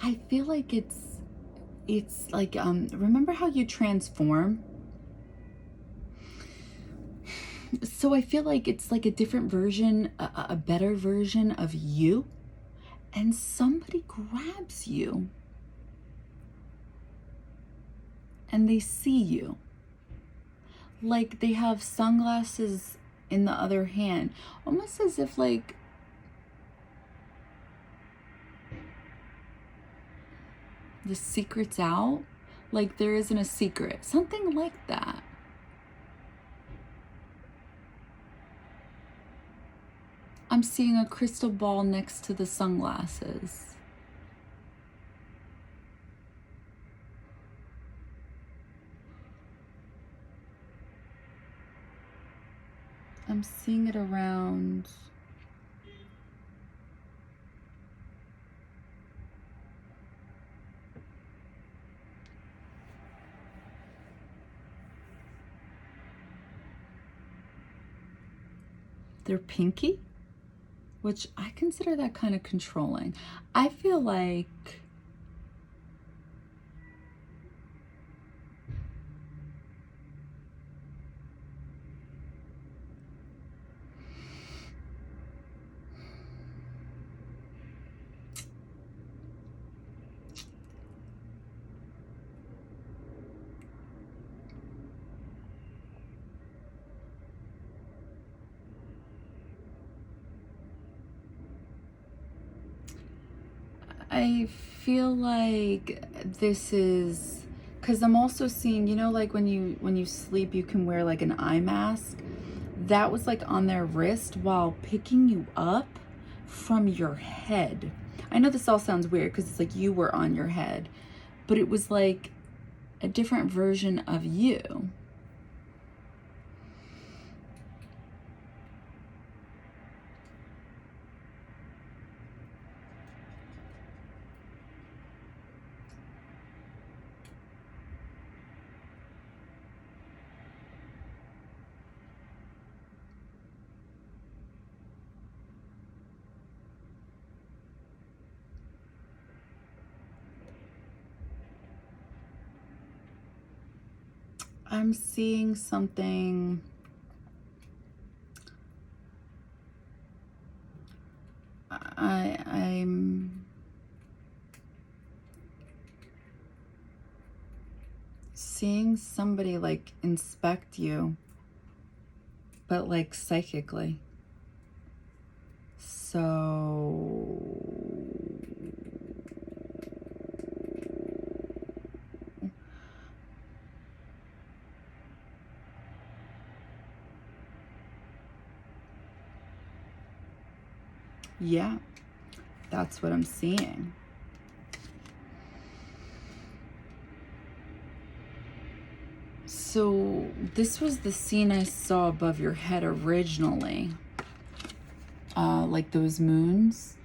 I feel like it's like, remember how you transform? So I feel like it's like a different version, a better version of you, and somebody grabs you and they see you. Like they have sunglasses in the other hand, almost as if like the secret's out, like there isn't a secret, something like that. I'm seeing a crystal ball next to the sunglasses. I'm seeing it around. Their pinky, which I consider that kind of controlling. I feel like this is, because I'm also seeing, you know, like when you sleep, you can wear like an eye mask. That was like on their wrist while picking you up from your head. I know this all sounds weird because it's like you were on your head, but it was like a different version of you. I'm seeing something. I'm seeing somebody like inspect you, but like psychically. So yeah, that's what I'm seeing. So this was the scene I saw above your head originally, like those moons.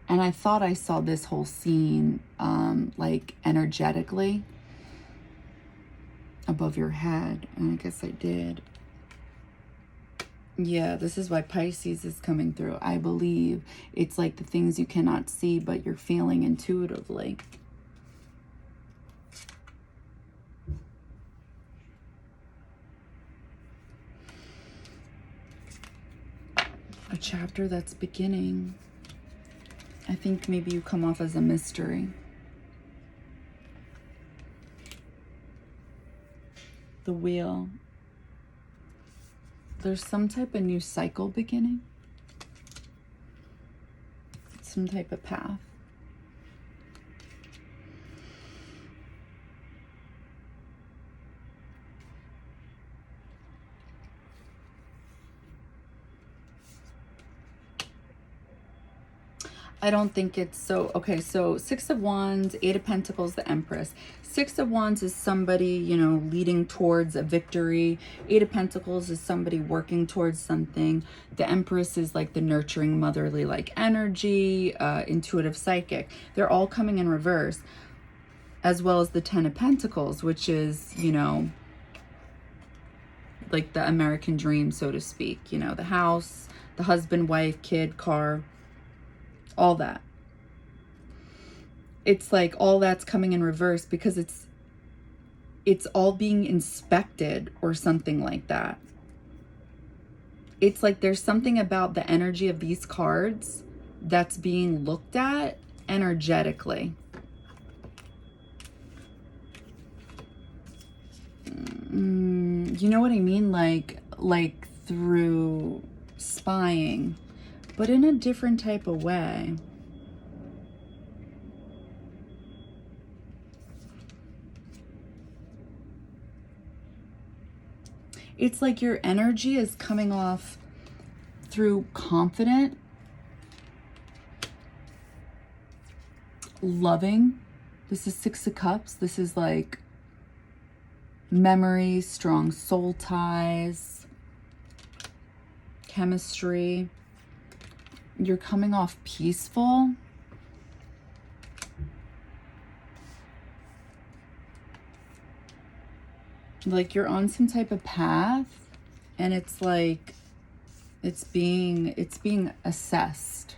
And I thought I saw this whole scene, like energetically above your head. And I guess I did. Yeah, this is why Pisces is coming through. I believe it's like the things you cannot see, but you're feeling intuitively. A chapter that's beginning. I think maybe you come off as a mystery. The Wheel. There's some type of new cycle beginning. Some type of path. I don't think it's so, okay, so Six of Wands, Eight of Pentacles, the Empress. Six of Wands is somebody, you know, leading towards a victory. Eight of Pentacles is somebody working towards something. The Empress is like the nurturing, motherly, like energy, intuitive, psychic. They're all coming in reverse, as well as the Ten of Pentacles, which is, you know, like the American dream, so to speak. You know, the house, the husband, wife, kid, car, all that. It's like all that's coming in reverse because it's all being inspected or something like that. It's like there's something about the energy of these cards that's being looked at energetically. You know what I mean? Like through spying, but in a different type of way. It's like your energy is coming off through confident, loving. This is Six of Cups. This is like memories, strong soul ties, chemistry. You're coming off peaceful. Like you're on some type of path, and it's like it's being assessed.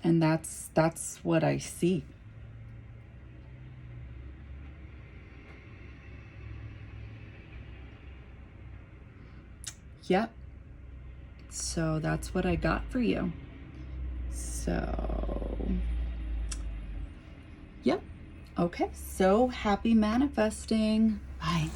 And that's what I see. Yep. So that's what I got for you. So, yep. Okay. So happy manifesting. Bye.